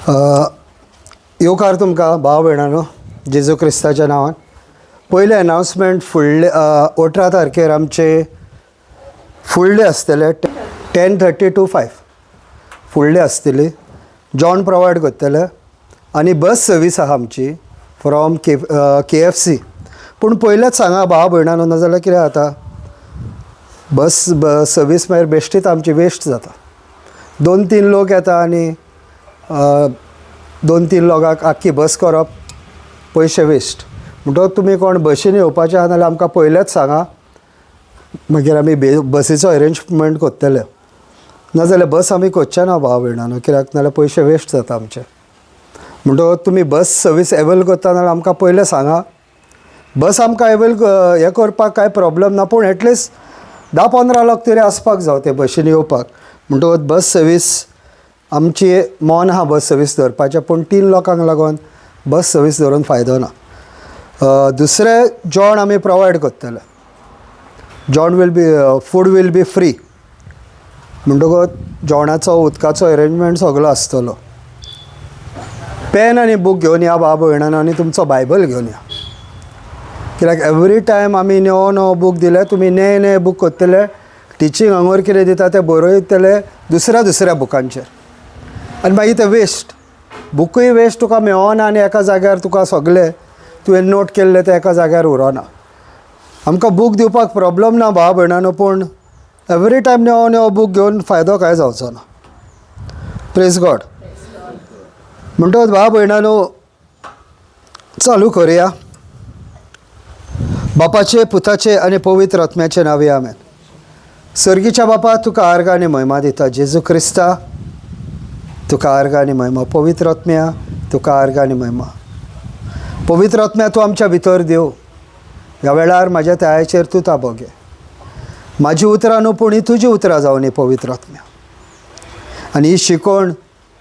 येवकार तुमकां भाव भयणानो जेजू क्रिस्ताच्या नांवान. पयलें अनावन्समेंट फुडले 18 तारखेर आमचे फूल डे आसतले 10:30 to 5 फूल डे आसतली. जॉन प्रोवायड करतले आनी बस सर्वीस आहा आमची फ्रॉम KFC. पूण पयलेंच सांगा भाव भयणानो, नाजाल्यार कितें जाता बस सर्वीस मागीर बेश्टीच आमची वेस्ट जाता. 2-3 लोक येता आनी 2-3 लोकांक आख्खी बस करप, पयशे वेस्ट. म्हणटकच तुमी कोण बसीन येवपाचे आहा नाल्यार आमकां पयलेंच सांगा, मागीर आमी बसीचो अरेंजमेंट करतले. नाजाल्यार बस आमी करचे ना भाव भयणानो, कित्याक नाल्यार पयशे वेस्ट जाता आमचे. म्हणटकच तुमी बस सर्वीस एवेल करता नाल्यार आमकां पयलें सांगा. बस आमकां एवेल हें करपाक कांय प्रॉब्लम ना, पूण एटलिस्ट 10-15 लोक तरी आसपाक जाय ते बसीन येवपाक. म्हणटकच बस सर्वीस आमची मोन आहा बस सर्वीस धरपाचें, पूण 3 लोकांक लागून बस सर्वीस धरून फायदो ना. दुसरें जेवण आमी प्रोवायड करतले. जेवण फूड वील बी फ्री. म्हणटकच जेवणाचो उदकाचो अरेंजमेंट सगळो आसतलो. पेन आनी बूक घेवन या भाव भयणानो, आनी तुमचो बायबल घेवन या. कित्याक एवरी टायम आमी नवो बूक दिले, तुमी नये बूक करतले, टिचींग हांगर कितें दिता तें बरयतले दुसऱ्या बुकांचेर, आनी मागीर तें वेस्ट. बुकूय वेस्ट तुका मेळना आनी एका जाग्यार तुका सगळें तुवें नोट केल्लें तें एका जाग्यार उरोना. आमकां बूक दिवपाक प्रॉब्लम ना भाव भयणानो, पूण एवरी टायम नवो बूक घेवन फायदो कांय जावचो ना. Praise God. म्हणटकच भाव भयणानो चालू करुया. बापाचे, पुताचे आनी पवित्र आत्म्याचे नांवे आमेन. सर्गीच्या बापा तुका आर्ग आनी महिमा दिता. जेजू क्रिस्ता तुका आर्ग आनी महिमा. पवित्र आत्म्या तुका आर्ग आनी महिमा. पवित्र आत्म्या तूं आमच्या भितर देव. ह्या वेळार म्हाज्या त्यायाचेर तूं ताबो घे. म्हाजी उतरां न्हू, पूण ही तुजी उतरां जावन न्ही पवित्र आत्म्या. आनी ही शिकोवण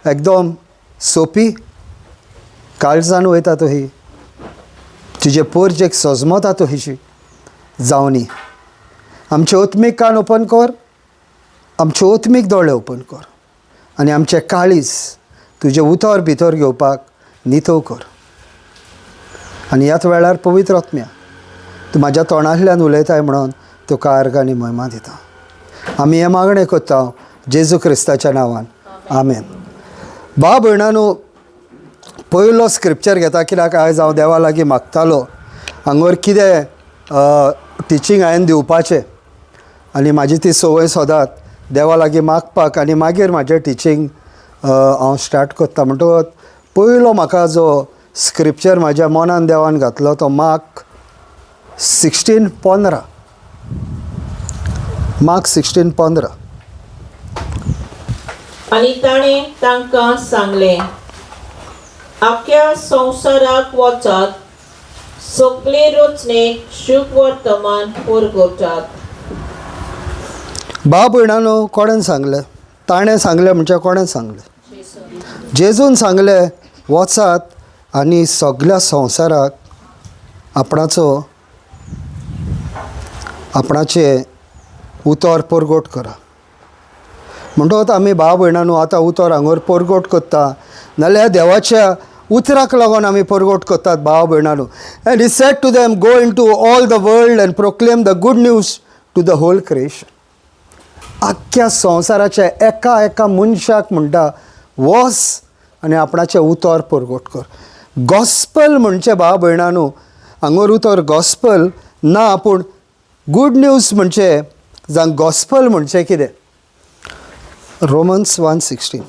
एकदम सोपी, काळजान वयता तो ही, तुजे पोरजेक सजमता तो हिशी जावन न्ही. आमचे ओत्मीक कान ओपन कर, आमचे ओत्मीक दोळे ओपन कर, आनी आमचें काळीज तुजे उतर भितर घेवपाक नितळ कर. आनी ह्याच वेळार पवित्र आत्म्या तूं म्हाज्या तोंडांतल्यान उलयताय म्हणून तुका आर्ग आनी महिमा दिता. आमी हें मागणें करता जेजू क्रिस्ताच्या नांवान. आमेन. भाव भयणानो पयलो स्क्रिप्चर घेता, कित्याक आयज हांव देवा लागीं मागतालो हांगर कितें टिचींग हांवें दिवपाचें, आनी म्हाजी ती संवय सदांच देवा लागीं मागपाक, आनी मागीर म्हाजें टिचींग हांव स्टार्ट करता. म्हणटकच पयलो म्हाका जो स्क्रिप्चर म्हाज्या मनान देवान घातलो तो मार्क 16:15. मार्क 16:15. आनी ताणें तांकां सांगलें, आख्या संवसाराक वचात, सगळे रचनेक शुभ वर्तमान परगटात. भाव भयणानो कोणें सांगलें? ताणें सांगलें म्हणजे कोणें सांगलें? जेजून सांगलें वचात आनी सगळ्या संवसाराक आपणाचें उतर परगट करा. म्हणटकच आमी भाव भयणानो आतां उतर हांगर परगट करता, नाल्यार देवाच्या उतराक लागून आमी परगट करतात भाव भयणानो. And he said to them, go into all the world and proclaim the good news to the whole creation. आख्ख्या संवसाराच्या एका मनशाक म्हणटा वच आनी आपणाचें उतर परगट कर. गॉस्पल म्हणचे भाव भयणानो हांगर उतर गॉस्पल ना, पूण गूड न्यूज म्हणचे जावं गॉस्पल म्हणचे कितें? रोमन्स 1:16.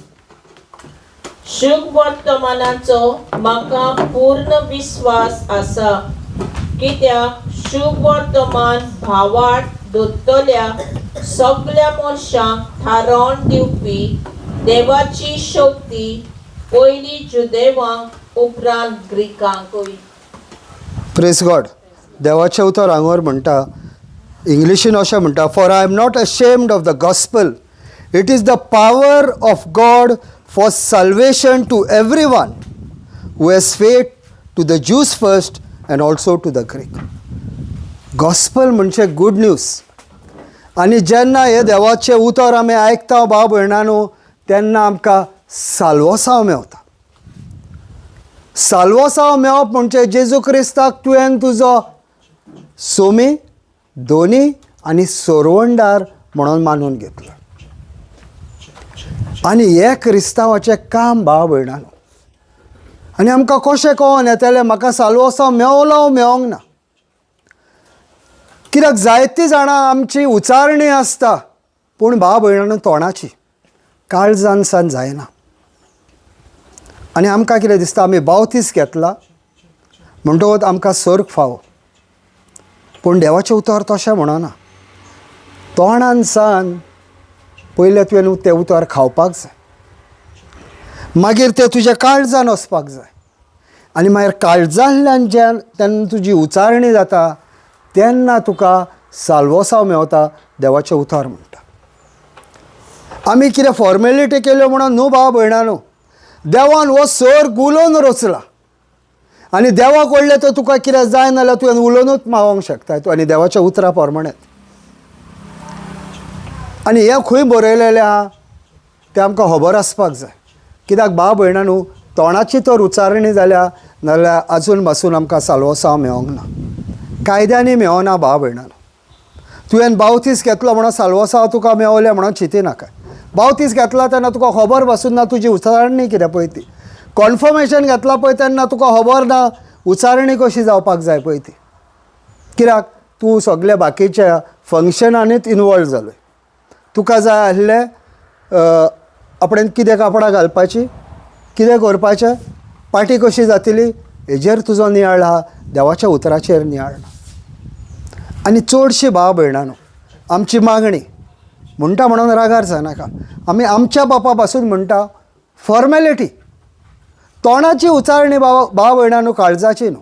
शुभ वर्तमानाचो म्हाका पूर्ण विश्वास आसा, कित्याक शुभ वर्तमान भावार्थ दोतल्या सगळ्या मनशांक थारावन दिवपी देवाची शक्ती पयली जुदेवांक उपरांत ग्रीकांकूय. Praise God. देवाचें उतर हांगर म्हणटा, इंग्लिशीन अशें म्हणटा, for I am not ashamed of the gospel, it is the power of God for salvation to every one who has faith, to the Jews first and also to the Greek. Gospel म्हणजे good news. आनी जेन्ना हे देवाचें उतर आमी आयकता भाव भयणानो, तेन्ना आमकां साल्वसांव मेवता. साल्वोसांव मेळप म्हणजे जेजू क्रिस्ताक तुवें तुजो सोमी, दोनी आनी सोरवंडार म्हणून मानून घेतलो. आनी हें क्रिस्तांवाचें काम भाव भयणानो. आनी आमकां कशें कळोन येतलें म्हाका साल्वोसांव मेवलो मेळोंक ना. कित्याक जायतीं जाणां आमची उचारणी आसता पूण भाव भयणानो तोंडाची काळजान सान जायना. आनी आमकां कितें दिसता आमी बावतीस घेतला म्हणटकूच आमकां सर्ग फावो. पूण देवाचें उतर तशें म्हणना. तोंडान सान पयलें तुवें तें उतर खावपाक जाय, मागीर तें तुज्या काळजान वचपाक जाय, आनी मागीर काळजांतल्यान तेन्ना तुजी उचारणी जाता तेन्ना तुका साल्वोसांव मेवता देवाचें उतर म्हणटा. आमी कितें फॉर्मेलिटी केल्यो म्हणून न्हू भाव भयणानो. देवान हो सर्ग उलोवन रचला आनी देवाक व्हडलें तर तुका कितें जाय नाल्यार तुवें उलोवनूच मागोंक शकता तूं आनी देवाच्या उतरा प्रमाणें. आनी हें खंय बरयलेलें आहा तें आमकां खबर आसपाक जाय. कित्याक भाव भयणानो तोंडाची तर उचारणी जाल्या नाल्यार आजून पासून आमकां साल्वोसांव मेळोंक ना, कायद्यांनी मेळना भाव भयणानो. तुवें बावतीस घेतलो म्हणून साल्वोसांव तुका मेवलें म्हणून चिंती नाका. बावतीस घेतला तेन्ना तुका खबर पासून ना तुजी उचारणी कितें पळय ती. कॉन्फर्मेशन घेतला पळय तेन्ना तुका खबर ना उचारणी कशी जावपाक जाय पळय ती. कित्याक तूं सगळ्या बाकीच्या फंक्शनांनीच इनवॉल्व जालोय. तुका जाय आसलें आपणें कितें कापडां घालपाची, कितें करपाचें, पार्टी कशी जातली हेजेर तुजो नियाळ आहा, देवाच्या उतराचेर नियाळ ना. आनी चडशी भाव भयणानो आमची मागणी म्हणटा म्हणून रागार जानाका. आमी आमच्या बापा पासून म्हणटा फॉर्मेलिटी. तोंडाची उचारणी भाव भयणानो काळजाची न्हू.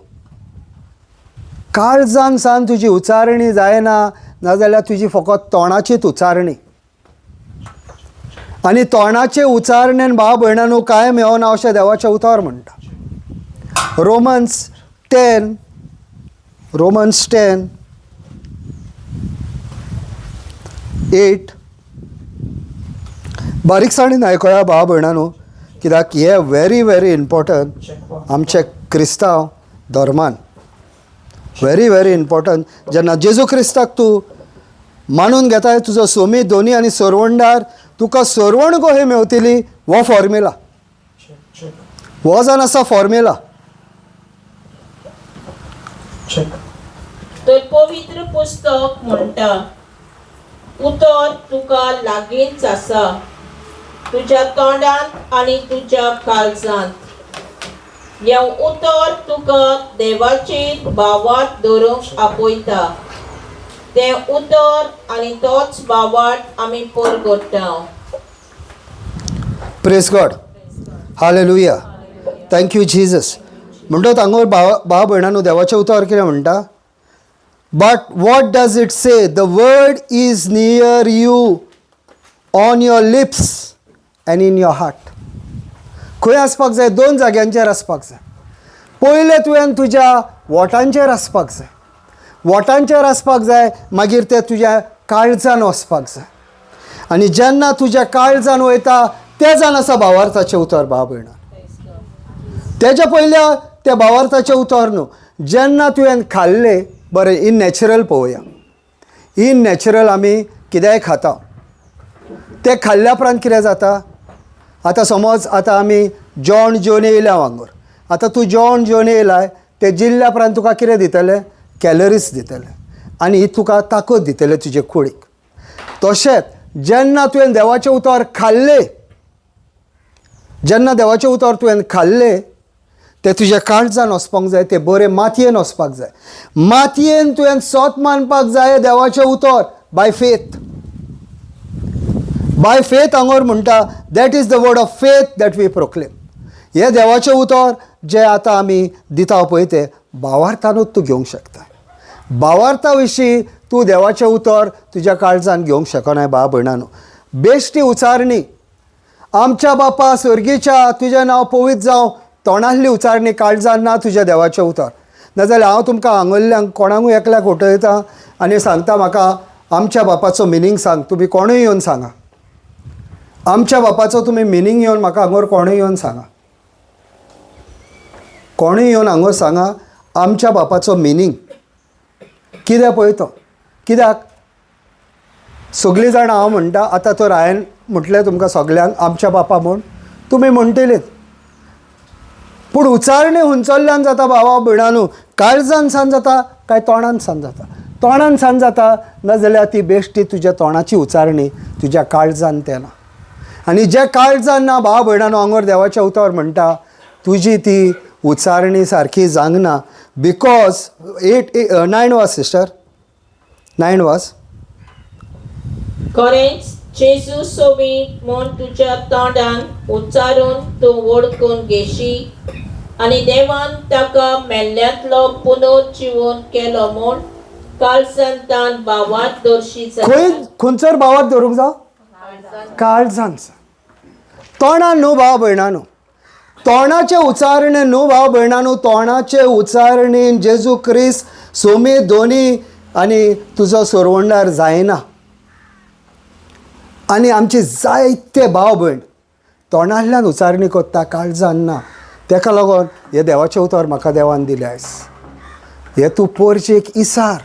काळजान सान तुजी उचारणी जायना नाजाल्यार तुजी फकत तोंडाचीच उचारणी. आनी तोंडाचे उचारणेन भाव भयणानो कांय मेळना अशें देवाचें उतर म्हणटा. रोमन्स 10:8 बारीकसाणीन आयकया भाव भयणानो. कित्याक हे व्हेरी इम्पॉर्टंट आमचे क्रिस्तांव धर्मान. Very important. जेन्ना जेजू क्रिस्ताक तूं मानून घेताय तुजो सोमी, दोनी आनी सोरवंडार, तुका सोरवण कशी मेवतली हो फॉर्म्युला. हो जावन आसा फॉर्म्युला. तर पवित्र पुस्तक म्हणटा उतर तुका लागींच आसा, तुज्या तोंडांत आनी तुज्या काळजांत. हें उतर तुका देवाचेर भावार्थ धरूंक आपयता. तें उतर आनी तोच भावार्थ आमी परगट्टा. Praise God. Hallelujah. Thank you Jesus. म्हणटत हांगा भाव भयणानो देवाचें उतर कितें म्हणटा. But what does it say, the word is near you, on your lips and in your heart. खंय आसपाक जाय? दोन जाग्यांचेर आसपाक जाय. पयलें तुवें तुज्या ओठांचेर आसपाक जाय. ओठांचेर आसपाक जाय, मागीर तें तुज्या काळजान वचपाक जाय. आनी जेन्ना तुज्या काळजान वयता तें जावन आसा भावार्थाचें उतर भाव भयणा. तेज्या पयल्या त्या भावार्थाचें उतर न्हू. जेन्ना तुवें खाल्लें, बरें इन नॅचरल पळोवया. इन नॅचरल आमी कितेंय खाता, तें खाल्ल्या उपरांत कितें जाता. आतां समज आतां आमी जेवण जेवन येयल्या वांगूर. आतां तूं जेवण जेवन येयलाय, तें जिल्ल्या उपरांत तुका कितें दितलें? कॅलरीज दितले आनी तुका ताकद दितले तुजे कुडीक. तशेंच जेन्ना तुवें देवाचें उतर खाल्लें, जेन्ना देवाचें उतर तुवें खाल्लें तें तुज्या काळजान वचपाक जाय. तें बरें मातयेन वचपाक जाय. मातयेन तुवें सोत मानपाक जाय देवाचें उतर बाय फेथ. बाय फेथ हांगर म्हणटा that is the word of faith that we proclaim. हें देवाचें उतर जें आतां आमी दिता पळय तें भावार्थानूच तूं घेवंक शकता. भावार्था विशीं तूं देवाचें उतर तुज्या काळजान घेवंक शकनाय भाव भयणानो. बेश्टी उचारणी आमच्या बापा सर्गीच्या तुजें नांव पवित्र जावं, तोंडांतली उचारणी काळजान ना तुज्या देवाचें उतर. नाजाल्यार हांव तुमकां हांगल्ल्यांक कोणाकूय एकल्याक उठयता आनी सांगता म्हाका आमच्या बापाचो मिनींग सांग. तुमी कोणूय येवन सांगा. आमच्या बापाचो तुमी मिनींग येवन म्हाका हांगर कोणूय येवन सांगा. कोणूय येवन हांगा सांगा आमच्या बापाचो मिनींग कितें पळय तो. कित्याक सगळीं जाणां हांव म्हणटा आतां तर हांवें म्हटलें तुमकां सगल्यांक आमच्या बापा म्हूण तुमी म्हणटलीच, पूण उचारणी हुंचरल्यान जाता भावा भयणानू, काळजान सान जाता काय तोंडान सान जाता. तोंडान सान जाता नाजाल्यार ती बेश्टी तुज्या तोंडाची उचारणी तुज्या काळजान तें ना. आनी जे काळजान ना भाव भयणानू हांगर देवाच्या उतर म्हणटा तुजी ती उचारणी सारकी जावंक बिकॉज 9 वाज सिस्टर 9 वाज. खरेंच जेजू सोबी म्हूण तुज्या तोंडान उच्चारून तूं वळखून घेशी आनी देवान ताका मेल्ल्यांतलो पुनर्जीवन केलो म्हूण काळजांतान भावात दर्शी खंयसर भावात धरूंक जाय काळजान. तोंडान न्हू भाव भयणानू, तोंडाचे उचारणे न्हू भाव भयणानू, तोंडाचे उचारणेन जेजू क्रिस्त सोमी दोनी आनी तुजो सोरवंडार जायना. आनी आमचे जायते भाव भयण तोंडांतल्यान उचारणी कोत्ता काळजान ना. ताका लागून हे देवाचें उतर म्हाका देवान दिलें आयज. हे तूं पोरचेक इसार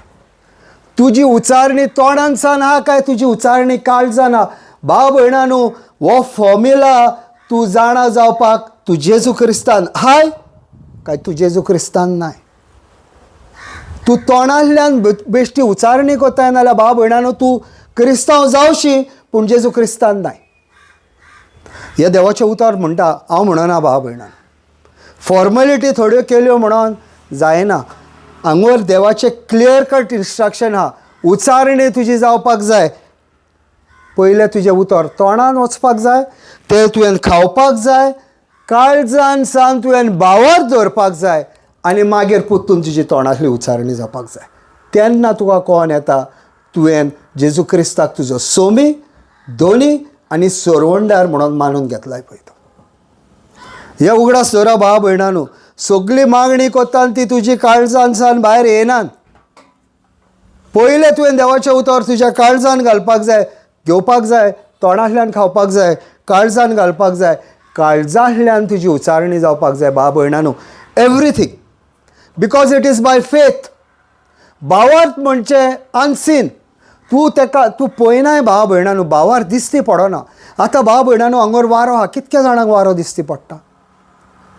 तुजी उचारणी तोंडान सान आहा काय तुजी उचारणी काळजान आहा. भाव भयणानू हो फॉर्म्युला तूं जाणा जावपाक तूं जेजू क्रिस्तान हाय काय तूं जेजू क्रिस्तान नाय. तूं तोंडांतल्यान बेश्टी उचारणी कोत्ताय नाल्यार भाव भयणानू तूं क्रिस्तांव जावशी पूण जेजू क्रिस्तान नाय. हे देवाचें उतर म्हणटा हांव म्हणना भाव भयणान. फॉर्मेलिटी थोड्यो केल्यो म्हणून जायना. हांगर देवाचें क्लियर कट इन्स्ट्रक्शन आहा. उचारणी तुजी जावपाक जाय. पयलें तुजें उतर तोंडान वचपाक जाय, तें तुवें खावपाक जाय, काळजान सान तुवें भावार दवरपाक जाय आनी मागीर पुत्तून तुजी तोंडांतली उचारणी जावपाक जाय. तेन्ना तुका कोण येता तुवें जेजू क्रिस्ताक तुजो सोमी दोनी आनी सोरवंडार म्हणून मानून घेतलाय पळय तो. हे उगडा सोरा भाव भयणानू सगळी मागणी कोत्ता ती तुजी काळजान सान भायर येयनात. पयलें तुवें देवाचें उतर तुज्या काळजान घालपाक जाय, घेवपाक जाय, तोंडांतल्यान खावपाक जाय, काळजान घालपाक जाय, काळजांतल्यान तुजी उचारणी जावपाक जाय भाव भयणानू. Everything because it is by faith. भावार्थ म्हणचे अनसीन. तूं पळयनाय भाव भयणानू भावार दिसती पडना. आतां भाव भयणानू हांगर वारो आहा, कितक्या जाणांक वारो दिसती पडटा?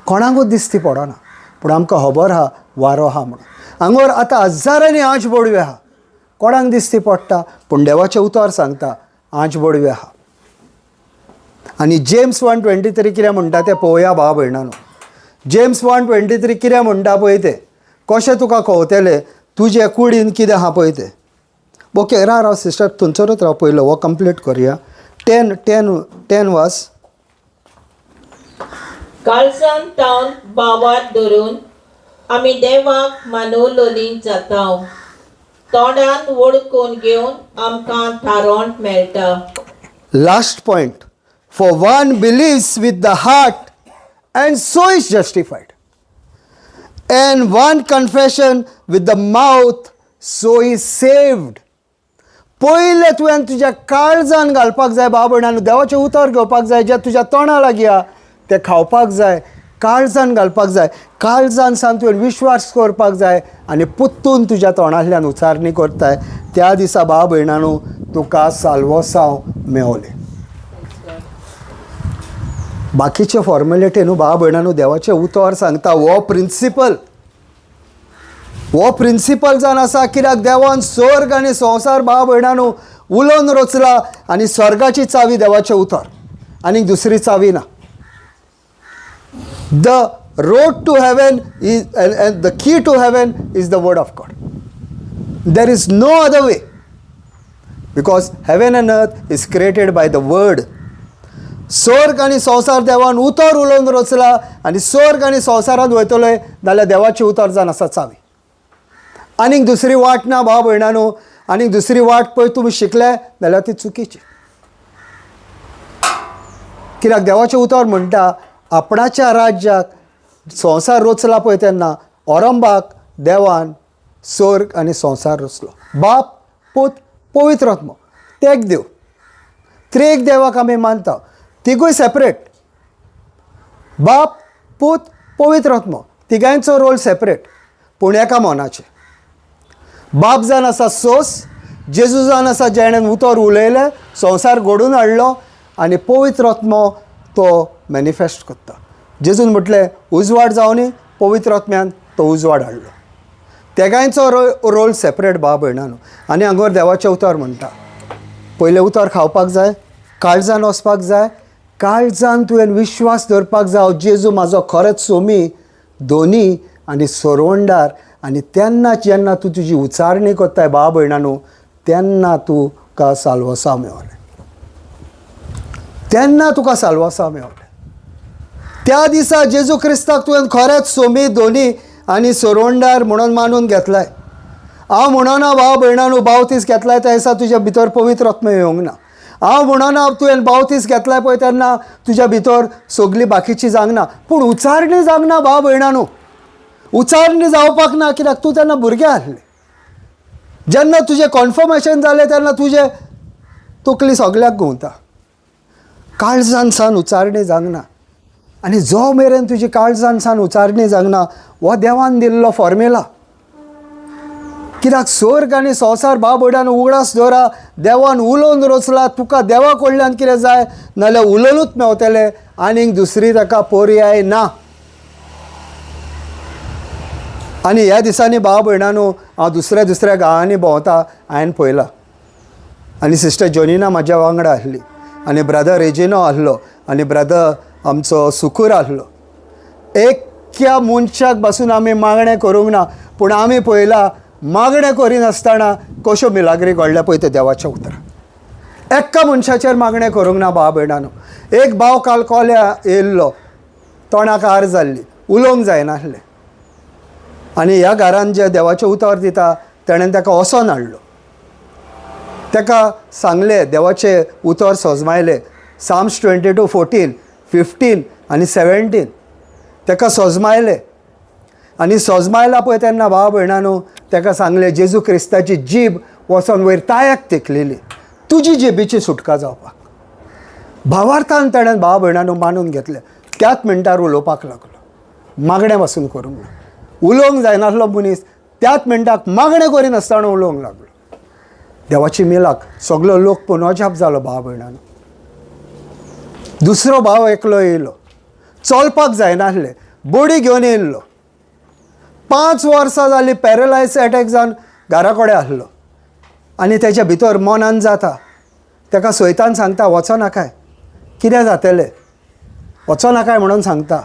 कोणाकूच दिसती पडना. पूण आमकां खबर आहा वारो आहा म्हणून. हांगर आतां हजारांनी आंच बोडवे आहा, कोणाक दिसती पडटा? पूण देवाचें उतर सांगता आंच बोडवे आहा. आनी जेम्स 1:23 कितें म्हणटा तें पळोवया भाव भयणानू. जेम्स 1:23 कितें म्हणटा पळय तें कशें तुका कळटलें तुजे कुडीन कितें आहा पळय तें. ओके राव सिस्टर थंयसरूच राव, पयलो हो कंप्लीट करुया. 10 वाज. काळजान तावन भावात धरून आमी देवाक मानवलोलीं जाता. तोंडान वळखून घेवन आमकां थारोवण मेळटा. Last point. For one beliefs with the heart and so is जस्टिफायड and one confession with the mouth so is saved. पयलें तुवें तुज्या काळजान घालपाक जाय भाव भयणानू. देवाचें उतर घेवपाक जाय, जें तुज्या तोंडा लागीं आहा तें खावपाक जाय, काळजान घालपाक जाय, काळजान सान तुवें विश्वास करपाक जाय आनी पुत्तून तुज्या तोंडांतल्यान उचारणी करताय त्या दिसा भाव भयणानू तुका साल्वोसांव मेवलें. बाकीचे फॉर्मेलिटी न्हू भाव भयणानू देवाचें उतर सांगता हो प्रिंसिपल जावन आसा. कित्याक देवान स्वर्ग आनी संवसार भाव भयणानू उलोवन रचला आनी स्वर्गाची चावी देवाचें उतर आनीक दुसरी चावी ना. The road to heaven is and the key to heaven is the word of God. There is no other way because heaven and earth is created by the word. स्वर्ग आनी संवसार देवान उतर उलोवन रचला आनी स्वर्ग आनी संवसारांत वयतले जाल्यार देवाचें उतर जावन आसा चावी. आनीक दुसरी वाट ना भाव भयणानू. आनीक दुसरी वाट पळय तुमी शिकले जाल्यार ती चुकीची. कित्याक देवाचें उतर म्हणटा आपणाच्या राज्याक संवसार रचला पळय तेन्ना औरंबाक देवान स्वर्ग आनी संवसार रचलो. बाप पूत पवित्र आत्मा तेग देव. त्रेक देवाक आमी मानता. तिगूय सेपरेट. बाप पूत पवित्र आत्मा तिगांयचो रोल सेपरेट, पूण एका मोनाचे. बाप जावन आसा सोस, जेजू जावन आसा जेणें उतर उलयलें, संवसार घडोवन हाडलो, आनी पवित्र आत्मो तो मॅनिफेस्ट करता. जेजून म्हटलें उजवाड जावनी, पवित्र आत्म्यान तो उजवाड हाडलो. तेगांयचो रोल सेपरेट भाव भयणांनो. आनी हांगर देवाचें उतर म्हणटा, पयलें उतर खावपाक जाय, काळजान वचपाक जाय, काळजान तुवें विश्वास दवरपाक जाय जेजू म्हाजो खरेंच सोमी, दोनी आनी सोरवंडार. आनी तेन्ना जेन्ना तूं तुजी उचारणी कोत्ताय भाव भयणांनो, तेन्ना तुका साल्वसा मेवलें, तेन्ना तुका साल्वसा मेवलें. त्या दिसा जेजू क्रिस्ताक तुवें खरेंच सोमी, दोनी आनी सोरवंडार म्हणून मानून घेतलाय. हांव म्हणना भाव भयणांनो बावतीस घेतलाय त्या दिसा तुज्या भितर पवित्र आत्मा येवंक ना. हांव म्हणना तुवें बावतीस घेतलाय पळय तेन्ना तुज्या भितर सगळी बाकीची जावंक ना, पूण उचारणी जावंक ना भाव भयणांनो. उचारणी जावपाक ना, कित्याक तूं तेन्ना भुरगें आसलें. जेन्ना तुजें कॉन्फर्मेशन जालें तेन्ना तुजें तकली सगल्याक घुंवता. काळजान सान उचारणी जावंक ना. आनी जो मेरेन तुजी काळजान सान उचारणी जावंक ना, हो देवान दिल्लो फॉर्म्युला. कित्याक स्वर्ग आनी संवसार भाव भयणांनो उगडास दवरा, देवान उलोवन रचला. तुका देवा कडल्यान कितें जाय नाल्यार उलोवनूच मेवतलें, आनीक दुसरी ताका पर्याय ना. आनी ह्या दिसांनी भाव भयणांनो हांव दुसऱ्या गांवांनी भोंवता, हांवें पळयलां. आनी सिस्टर जोनिना म्हाज्या वांगडा आसली, आनी ब्रदर रेजिनो आहलो, आनी ब्रदर आमचो सुकूर आहलो. एक्या मनशाक पासून आमी मागणें करूंक ना, पूण आमी पळयलां मागणें करिनासतना कश्यो मिलाग्री घडल्या पळय ते देवाच्या उतरां. एक्का मनशाचेर मागणें करूंक ना भाव भयणांनो. एक भाव काल कोल्या येयल्लो, तोंडाक आर जाल्ली, उलोवंक जायनासलें. आनी ह्या घरान जे देवाचें उतर दिता ताणें ताका वचोन हाडलो. ताका सांगलें, देवाचें उतर सोजमायलें, साम्स 22:14, 15 आनी 17 ताका सोजमायलें. आनी सोजमायला पळय तेन्ना भाव भयणांनो ताका सांगलें, जेजू क्रिस्ताची जीब वचोन वयर तायाक तेकलेली, तुजी जिबीची सुटका जावपाक. भावार्थान ताणें भाव भयणांनो मानून घेतलें. त्याच मिनटार उलोवपाक लागलो, मागणें पासून करूंक ना. उलोवंक जायनासलो मनीस त्याच मिनटाक मागणें करिनासतना उलोवंक लागलो. देवाची मिलाक सगलो लोक पोनोजाप जालो भाव भयणांनो. दुसरो भाव एकलो येयलो, चलपाक जायनासलें, बडी घेवन येयल्लो. 5 वर्सां जालीं पॅरलायज एटॅक जावन घरा कडेन आसलो. आनी तेच्या भितर मनान जाता, ताका सैतान सांगता वचो नाकाय, कितें जातलें, वचो नाकाय म्हणून सांगता.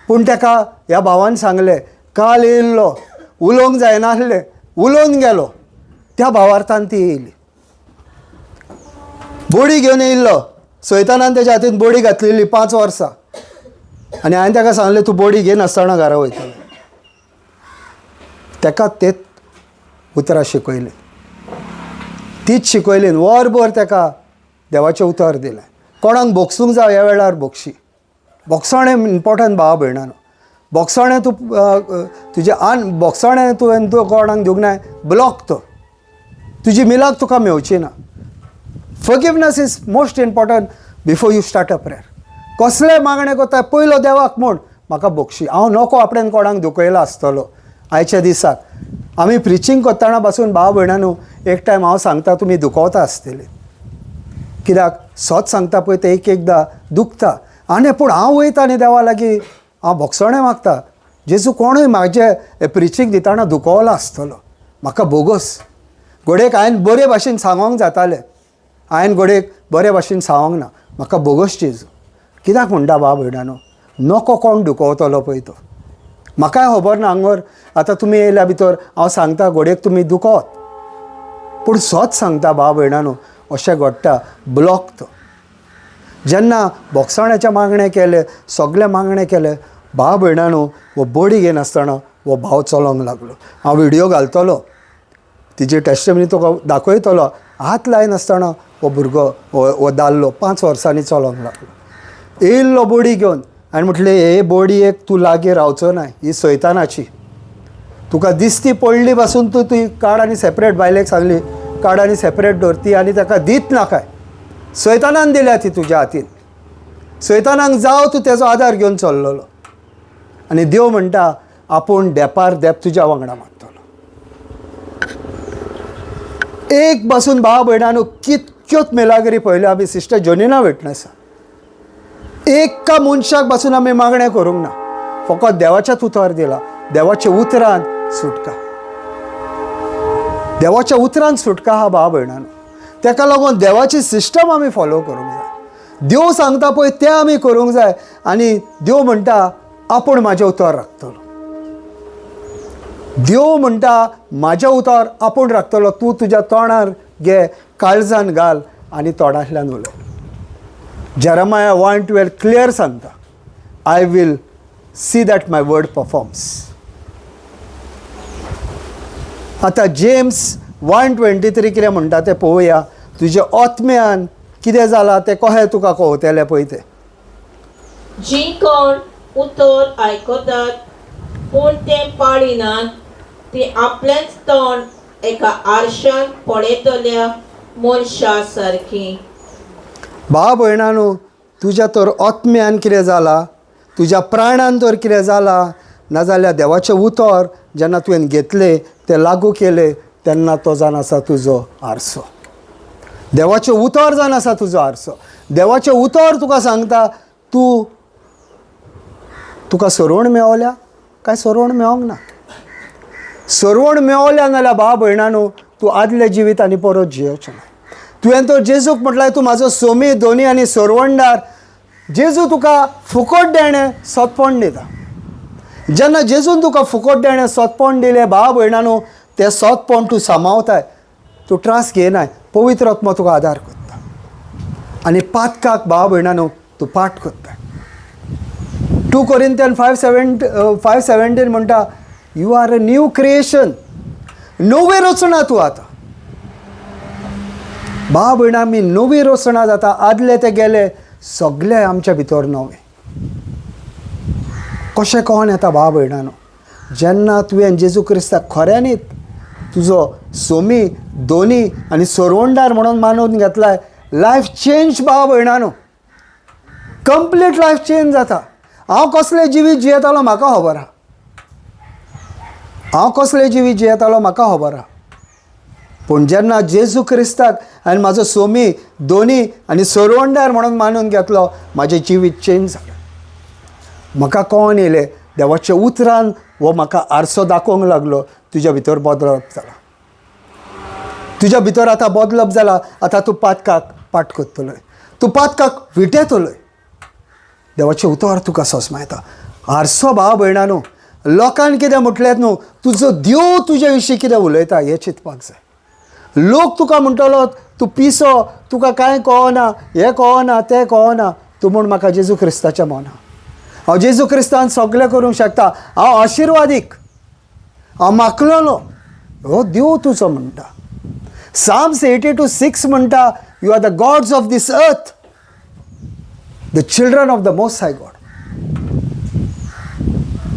पूण ताका ह्या भावान सांगलें, काल येयल्लो, उलोवंक जायनासलें, उलोवन गेलो. त्या भावार्थान ती येयली. बडी घेवन येयल्लो, सैतानान तेच्या हातीन बडी घातलेली 5 वर्सां. आनी हांवें ताका सांगलें तूं बडी घेवन आसतना घरा वयतलें. ताका तेच उतरां शिकयलीं, तीच शिकयली. वरभर ताका देवाचें उतर दिलें. कोणाक बोगसूंक जाय ह्या वेळार बोगशी. बोगसणें इम्पॉर्टंट भाव भयणांनो. बोगसणें तूं तुजें बोगसणें तुवें तूं कोणाक दिवंक ना, ब्लॉक तो. तुजी मिलाक तुका मेवची ना. Forgiveness is most important before you start a prayer. कसलें मागणें कोत्ताय पयलो देवाक म्हूण म्हाका बोगशी. हांव नोको आपणें कोणाक दुखयला आसतलो. आयच्या दिसाक आमी प्रिचींग करतना पासून भाव भयणांनो एक टायम हांव सांगता तुमी दुखवता आसतलीं, कित्याक सोच सांगता पळय ते एकदां दुखता. आनी पूण हांव वयता आनी देवा लागीं हांव बोगसणें मागता, जेजू कोणूय म्हाजें प्रिचींग दितना दुखवला आसतलो, म्हाका बोगस. घोडेक हांवें बरे भाशेन सांगोंक जातालें, हांवें घोडेक बरे भाशेन सांगोंक ना, म्हाका बोगस जेजू. कित्याक म्हणटा भाव भयणांनो, नोको कोण दुखवतलो पळय तो. म्हाकाय खबर ना हांगर आतां तुमी येयल्या भितर हांव सांगता घोडेक तुमी दुखोवत, पूण सोच सांगता भाव भयणांनो अशें घडटा. ब्लॉक तो. जेन्ना बोगसण्याचे मागणें केलें, सगळे मागणें केलें, भाव भयणांनो हो बडी घेवन आसतना हो भाव चलोंक लागलो. हांव व्हिडियो घालतलो, तिची टेस्टिमनी तुका दाखयतलो. हात लायन आसतना हो भुरगो हो दादलो 5 वर्सांनी चलोंक लागलो. येयल्लो बडी घेवन आनी म्हटलें हे बडयेक तूं लागीं रावचो ना, ही सैतानाची. तुका दिसती पडली पासून तूं ती काड आनी सेपरेट बायलेक सांगली काड आनी सेपरेट दवरती आनी ताका दीत नाकाय. सैतानान दिल्या ती तुज्या हातीन. सैतानाक जाव तूं तेजो आदार घेवन चल्लोलो. आनी देव म्हणटा आपूण देपार देप तुज्या वांगडा मागतलो. एक बसून भाव भयणानो कितक्योच मिलागरी पळयल्यो आमी सिस्टर जोनिना विटनस. एका मनशाक बसून आमी मागणें करूंक ना, फकत देवाच्याच उतर दिला. देवाच्या उतरान सुटका, देवाच्या उतरान सुटका हा भाव भयणानो. ताका लागून देवाची सिस्टम आमी फॉलो करूंक जाय. देव सांगता पळय तें आमी करूंक जाय. आनी देव म्हणटा आपूण म्हाजें उतर राखतलो. देव म्हणटा म्हाजें उतर आपूण राखतलो. तूं तुज्या तोंडार घे, काळजान घाल आनी तोंडांतल्यान उलय. जेरेमाया 1:12 क्लियर सांगता, I will see that my word performs. आतां जेम्स 1:23 कितें म्हणटा तें पळोवया. तुज्या आत्म्यान कितें जालां तें कशें तुका कळटलें पळय तें. जीं कोण उतर आयकतात पूण तें पाळिनात, ती आपलेंच तोंड एका आरशान पळयतल्या मनशा सारकी. भाव भयणानो, तुज्या तर आत्म्यान कितें जालां, तुज्या प्राणान तर कितें जालां, नाजाल्यार देवाचें उतर जेन्ना तुवें घेतलें तें लागू केलें तेन्ना तो जावन आसा तुजो आरसो. देवाचें उतर जावन आसा तुजो आरसो. देवाचें उतर तुका सांगता तुका सरवण मेवल्या काय सरवण मेळोंक ना. सरवण मेवल्या नाल्यार भाव भयणानो तूं आदले जिवीत आनी परत जियोचें ना. तुवें तर जेजूक म्हटल्यार तूं म्हाजो सोमी दोनी आनी सरवणदार. जेजू तुका फुकट देणें सोंतपण दिता. जेन्ना जेजून तुका फुकट देणें सोंतपण दिलें भाव भयणानो, तें सोंतपण तूं सांबाळताय. तूं त्रास घेयनाय. पवित्र आत्मा तुका आदार करता आनी पातकाक भाव भयणानो तूं पाठ करता. 2 Corinthians 5:17 म्हणटा, you are a new creation. नवी रचना तूं आतां. भाव भयणां, आमी नवी रचना जाता. आदले ते गेले, सगळे आमच्या भितर नवे. कशें कोण येता भाव भयणानो, जेन्ना तुवें जेजू क्रिस्ताक खऱ्यांनीच तुजो सोमी दोनी आनी सरवणदार म्हणून मानून घेतलाय. लायफ चेंज भाव भयणानो, कंप्लीट लायफ चेंज जाता. हांव कसलें जिवीत जियेतालो म्हाका खबर आहा. हांव कसलें जिवीत जियेतालो म्हाका खबर आहा. पूण जेन्ना जेजू क्रिस्ताक हांवें म्हाजो सोमी दोनी आनी सरवणदार म्हणून मानून घेतलो, म्हाजें जिवीत चेंज जालें. म्हाका कळोन येयलें देवाच्या उतरान हो म्हाका आरसो दाखोवंक लागलो. तुज्या भितर बदलप जाला. तुज्या भितर आतां बदलप जाला. आतां तूं पातकाक पाठ करतलोय. तूं पातकाक विटयतलोय. देवाचें उतर तुका सोसमायता. आरसो भाव भयणानो, लोकांनी कितें म्हटलें न्हू, तुजो देव तुजे विशीं कितें उलयता हें चिंतपाक जाय. लोक तुका म्हणटलो तूं पिसो, तुका कांय कळना, हें कळना तें कळना. तूं म्हूण म्हाका जेजू क्रिस्ताचें मन आहा. हांव जेजू क्रिस्तान सगळें करूंक शकता. हांव आशिर्वादीक, हांव मागलोलो. हो देव तुजो म्हणटा. Psalms 82:6 म्हणटा, you are the gods of this earth, the children of the most high God.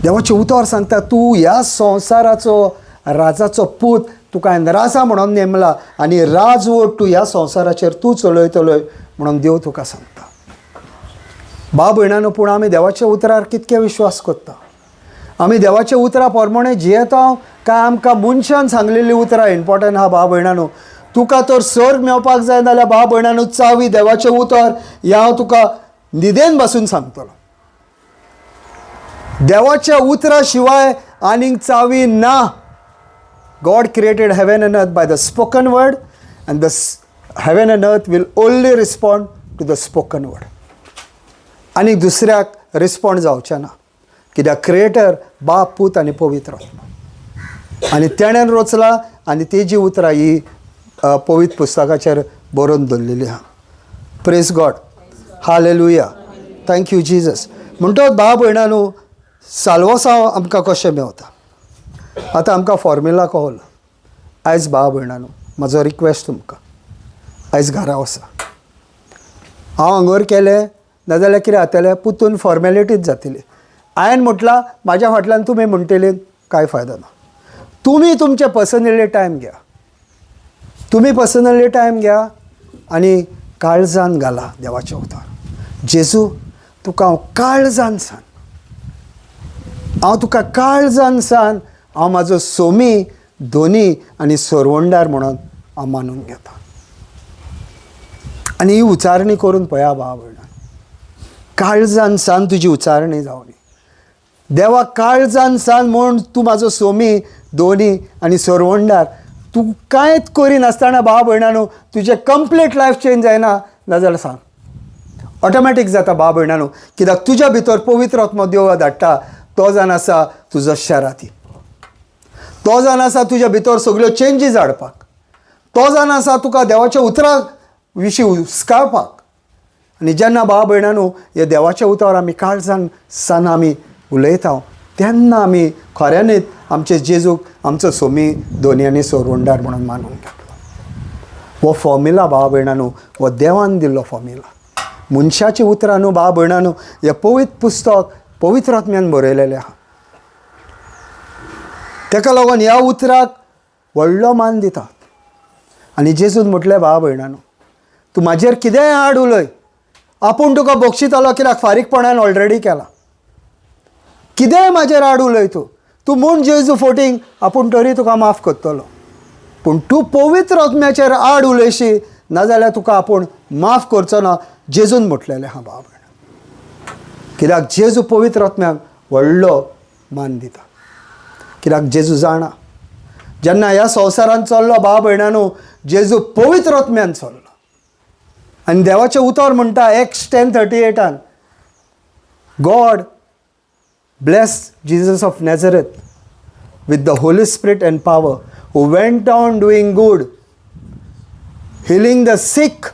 देवाचें उतर सांगता तूं ह्या संवसाराचो राजाचो पूत. तुका हांवें राजा म्हणून नेमला आनी राजवट तूं ह्या संवसाराचेर तूं चलयतलोय म्हणून देव तुका सांगता. भाव भयणानो, पूण आमी देवाच्या उतरार कितके विश्वास करता. आमी देवाच्या उतरा प्रमाणे जियेता काय आमकां मनशान सांगलेली उतरां इम्पॉर्टंट आहा. भाव भयणानो, तुका तर स्वर्ग मेवपाक जाय नाल्यार भाव भयणानो चावी देवाचें उतर हें हांव तुका न्हिदेन बसून सांगतलो. देवाच्या उतरा शिवाय आनीक चावी ना. God created heaven and earth by the spoken word, and the heaven and earth will only respond to the spoken word. आनी दुसऱ्याक रिस्पॉन्ड जावचें ना. कित्याक क्रिएटर बाप, पूत आनी पवित्र आत्मा. आनी तेणेन रचला आनी तेजी उतरां ही पवित्र पुस्तकाचेर बरोवन दवरलेली आहा. Praise God. Hallelujah. Thank you Jesus. म्हणटच भाव भयणानो, साल्वासांव आमकां कशें मेवता. आतां आमकां फॉर्म्युला कळलो. आयज भाव भयणानो, म्हजो रिक्वेस्ट तुमकां, आयज घरा वसा. हांव आंगोर केलें नाजाल्यार कितें जातलें, पुतून फॉर्मेलिटीच जातली. हांवें म्हटलां म्हाज्या फाटल्यान तुमी म्हणटलीं कांय फायदो ना. तुमी तुमचे पर्सनली टायम घ्या. तुमी पर्सनली टायम घ्या आनी काळजान घाला देवाचें उतर. जेजू तुका हांव काळजान सांग, हांव तुका काळजान सान हांव म्हाजो सोमी दोनी आनी सोरवंडार म्हणून हांव मानून घेता. आनी ही उचारणी करून पळया भाव भयणां, काळजान सान तुजी उचारणी जावनी. देवा काळजान सान म्हूण तूं म्हाजो सोमी दोनी आनी सोरवंडार. तूं कांयच करिनासतना भाव भयणांनो तुजें कंप्लीट लायफ चेंज जायना नाजाल्यार सांग. ऑटोमॅटीक जाता भाव भयणांनो, कित्याक तुज्या भितर पवित्र आत्मो देव धाडटा. तो जावन आसा तुजो शराती, तो जावन आसा तुज्या भितर सगल्यो चेंजीस हाडपाक, तो जावन आसा तुका देवाच्या उतरा विशीं हुस्काळपाक. आनी जेन्ना भाव भयणांनो हे देवाच्या उतरार आमी काळजान सान आमी उलयता तेन्ना आमी खऱ्यांनीच आमचे जेजूक आमचो सोमी दोनी आनी सोरवंडार म्हणून मानून घेतलो. हो फॉर्म्युला भाव भयणांनो, हो देवान दिल्लो फॉर्म्युला. मनशाची उतरां न्हू भाव भयणांनो, हें पवित्र पुस्तक पवित्र आत्म्यान बरयलेलें आहा. तेका लागून ह्या उतराक व्हडलो मान दितात. आनी जेजून म्हटलें भाव भयणांनो, तूं म्हाजेर कितेंय आड उलय, आपूण तुका बक्षितालो कित्याक फारीकपणान ऑलरेडी केला. कितेंय म्हाजेर आड उलय तूं म्हूण जेजू फोटींग आपूण तरी तुका माफ करतलो. पूण तूं पवित्र आत्म्याचेर आड उलयशी नाजाल्यार तुका आपूण माफ करचो ना, जेजून म्हटलेलें हा भाव भयणां. कित्याक जेजू पवित्र आत्म्याक व्हडलो मान दिता. कित्याक जेजू जाणा जेन्ना ह्या संवसारान चल्लो भाव भयणांनो, जेजू पवित्र आत्म्यान चल्लो. आनी देवाचें उतर म्हणटा Acts 10:38 God bless Jesus of Nazareth with the Holy Spirit and power, who went on doing good, healing the sick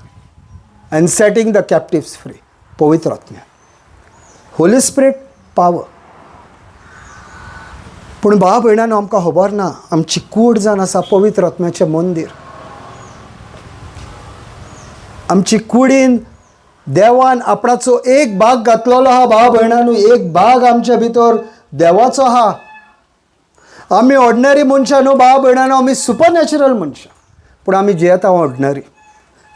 and setting the captives free. पवित्र आत्म्या, होली स्पिरीट, पावर. पूण भाव भयणांनो आमकां खबर ना, आमची कूड जावन आसा पवित्र आत्म्याचें मंदीर. आमची कुडीन देवान आपणाचो एक भाग घातलेलो आहा भाव भयणांनो. एक भाग आमच्या भितर देवाचो आहा. आमी ऑर्डिनरी मनशां न्हू भाव भयणांनो, आमी सुपर नॅचरल मनशां, पूण आमी जियेता ऑर्डिनरी.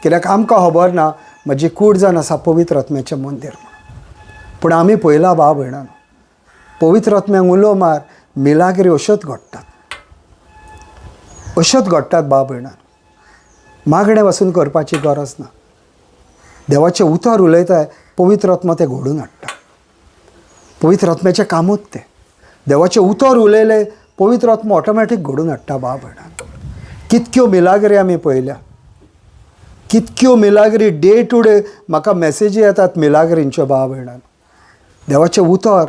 कित्याक आमकां खबर ना म्हजी कूड जावन आसा पवित्र आत्म्याचें मंदीर म्हणून. पूण आमी पळयलां भाव भयणांनो, पवित्र आत्म्याक उलो मार, मिलाग्री अश्योच घडटात, अश्योच घडटात भाव भयणांनो. मागणें वचून करपाची गरज ना. देवाचें उतर उलयताय, पवित्र आत्मा तें घडोवन हाडटा. पवित्र आत्म्याचें कामूच तें. देवाचें उतर उलयलें, पवित्र आत्मा ऑटोमॅटीक घडोवन हाडटा भाव भयणांनो. कितक्यो मिलाग्री आमी पळयल्या, कितक्यो मिलाग्री डे टू डे म्हाका मॅसेजी येतात मिलाग्रींच्यो भाव भयणांनो. देवाचें उतर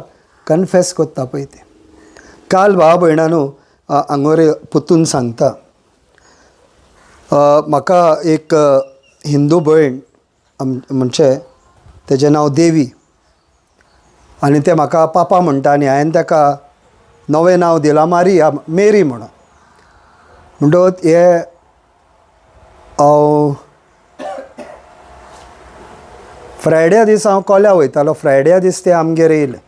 कन्फेस करता पळय तें. काल भाव भयणांनो आंगोरे पुतून सांगता, म्हाका एक हिंदू भयण म्हणजे तेजें नांव देवी, आनी तें म्हाका पापा म्हणटा आनी हांवें ताका नवें नांव दिलां मारिया, मेरी म्हणून. म्हणटच हे हांव फ्रायड्या दीस हांव कोल्या वयतालो. फ्रायड्या दीस ते आमगेर येयले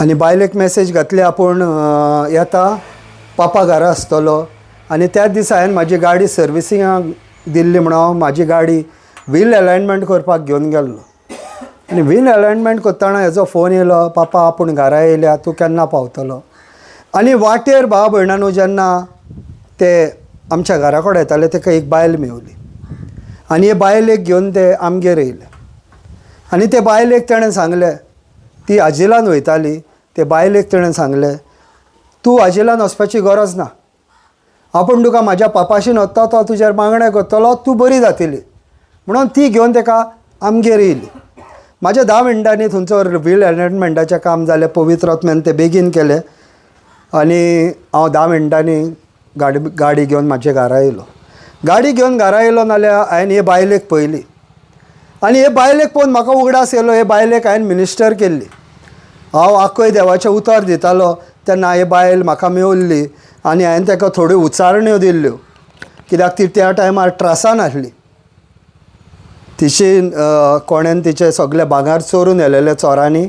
आनी बायलेक मॅसेज घातली आपूण येता, पापा घरा आसतलो. आनी त्याच दिसा हांवें म्हाजी गाडी सर्विसिंगाक दिल्ली म्हणून हांव म्हाजी गाडी व्हील अलायनमेंट करपाक घेवन गेल्लो. आनी व्हील अलायनमेंट करतना हेजो फोन येयलो, पापा आपूण घरा येयल्या, तूं केन्ना पावतलो. आनी वाटेर भाव भयणांनो जेन्ना ते आमच्या घरा कडेन येताले ताका एक बायल मेवली. आनी हे बायलेक घेवन ते आमगेर येयले. आनी ते बायलेक ताणें सांगलें, ती आजिलान वयताली, ते बायलेक ताणें सांगलें, तूं आजिलान वचपाची गरज ना, आपूण तुका म्हाज्या पापाशीन वता, तो तुजेर मागणें करतलो, तूं बरी जातली. म्हणून ती घेवन ताका आमगेर येयली. म्हाज्या 10 मिनटांनी थंयसर व्हील अलायनमेंटाचें काम जालें. पवित्र आत्म्यान तें बेगीन केलें आनी हांव 10 मिनटांनी गाडी घेवन म्हाज्या घरा येयलो. गाडी घेवन घरा येयलो नाल्यार हांवें हे बायलेक पळयली. आनी हे बायलेक पळोवन म्हाका उगडास येयलो. हे बायलेक हांवें मिनिस्टर केल्ली. हांव आखोय देवाचें उतर दितालो तेन्ना हे बायल म्हाका मेवल्ली आनी हांवें ताका थोड्यो उचारण्यो दिल्ल्यो, कित्याक ती त्या टायमार त्रासान आसली. तिची कोणेन तिचे सगळे भांगार चोरून व्हेलेले चोरांनी,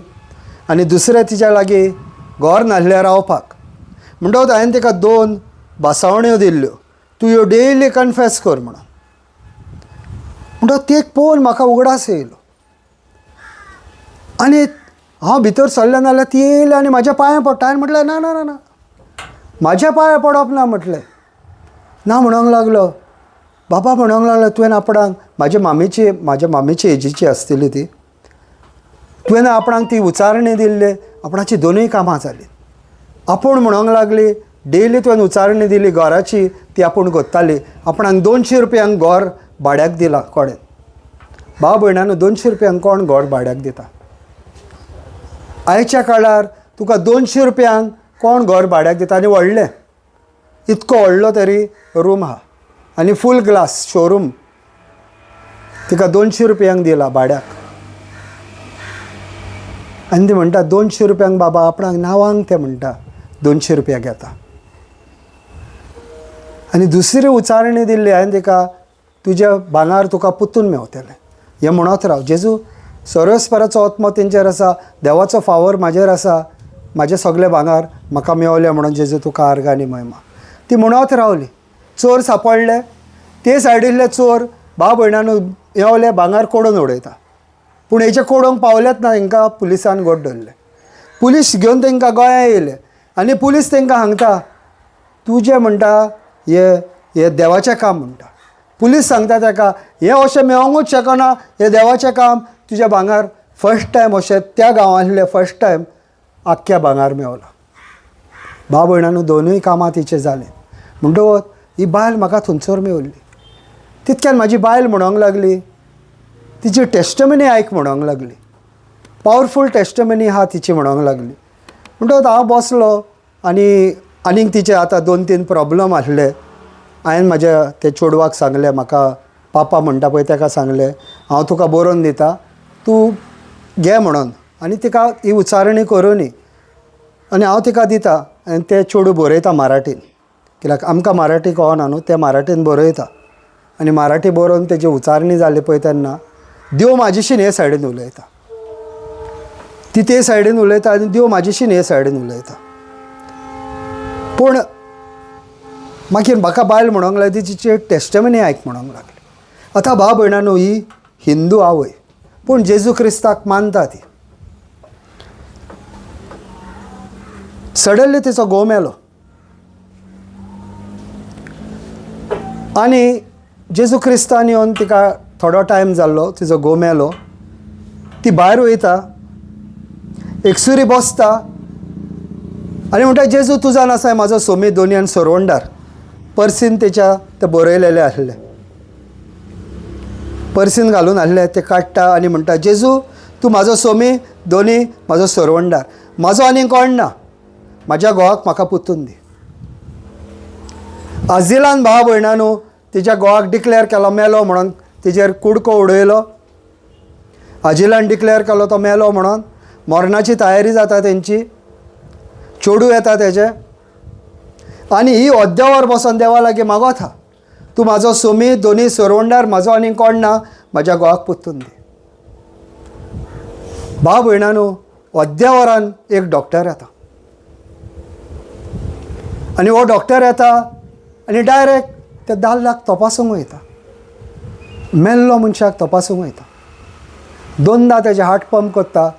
आनी दुसरें तिच्या लागीं घर नासलें रावपाक. म्हणटच हांवें ताका 2 भासावण्यो दिल्ल्यो, तूं ह्यो डेली कन्फेस कर म्हणून. म्हणटच तें पळोवन म्हाका उगडास येयलो. आनी हांव भितर सरलें नाल्यार ती येयली आनी म्हाज्या पांयां पडटा. हांवें म्हटलें ना ना ना ना म्हाज्या पांयां पडप ना म्हटलें. ना म्हणूंक लागलो. बाबा म्हणूंक लागलो तुवें आपणाक म्हाज्या मामेची एजीची आसतली ती. तुवें आपणाक ती उचारणी दिल्ली, आपणाची दोनूय कामां जालीं. आपूण म्हणूंक लागली डेली तुवें उचारणी दिली घराची ती आपूण कोत्ताली. आपणाक 200 रुपयांक घर भाड्याक दिलां कोणें. भाव भयणानो 200 रुपयांक कोण घर भाड्याक दिता? आयच्या काळार तुका 200 रुपयांक कोण घर भाड्याक दिता? आनी व्हडलें इतको व्हडलो तरी रूम आहा आनी फूल ग्लास शोरूम तिका 200 रुपयांक दिला भाड्याक. आनी ती म्हणटा 200 रुपयांक बाबा आपणाक नांवांक ते म्हणटा 200 रुपया घेता. आनी दुसरी उचारणी दिल्ली हांवें तिका तुज्या भांगार तुका पुतून मेवतलें हें म्हणत राव. जेजू सर्वेस्पराचो आत्मो तेंचेर आसा, देवाचो फावर म्हाजेर आसा, म्हाजें सगळें भांगार म्हाका मेवलें म्हणून जेजू तुका आर्गां आनी महिमा. ती म्हणत रावली. चोर सांपडले. ते सायडीतले चोर भाव भयणांनो येवले भांगार कोडून उडयता. पूण हेचे कोडोवंक पावलेत ना. तांकां पुलिसान गोट धरले. पुलीस घेवन तांकां गोंया येयले आनी पुलीस तांकां सांगता तूं जें म्हणटा हें देवाचें काम म्हणटा. पुलीस सांगता ताका हें अशें मेळोंकूच शकना, हें देवाचें काम. तुज्या भांगार फस्ट टायम अशें त्या गांवांतले फस्ट टायम आख्ख्या भांगार मेवला. भाव भयणांनो दोनूय कामां तिचें जालें. म्हणटकच ही बायल म्हाका थंयसर मेवली. तितक्यान म्हाजी बायल म्हणोंक लागली तिची टेस्टमनी आयक म्हणोंक लागली. पावरफूल टेस्टमनी आहा तिची म्हणोंक लागली. म्हणटकच हांव बसलो आनीक तिचे आतां 2-3 प्रॉब्लम आसले. हांवें म्हाज्या ते चेडवाक सांगलें, म्हाका पापा म्हणटा पळय ताका सांगलें हांव तुका बरोवन दिता तूं घे म्हणून. आनी तिका ही उचारणी करुनी आनी हांव तिका दिता आनी तें चेडूं बरयता मराठीन. कित्याक आमकां मराठी कळना न्हू, तें मराठीन बरयता. आनी मराठी बरोवन तेजी उचारणी जाली पळय तेन्ना देव म्हाजेशीन हे सायडीन उलयता. ती ते सायडीन उलयता आनी देव म्हाजेशीन हे सायडीन उलयता. पूण मागीर म्हाका बायल म्हणोंक लागली तिची टेस्टमनी आयक म्हणोंक लागली. आतां भाव भयणांनो ही हिंदू आवय पूण जेजू क्रिस्ताक मानता ती. सडनली तिचो घोव मेलो आनी जेजू क्रिस्तान येवन तिका थोडो टायम जाल्लो तिचो घोव मेलो. ती भायर वयता एकसुरी बसता आनी म्हणटा जेजू तूं जाण आसा म्हाजो सोमी दोनी आनी सोरवंडार. पर्सीन तेच्या ते बरयलेले आसले, पर्सीन घालून आसले ते काडटा आनी म्हणटा जेजू तूं म्हाजो सोमी दोनी म्हाजो सोरवंडार. म्हाजो आनी कोण ना, म्हाज्या घोवाक म्हाका पुतून दी. आजिलान भाव भयणांनो तिच्या घोवाक डिक्लेअर केलो मेलो म्हणून. तिजेर कुडको उडयलो. आजिलान डिक्लेअर केलो तो मेलो म्हणून. मरणाची तयारी जाता तेंची. चेडूं येता तेजें आनी ही अद्द्यावर बसोन देवा लागीं मागोता तूं म्हाजो सोमी दोनी सोरवंडार, म्हाजो आनी कोण ना, म्हाज्या घोवाक पुतून दी. भाव भयणांनो अद्द्यावरान एक डॉक्टर येता आनी हो डॉक्टर येता आनी डायरेक्ट त्या दादल्याक तपासूंक वयता. मेल्लो मनशाक तपासूंक वयता. 2दा तेजे हार्ट पंप करता.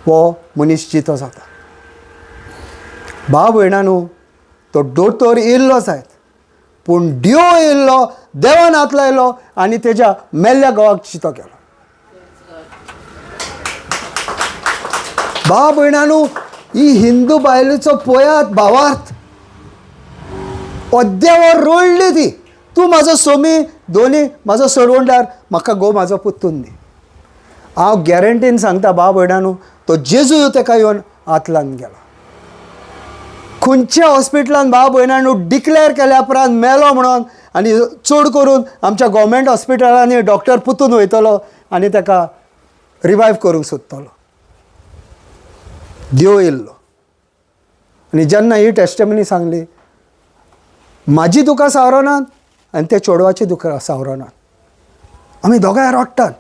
हो मनीस जितो जाता. भाव भयणांनो तो दोतोर येयल्लो जायत पूण देव येयल्लो, देवान हात लायलो आनी तेज्या मेल्ल्या घोवाक जितो केलो. भाव भयणांनो ही हिंदू बायलेचो पळयात भावार्थ. अद्द्यावर रोळ्ळी ती. तूं म्हाजो सोमी दोनी म्हाजो सोरवंडार, म्हाका घोव म्हाजो पुतून दी. हांव गॅरंटीन सांगता भाव भयणांनो तो जेजू ताका येवन हात लावन गेला. खंयच्या हॉस्पिटलान भाव भयणांनो डिक्लेअर केल्या उपरांत मेलो म्हणून आनी चड करून आमच्या गव्हर्मेंट हॉस्पिटलांनी डॉक्टर पुतून वयतलो आनी ताका रिवायव करूंक सोदतलो. देव येयल्लो आनी जेन्ना ही टेस्टमनी सांगली म्हाजी दुकां सावरनात आनी त्या चेडवाची दुकां सावरनात. आमी दोगांय रडटात.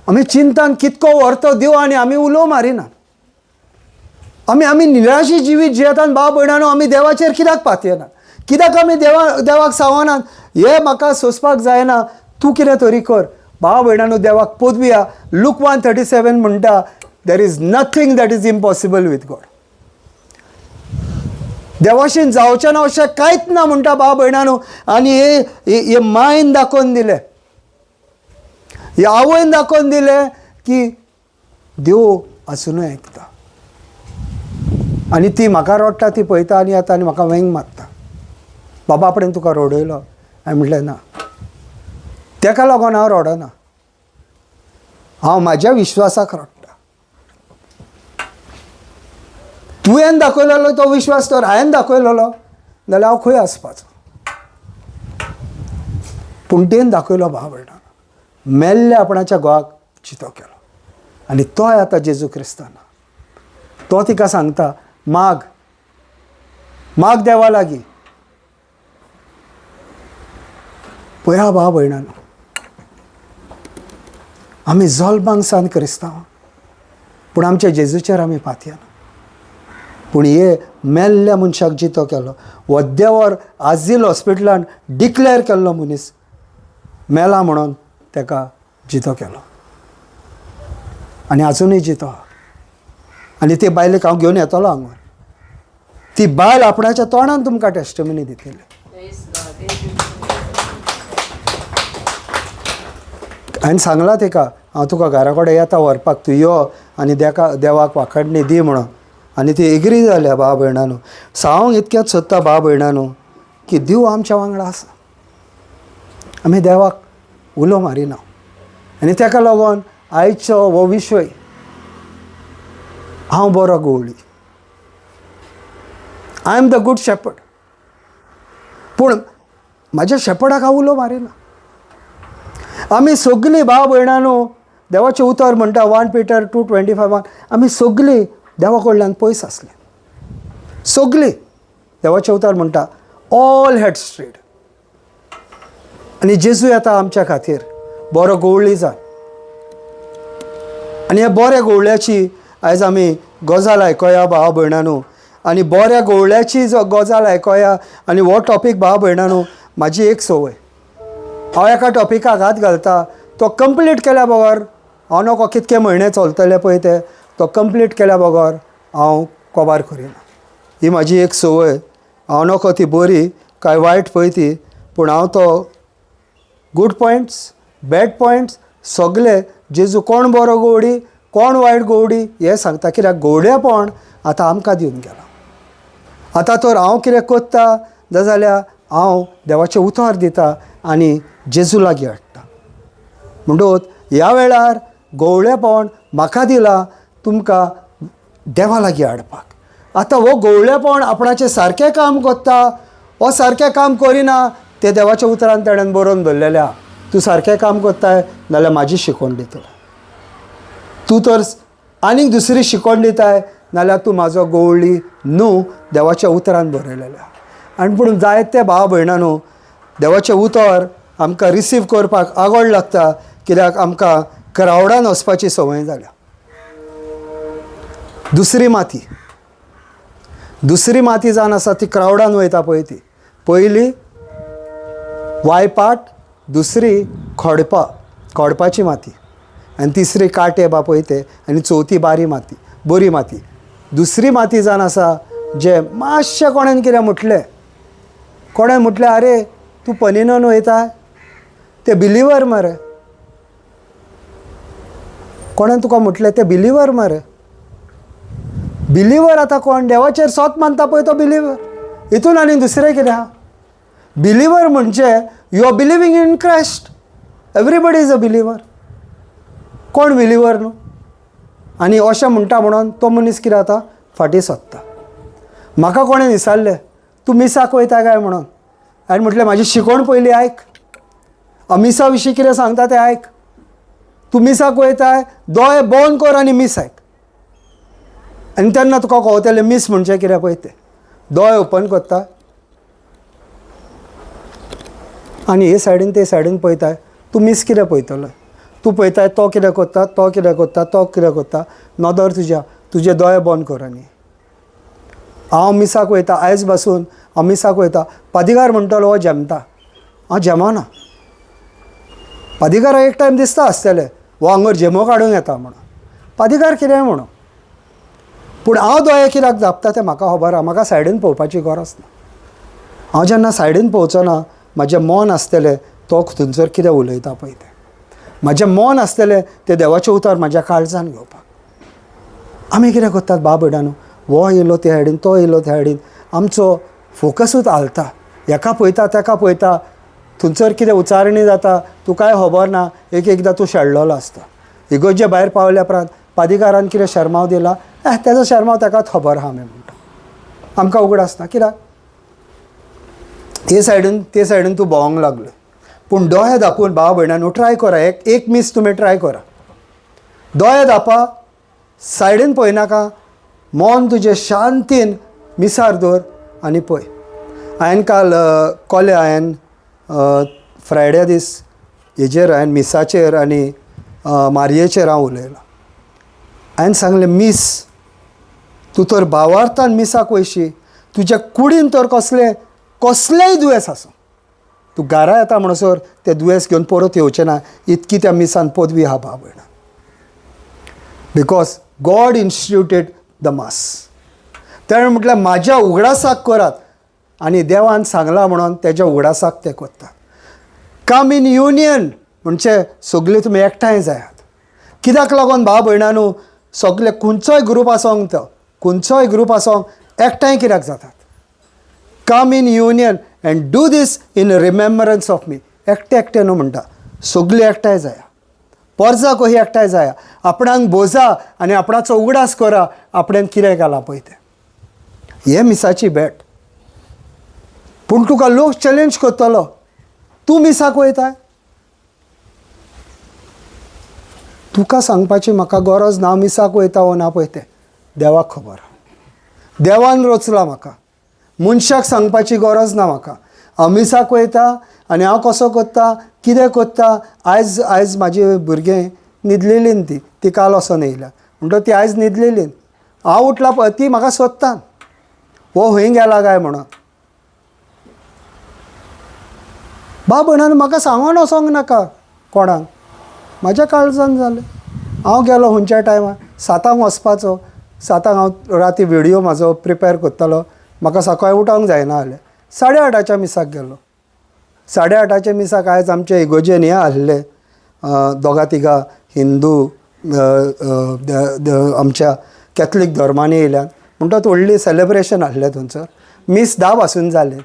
आमी चिंतान कितको व्हरतो देव आनी आमी उलो मारिनात. आमी निराशी जिवीत जियेतात भाव भयणांनो. आमी देवाचेर कित्याक पातयनात? कित्याक आमी देवाक सांगनात हे म्हाका सोंसपाक जायना, तूं कितें तरी कर. भाव भयणांनो देवाक पोदवया. लूक 1:37 म्हणटा there is nothing that is impossible with God. देवाशीन जावचें ना अशें कांयच ना म्हणटा भाव भयणानो. आनी हे मायन दाखोवन दिलें, हे आवयन दाखोवन दिलें की देव आसुनूय आयकता. आनी ती म्हाका रडटा ती पळयता आनी येता आनी म्हाका वेंग मारता, बाबा आपणें तुका रडयलो. हांवें म्हटलें ना, ताका लागून हांव रडना, हांव म्हाज्या विश्वासाक रडटा. तुवें दाखयलेलो तो विश्वास तर हांवें दाखयलेलो जाल्यार हांव खंय आसपाचो. पूण तेन दाखयलो भाव भयणां, मेल्ल्या आपणाच्या घोवाक चितो केलो. आनी तोय आतां जेजू क्रिस्ताना. तो तिका सांगता माग, माग देवा लागीं. पळया भाव भयणानो, आमी जल्मांक सावन क्रिस्तांव, पूण आमच्या जेजूचेर आमी पातयना. पूण हे मेल्ल्या मनशाक जितो केलो. वद्देवर आजिल हॉस्पिटलान डिक्लेअर केल्लो मनीस मेला म्हणून ताका जितो केलो आनी आजुनूय जितो. आनी ते बायलेक हांव घेवन येतलो हांगा. ती बायल आपणाच्या तोंडान तुमकां टेस्टमनी दितली. हांवें सांगलां ताका हांव तुका घरा कडेन येता व्हरपाक, तूं यो आनी देवाक वाखडणी दी म्हणून. आनी ती एग्री जाल्या भाव भयणानो. सांगूंक इतकेंच सोदता भाव भयणानो की देव आमच्या वांगडा आसा. आमी देवाक उलो मारिना. आनी ताका लागून आयचो हो विशय, हांव बरो गवळी, I am the good shepherd. पूण म्हाज्या शेपर्डाक हांव उलो मारिना. आमी सगळीं भाव भयणानो देवाचें उतर म्हणटा 1 Peter 2:25 आमी सगळीं देवा कडल्यान पयस आसलीं. सगळीं देवाचें उतर म्हणटा ऑल हॅड स्ट्रेड. आनी जेजू येता आमच्या खातीर बरो गवळी जावन. आनी ह्या बऱ्या गवळ्याची आयज आमी गजाल आयकोया भाव भयणानो. आनी बऱ्या गवळ्याची जो गजाल आयकोया. आनी हो टॉपीक भाव भयणानो, म्हाजी एक संवय, हांव एका टॉपिकाक हात घालता, तो कंप्लीट केल्या बगर हांव नको कितके म्हयने चलतले पळय ते, तो कंप्लीट केल्या बगर हांव कोबार करिना. ही म्हाजी एक संवय. हांव नको ती बरी काय वायट पळय ती, पूण हांव तो गूड पॉयंट्स बॅड पॉयंट्स सगळे जेजू कोण बरो गवडी कोण वायट गवडी हे सांगता. कित्याक गवडेपण आतां आमकां दिवन गेला. आतां तर हांव कितें कोत्ता जाल्यार हांव देवाचें उतर दिता आनी जेजू लागीं हाडटा. म्हणटूच ह्या वेळार गवळेपण म्हाका दिला तुमकां देवा लागीं हाडपाक. आतां हो गवळेपण आपणाचें सारकें काम कोत्ता हो सारकें काम करिना तें देवाच्या उतरान ताणें बरोवन दवरलेलें आहा. तूं सारकें काम कोत्ताय जाल्यार म्हाजी शिकवण दितलो. तूं तर आनीक दुसरी शिकवण दिताय नाल्यार तूं म्हाजो गवळी न्हू देवाच्या उतरान बरयलेलें आहा. आनी पूण जायते भाव भयणानो देवाचें उतर आमकां रिसीव करपाक आगोड लागता. कित्याक आमकां क्रावडान वचपाची संवय जाल्या. दुसरी माती जावन आसा ती क्रावडान वयता पळय ती. पयली वायपाट, दुसरी खोडपाची माती आनी तिसरी काटे बा पळय ते आनी चवथी बरी माती. दुसरी माती जावन आसा जे मातशें कोणेन कितें म्हटलें, कोणें म्हटलें आरे तूं पनिनून वयता ते बिलिवर मरे, कोणें तुका म्हटलें ते बिलिवर मरे. बिलिवर आतां कोण देवाचेर सोत मानता पळय तो बिलिवर. हितून आनी दुसरें कितें आहा. बिलिवर म्हणजे you are believing in Christ. Everybody is a believer. कोण बिलिवर न्हू. आनी अशें म्हणटा म्हणून तो मनीस कितें जाता फाटीं सरता. म्हाका कोणें विचारलें तूं मिसाक वयता काय म्हणून. हांवें म्हटलें म्हाजी शिकवण पयली आयक, मिसा विशीं कितें सांगता तें आयक. तूं मिसाक वयताय दोळे बंद कर आनी मीस आयक. आनी तेन्ना तुका कळटलें मीस म्हणजे कितें पळय तें. दोळे ओपन करता आनी हे सायडीन ते सायडीन पळयताय तूं मीस कितें पळयतलो. तूं पळयताय तो कितें करता तो कितें करता नदर तुजे दोळे बंद कर. आनी हांव मिसाक वयता आयज बसून हांव मिसाक वयता. पादिगार म्हणटलो हो जेमता, हांव जेमना. पादिगाराक एक टायम दिसता आसतलें हो हांगर जेमो काडूंक येता म्हणून. पादिकार कितेंय म्हणून, पूण हांव दोळे कित्याक धांपता तें म्हाका खबर आहा. म्हाका सायडीन पळोवपाची गरज ना. हांव जेन्ना सायडीन पळोवचो ना, म्हाजें मन आसतलें तो थंयसर कितें उलयता पळय तें. म्हाजें मन आसतलें तें देवाचें उतर म्हाज्या काळजान घेवपाक. आमी कितें करतात बाब भयणानो, हो येयलो ते सायडीन, तो येयलो त्या सायडीन, आमचो फोकसूच हालता. हेका पळयता तेका पळयता, थंयसर कितें उचारणी जाता तुकाय खबर ना. एकदां तूं शेळलोलो आसता. इगोर्जे भायर पावल्या उपरांत पादिकारान कितें शर्माव दिला, तेजो शर्माव ताकाच खबर आहा आमी म्हणटा. आमकां उगडास ना. कित्याक ते सायडीन तूं भोंवंक लागलो. पूण दोळे धांपून भाव भयणानो ट्राय करा, एक मीस तुमी ट्राय करा. दोळे धांपा, सायडीन पळयनाका, मन तुजें शांतीन मिसार दवर आनी पळय. हांवें काल कोले फ्रायडे दीस हेजेर हांवें मिसाचेर आनी मारयेचेर हांव उलयलां. हांवें सांगलें मीस, तूं तर भावार्थान मिसाक वयशी, तुज्या कुडीन तर कसलेंय दुयेंस आसूं, तूं घरा येता म्हणसर तें दुयेंस घेवन परत येवचें ना. इतकी त्या मिसान पदवी आहा भाव भयणां. Because God instituted the mass. ताणें म्हटल्यार म्हाज्या उगडासाक करात, आनी देवान सांगलां म्हणून तेज्या उगडासाक ते करतात. कम इन युनियन म्हणजे सगळीं तुमी एकठांय जायात. कित्याक लागून भाव भयणानो, सगळे खंयचोय ग्रूप आसूंक तो, खंयचोय ग्रूप आसूंक एकठांय कित्याक जातात. Come in union and do this in remembrance of me. एकटे न्हू म्हणटा, सगळीं एकठांय जाया. परजा कशी एकठांय जाया. आपणाक बोजा आनी आपणाचो उगडास करा, आपणें कितें केलां पळय तें. हें मिसाची भेट. पूण तुका लोक चॅलेंज करतलो, तूं मिसाक वयता. तुका सांगपाची म्हाका गरज ना मिसाक वयता वो ना पळय तें. देवाक खबर. देवान रचलां म्हाका. मनशाक सांगपाची गरज ना म्हाका. हांव मिसाक वयता आनी हांव कसो करता, कितें करता. आयज म्हाजी भुरगीं न्हिदलेलीं ती काल वचोन येयल्या म्हणटकीर ती आयज न्हिदलेलीं. हांव उठला पळय ती म्हाका सोदता, हो खंय गेला काय म्हणून. भाव भयणानो म्हाका सांगून वचोंक नाका कोणाक. म्हाज्या काळजान जालें. हांव गेलो खंयच्या टायमार 7 वचपाचो. 7 हांव राती व्हिडियो म्हाजो प्रिपेर करतालो. म्हाका सकाळीं उठोंक जायना जालें. 8:30 मिसाक गेलो. 8:30 मिसाक आयज आमचे इगोजेन हें आसलें, 2-3 हिंदू आमच्या कॅथलीक धर्मानी येयल्यात म्हणटच व्हडली सेलेब्रेशन आसलें थंयसर. मीस 10 पासून जालें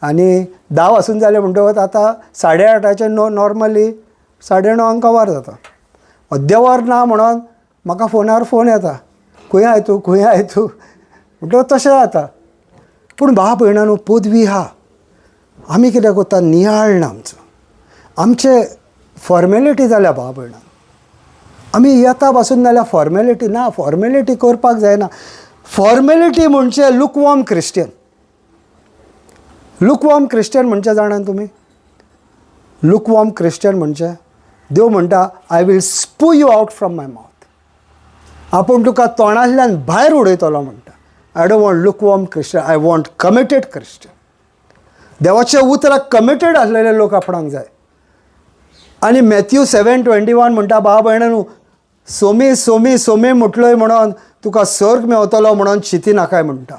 आनी 10 पासून जालें म्हणटकच आतां 8:30 नॉर्मली 9:30 कवर जाता. अद्देवर ना म्हणून म्हाका फोनार फोन येता, खंय आय तूं म्हणटकच तशें जाता. पूण भाव भयणानो पदवी आहा. आमी कितें करता, नियाळ ना आमचे फॉर्मेलिटी जाल्या भाव भयणानो. आमी येता पासून नाल्यार फॉर्मेलिटी करपाक जायना. फॉर्मेलिटी म्हणजे लुकवॉर्म क्रिश्चन. लुकवॉर्म क्रिश्चन म्हणजे जाणात तुमी? लुकवॉर्म क्रिश्चन म्हणजे देव म्हणटा I will spew you out from my mouth. आपूण तुका तोंडांतल्यान भायर उडयतलो म्हणटा. I don't want lukewarm Christian, I want committed Christian. देवाच्या उतराक कमिटेड आसलेले लोक आपणाक जाय. आनी मॅथ्यू 7:21 म्हणटा भाव भयणानो, सोमी म्हटलोय म्हणून तुका सर्ग मेवतलो म्हणून चिंती नाकाय म्हणटा.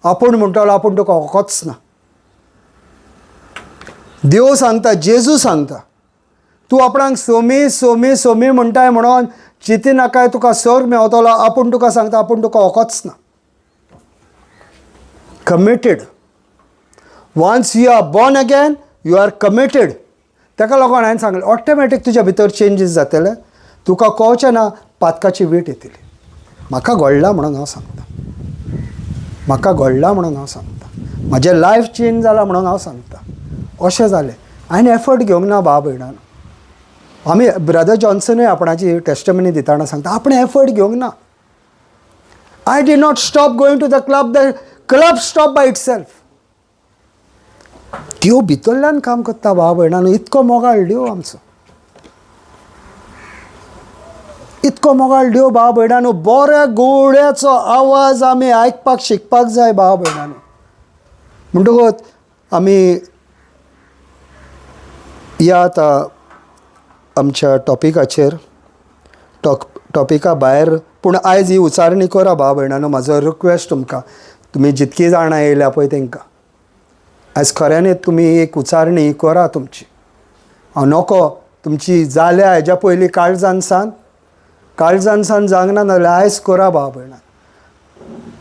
आपूण म्हणटलो आपूण तुका वखच ना. देव सांगता, जेजू सांगता, तूं आपणाक सोमी म्हणटाय म्हणून चिंती नाकाय, तुका सर्ग मेवतलो. आपूण तुका सांगता आपूण तुका वखच ना. Committed. Once you are born again you are committed. ताका लागून हांवें सांगलें ऑटोमॅटीक तुज्या भितर चेंजीस जातले. तुका कळचें ना पातकाची वीट येतली. म्हाका घडला म्हणून हांव सांगता. म्हाजें लायफ चेंज जालां म्हणून हांव सांगता. अशें जालें. हांवें एफर्ट घेवंक ना भाव भयणानो. आमी ब्रदर जॉन्सनूय आपणाची टेस्टमनी दिताना सांगता आपणें एफर्ट घेवंक ना. I did not stop going to the club stop by itself. देव भितरल्यान काम करता भाव भयणानो. इतको मोगाळ देव आमचो. इतको मोगाळ देव भाव भयणानो. बऱ्या गोड्याचो आवाज आमी आयकपाक शिकपाक जाय भाव भयणानो. म्हणटकच आमी या आतां आमच्या टॉपिकाचेर टॉपिका भायर पूण आयज ही उचारणी करा भाव भयणानो. म्हाजो रिक्वेस्ट तुमकां, तुमी जितकीं जाणां येयल्या पळय तांकां आयज खऱ्यांनीच तुमी एक उचारणी करा तुमची. हांव नोको तुमची जाल्या हेज्या पयलीं काळजान सान जागना नाल्यार आयज करा भाव भयणां.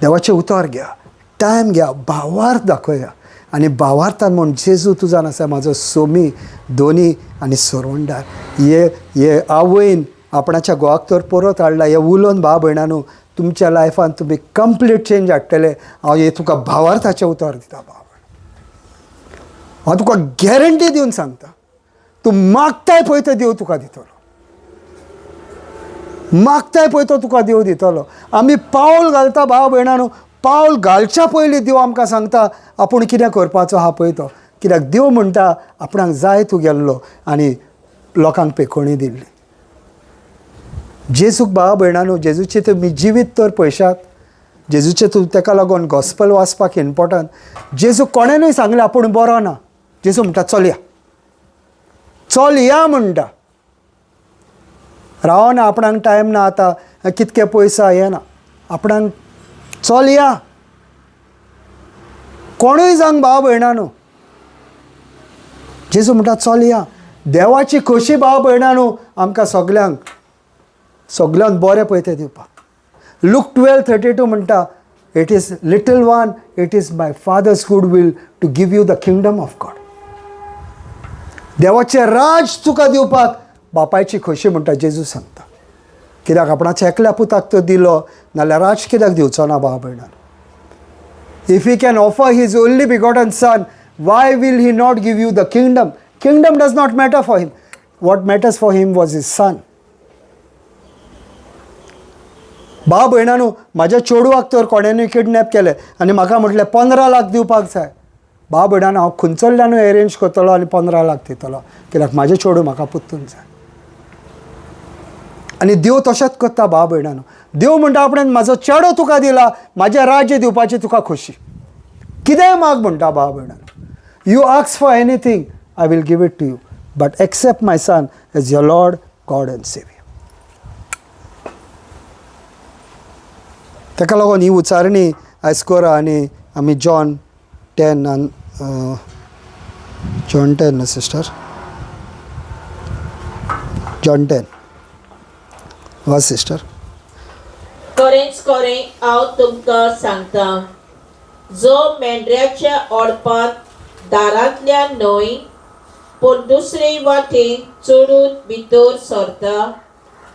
देवाचें उतर घेया, टायम घेया, भावार्थ दाखोवया आनी भावार्थान म्हूण जेजू तुजान आसा म्हाजो सोमी दोनी आनी सोरवंडार. हे आवयन आपणाच्या घोवाक तर परत हाडला. हे उलोवन भाव भयणानो तुमच्या लायफान तुमी कंप्लीट चेंज हाडटले. हांव हे तुका भावार्थाचें उतर दिता भाव. हांव तुका गॅरंटी दिवन सांगता, तूं मागताय पळय तो देव तुका दितलो. मागताय पळय तो तुका देव दितलो. आमी पावल घालता भाव भयणानो, पावल घालच्या पयलीं देव आमकां सांगता आपूण कितें करपाचो आहा पळय तो. कित्याक देव म्हणटा आपणाक जाय तूं गेल्लो आनी लोकांक पेखोवणी दिल्ली. जेजूक भाव भयणानो, जेजूचे तुमी जिवीत तर पळयशात. जेजूचे तूं ताका लागून गॉस्पल वाचपाक इम्पॉर्टंट. जेजू कोणेनूय सांगलें आपूण बरो ना, जेजू म्हणटा चल या म्हणटा. रावना आपणाक टायम ना, आतां कितके पयसा हें ना, आपणाक चल या. कोणूय जावंक भाव भयणानो, जेजू म्हणटा चल या. देवाची खोशी भाव भयणानो आमकां सगल्यांक बरें पळय तें दिवपाक. लूक 12:32 म्हणटा, it is little one, it is my father's good will to give you the kingdom of God. देवाचें राज तुका दिवपाक बापायची खोशी म्हणटा जेजू सांगता. कित्याक आपणाच्या एकल्या पुताक तो दिलो नाल्यार राज कित्याक दिवचो ना भाव भयणान. If he can offer his only begotten son, why will he not give you the kingdom. Kingdom does not matter for him. What matters for him was his son. भाव भयणानो, म्हाज्या चेडवाक तर कोणेनूय किडनॅप केलें आनी म्हाका म्हटलें 15 लाख दिवपाक जाय. भाव भयणानो, हांव खंयचोल्यानूय अरेंज करतलो आनी 15 लाख दितलो. कित्याक म्हाजें चेडूं म्हाका पुत्तूंक जाय. आनी देव तशेंच करता भाव भयणानो. देव म्हणटा आपणें म्हाजो चेडो तुका दिला, म्हाजें राज्य दिवपाची तुका खोशी. कितेंय माग म्हणटा भाव भयणानो. You ask for anything, I will give it to you, but except my son as your Lord, God and saviour. ताका लागून ही उचारणी आयज करा आनी आमी जॉन 10 ना सिस्टर, जॉन 10 वाच सिस्टर. खरेंच हांव तुमकां सांगता, जो मेंढऱ्याच्या ओडपांत दारांतल्यान न्हय पूण दुसरे वाटेन चडून भितर सरता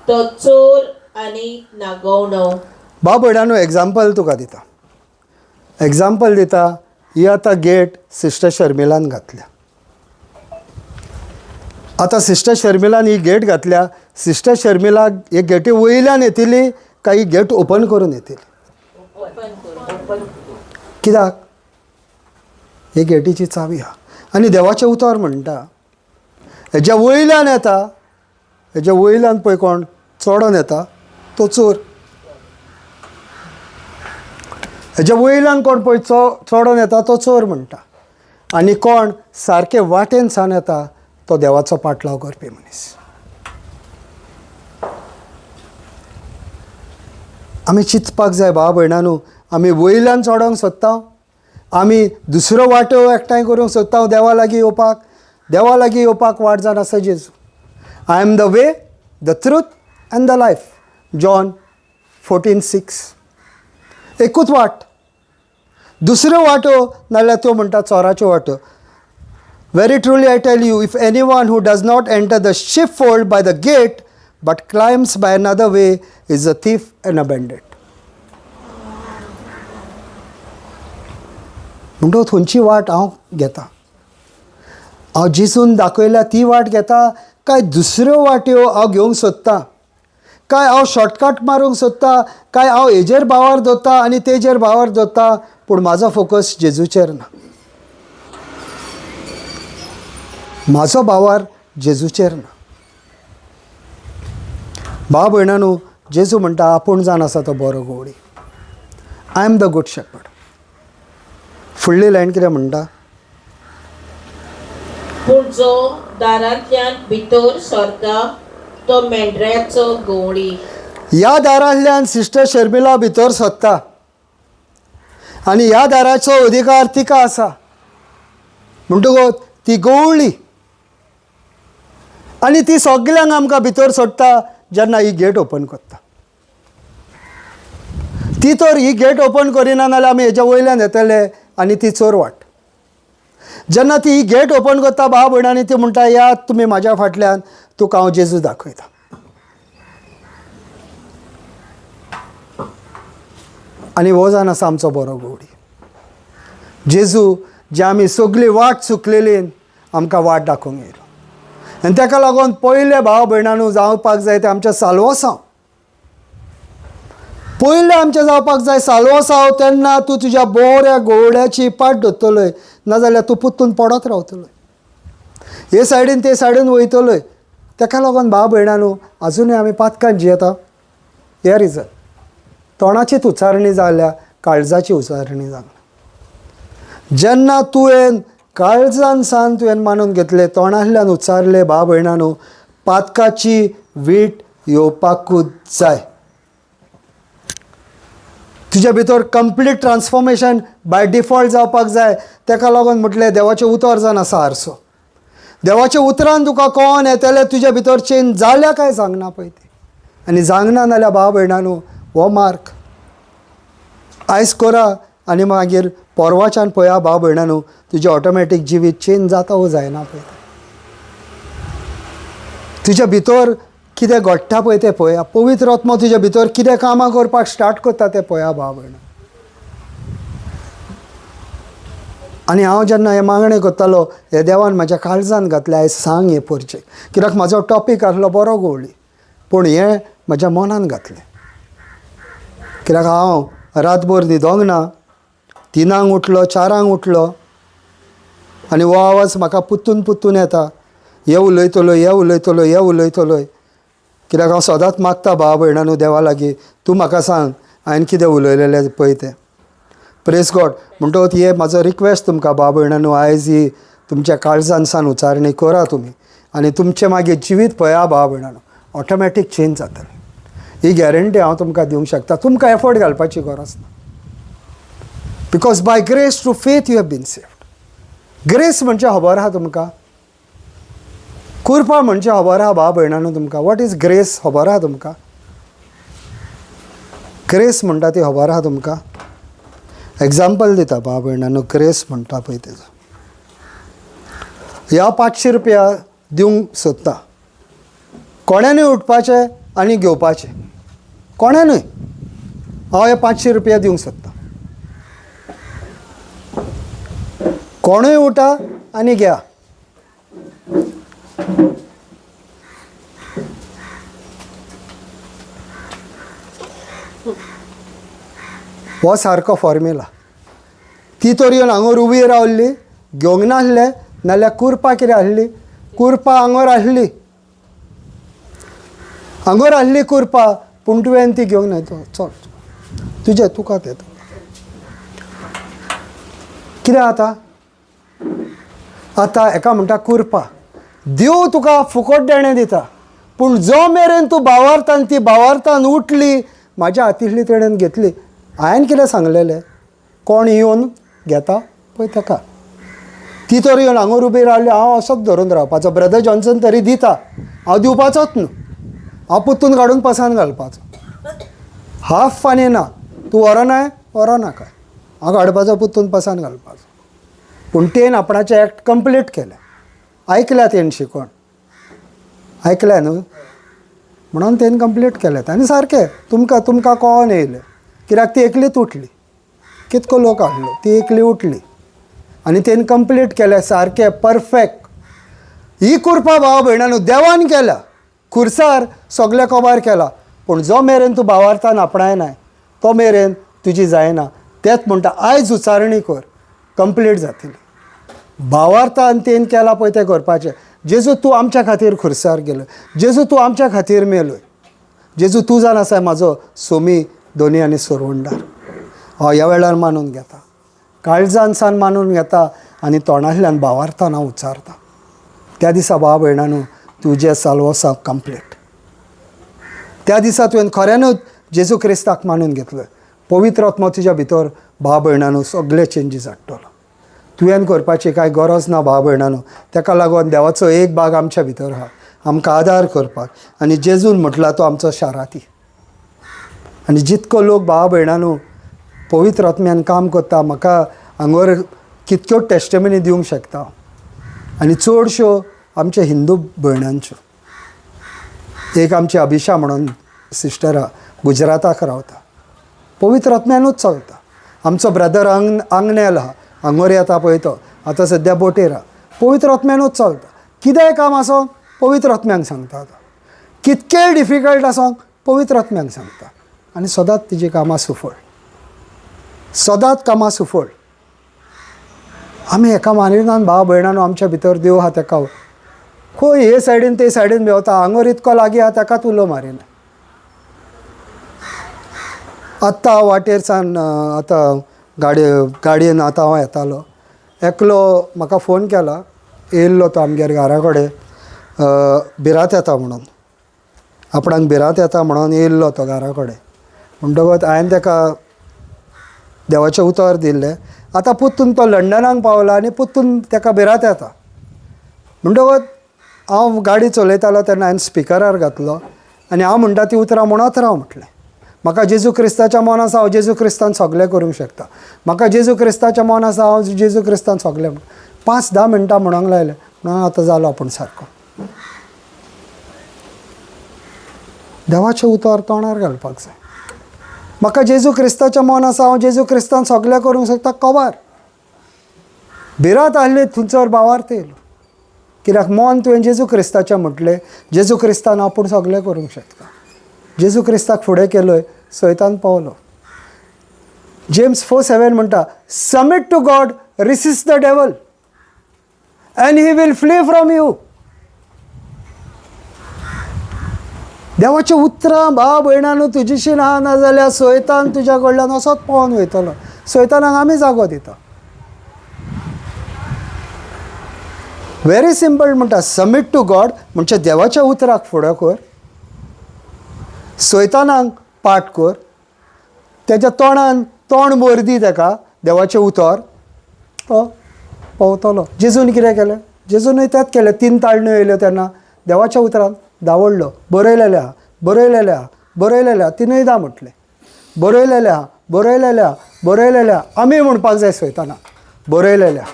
तो चोर आनी नागवणो. भाव भयणानो, एग्जाम्पल तुका दिता. एग्जाम्पल दिता. ही आतां गेट सिस्टर शर्मिलान घातल्या. आतां सिस्टर शर्मिलान ही गेट घातल्या. सिस्टर शर्मिला हे गेटी वयल्यान येतली काय ही गेट ओपन करून येतली? कित्याक? हे गेटीची चावी आहा. आनी देवाचें उतर म्हणटा, हेज्या वयल्यान येता, हेज्या वयल्यान पळय कोण चोडोन येता तो चोर. हेज्या वयल्यान कोण पळय चोडोन येता तो चोर म्हणटा. आनी कोण सारके वाटेन सावन येता तो देवाचो पाटलाव करपी मनीस. आमी चिंतपाक जाय भाव भयणानो, आमी वयल्यान चोडोंक सोदता, आमी दुसरो वाटो एकठांय करूंक सोदता देवा लागीं येवपाक. देवा लागीं येवपाक वाट जावन आसा जेजू. I am the way, the truth end the life. John 14:6. एकूच वाट. दुसरो वाटो नाल्यार तो म्हणटा चोराचो वाटो. Very truly I tell you, if anyone who does not enter the sheepfold by the gate but climbs by another way is a thief and a bandit. म्हणटो थंयची वाट हांव घेता. हांव जेजून दाखयल्या ती वाट घेता काय दुसऱ्यो वाट्यो हांव घेवंक सोदता? काय हांव शॉर्टकट मारूंक सोदता? काय हांव हेजेर भावार दवरता आनी तेजेर भावार दवरता पूण म्हाजो फोकस जेजूचेर ना. म्हाजो भावार जेजूचेर ना. भाव भयणानो, जेजू म्हणटा आपूण जावन आसा तो बरो गोवडी. I am the good shepherd. फुडली लायन कितें म्हणटा? पूण जो दारांतल्यान भितर सरता तो मेंढऱ्याचो गोवडी. ह्या दारांतल्यान सिस्टर शर्मिला भितर सोदता आनी ह्या दाराचो अधिकार तिका आसा म्हणटकूच ती गवळ्ळी आनी ती सगल्यांक आमकां भितर सोडटा जेन्ना ही गेट ओपन करता. ती तर ही गेट ओपन करिना नाल्यार आमी हेच्या वयल्यान येतले आनी ती चोरवाट. जेन्ना ती ही गेट ओपन करता भाव भयणांनी ती म्हणटा या तुमी म्हाज्या फाटल्यान तुका हांव जेजू दाखयता. आनी हो जावन आसा आमचो बरो गवडी. जेजू जे आमी सगळी वाट चुकलेलीन आमकां वाट दाखोवंक येयलो आनी ताका लागून पयले भाव भयणांनो जावपाक जाय ते आमच्या साल्वसांव. पयलें आमचें जावपाक जाय साल्वसांव. तेन्ना तूं तुज्या बऱ्या गवड्याची पाट धरतलोय नाजाल्यार तूं पुत्तून पडत रावतलोय, हे सायडीन ते सायडीन वयतलोय. ताका लागून भाव भयणांनो आजुनूय आमी पातकान जियेता. हे रिजन तोंडाचीच उच्चारणी जाल्या काळजाची उच्चारणी जावना. जेन्ना तुवें काळजान सान तुवें मानून घेतले तोंडांतल्यान उच्चारले भाव भयणांनो पातकाची वीट येवपाकूच जाय. तुज्या भितर कंप्लीट ट्रान्सफॉर्मेशन बाय डिफॉल्ट जावपाक जाय. ताका लागून म्हटलें देवाचें उतर जावन आसा आरसो. देवाच्या उतरान तुका कोण येतले तुज्या भितर चेंज जाल्या काय सांगना पळय ते. आनी जागना नाल्यार भाव भयणांनो हो मार्क आयज करा आनी मागीर परवाच्यान पळया भाव भयणांनो तुजें ऑटोमॅटीक जिवीत चेंज जाता वो जायना पळय. तुज्या भितर कितें घडटा पळय तें पळया. पवित्र आत्मा तुज्या भितर कितें कामां करपाक स्टार्ट करता तें पळया भाव भयणां. आनी हांव जेन्ना हें मागणें करतालो हे देवान म्हाज्या काळजान घातलें आयज सांग हे परचें. कित्याक म्हाजो टॉपीक आसलो बरो गवळी पूण हें म्हज्या मनान घातलें. कित्याक हांव रातभर न्हिदोंक ना. 3 उठलो 4 उठलो आनी हो आवाज म्हाका पुत्तून पुत्तून येता. हे उलयतलो हे उलयतलो हे उलयतलोय. कित्याक हांव सदांच मागता भाव भयणांनो देवा लागीं तूं म्हाका सांग हांवें कितें उलयलेलें पळय तें. Press God. म्हणटकूच हे म्हाजो रिक्वेस्ट तुमकां भाव भयणांनो आयज ही तुमच्या काळजान सान उच्चारणी करा तुमी आनी तुमचें मागीर जिवीत पळया भाव भयणांनो ऑटोमॅटीक चेंज जातलें. ही गॅरंटी हांव तुमकां दिवंक शकता. तुमकां एफर्ट घालपाची गरज ना. Because by grace through faith you have been saved. Grace म्हणजे खबर आहा तुमकां. कृपा म्हणजे खबर आहा भाव भयणांनो तुमकां. वॉट इज ग्रेस खबर आहा तुमकां. ग्रेस म्हणटा ती खबर आहा तुमकां. एग्जाम्पल दिता भाव भयणांनो ग्रेस म्हणटा पळय तेजो. ह्या 500 रुपया दिवंक सोदता. कोण्यानूय उठपाचें आनी घेवपाचें. कोण्यानूय हांव हे 500 रुपया दिवंक सोदता. कोणूय उठा आनी घ्या. हो सारको फॉर्म्युला. ती तर येवन हांगर उबी रावल्ली घेवंक नासलें नाल्यार कुरपा कितें आसली. कुरपा हांगर आसली हांगर आसली कुरपा पूण तुवें ती घेवंक ना. चल तुजें तुका तें कितें जाता. आतां हेका म्हणटा कुरपा. देव तुका फुकट देणें दिता पूण जो मेरेन तूं भावार्थान ती भावार्थान उठली म्हाज्या हातींतली तेणेन घेतली. हांवें कितें सांगलेलें कोण येवन घेता पळय ताका. ती तर येवन हांगर उबी रावली हांव असोच धरून रावपाचो. ब्रदर जॉन्सन तरी दिता हांव दिवपाचोच न्हू. हांव पुत्तून काडून पसान घालपाचो. हाफ फानी ना. तूं व्हरो नाका. हांव काडपाचो पुत्तून पसान घालपाचो. पूण तेन आपणाचें एक्ट कंप्लीट केलें. आयकल्या तेण शिकोण आयकल्या न्हू म्हणून तेन कंप्लीट केलें. आनी सारकें तुमकां कोण येयलें. कित्याक ती एकलीच उठली. कितको लोक आहलो ती एकली उठली आनी तेन कंप्लीट केलें सारकें परफेक्ट. ही कृपा भाव भयणांनो देवान केल्या. खुर्सार सगळें कबार केला पूण जो मेरेन तूं भावार्थान आपणायनाय तो मेरेन तुजी जायना. तेंच म्हणटा आयज उच्चारणी कर कंप्लीट जातली. भावार्थान तेन केला पळय तें करपाचें. जेजू तूं आमच्या खातीर खुर्सार गेलो. जेजू तूं आमच्या खातीर मेलोय. जेजू तूं जावन आसा म्हाजो सोमी दोनी आनी सोरवंडार. हांव ह्या वेळार मानून घेता. काळजान सान मानून घेता आनी तोंडांतल्यान भावार्थान हांव उच्चारता. त्या दिसा भाव भयणांनो तुजें साल्वसा कंप्लीट. त्या दिसा तुवें खऱ्यानूच जेजू क्रिस्ताक मानून घेतलं, पवित्र आत्मा तुज्या भितर भाव भयणांनो सगळे चेंजीस हाडटलो. तुवें करपाची कांय गरज ना भाव भयणांनो. ताका लागून देवाचो एक भाग आमच्या भितर आहा आमकां आदार करपाक. आनी जेजून म्हटला तो आमचो शाराती. आनी जितको लोक भाव भयणांनो पवित्र आत्म्यान काम करता, म्हाका हांगर कितक्यो टेस्टमनी दिवंक शकता. आनी चडश्यो आमच्या हिंदू भयणांच्यो. एक आमची अभिशा म्हणून सिस्टर आहा, गुजराताक रावता, पवित्र आत्म्यानूच चलता. आमचो ब्रदर आंगनेल आहा, हांगर येता पळय तो, आतां सद्या बोटेर आहा, पवित्र आत्म्यानूच चलता. कितेंय काम आसूं पवित्र आत्म्याक सांगता तो. कितकेंय डिफिकल्ट आसूं पवित्र आत्म्याक सांगता. आनी सदांच तिजी कामां सुफळ, सदांच कामां सुफळ. आमी एका मानिनान भाव भयणांनो आमच्या भितर देव आहा ताका खंय हे सायडीन ते सायडीन भेंवता, हांगर इतको लागीं आहा ताकाच उलो मारिना. आत्तां हांव वाटेर सावन आतां गाडयेन आतां हांव येतालो, एकलो म्हाका फोन केला, येयल्लो तो आमगेर घरा कडेन भिरांत येता म्हणून, आपणाक भिरांत येता म्हणून येयल्लो तो घरा कडेन. म्हणटकच हांवें ताका देवाचें उतर दिल्लें. आतां पुत्तून तो लंडनाक पावला आनी पुत्तून ताका भिरांत येता. म्हणटकच हांव गाडी चलयतालो तेन्ना हांवें स्पिकरार घातलो आनी हांव म्हणटा ती उतरां म्हणत राव म्हटलें. म्हाका जेजू क्रिस्ताचें मन आसा, हांव जेजू क्रिस्तान सगळें करूंक शकता. म्हाका जेजू क्रिस्ताचें मन आसा, हांव जेजू क्रिस्तान सगळें. 5-10 मिनटां म्हणूंक लायलें, म्हणून आतां जालो आपूण सारको. देवाचें उतर तोंडार घालपाक जाय. म्हाका जेजू क्रिस्ताचें मन आसा, हांव जेजू क्रिस्तान सगळें करूंक शकता. कवर भिरांत आसली थंयसर भावार्थ येयलो. कित्याक मन तुवें जेजू क्रिस्ताचें म्हटलें, जेजू क्रिस्तान आपूण सगळें करूंक शकता. जेजू क्रिस्ताक फुडें केलोय, सैतान पावलो. जेम्स 4:7 म्हणटा, submit to God, resist the devil and he will flee from you. देवाचें उतरां भाव भयणांनो तुजीशी ना जाल्यार सैतान तुज्या कडल्यान असोच पावोन वयतलो. सैतानाक आमी जागो दिता. व्हेरी सिंपल म्हणटा, सबमीट टू गॉड म्हणजे देवाच्या उतराक फुडें कर, सैतानाक पाट कर, तेज्या तोंडान तोंड भर दी ताका देवाचें उतर, तो पावतलो. जेजून कितें केलें? जेजूनय तेंच केलें. 3 ताळण्यो येयल्यो तेन्ना देवाच्या उतरान दावडलो. बरयलेलें आहा, बरयलेलें आहा, बरयलेलें आहा, 3दा म्हटलें. बरयलेलें आहा, बरयलेलें आहा, बरयलेलें आहा. आमी म्हणपाक जाय सैतानाक, बरयलेलें आहा,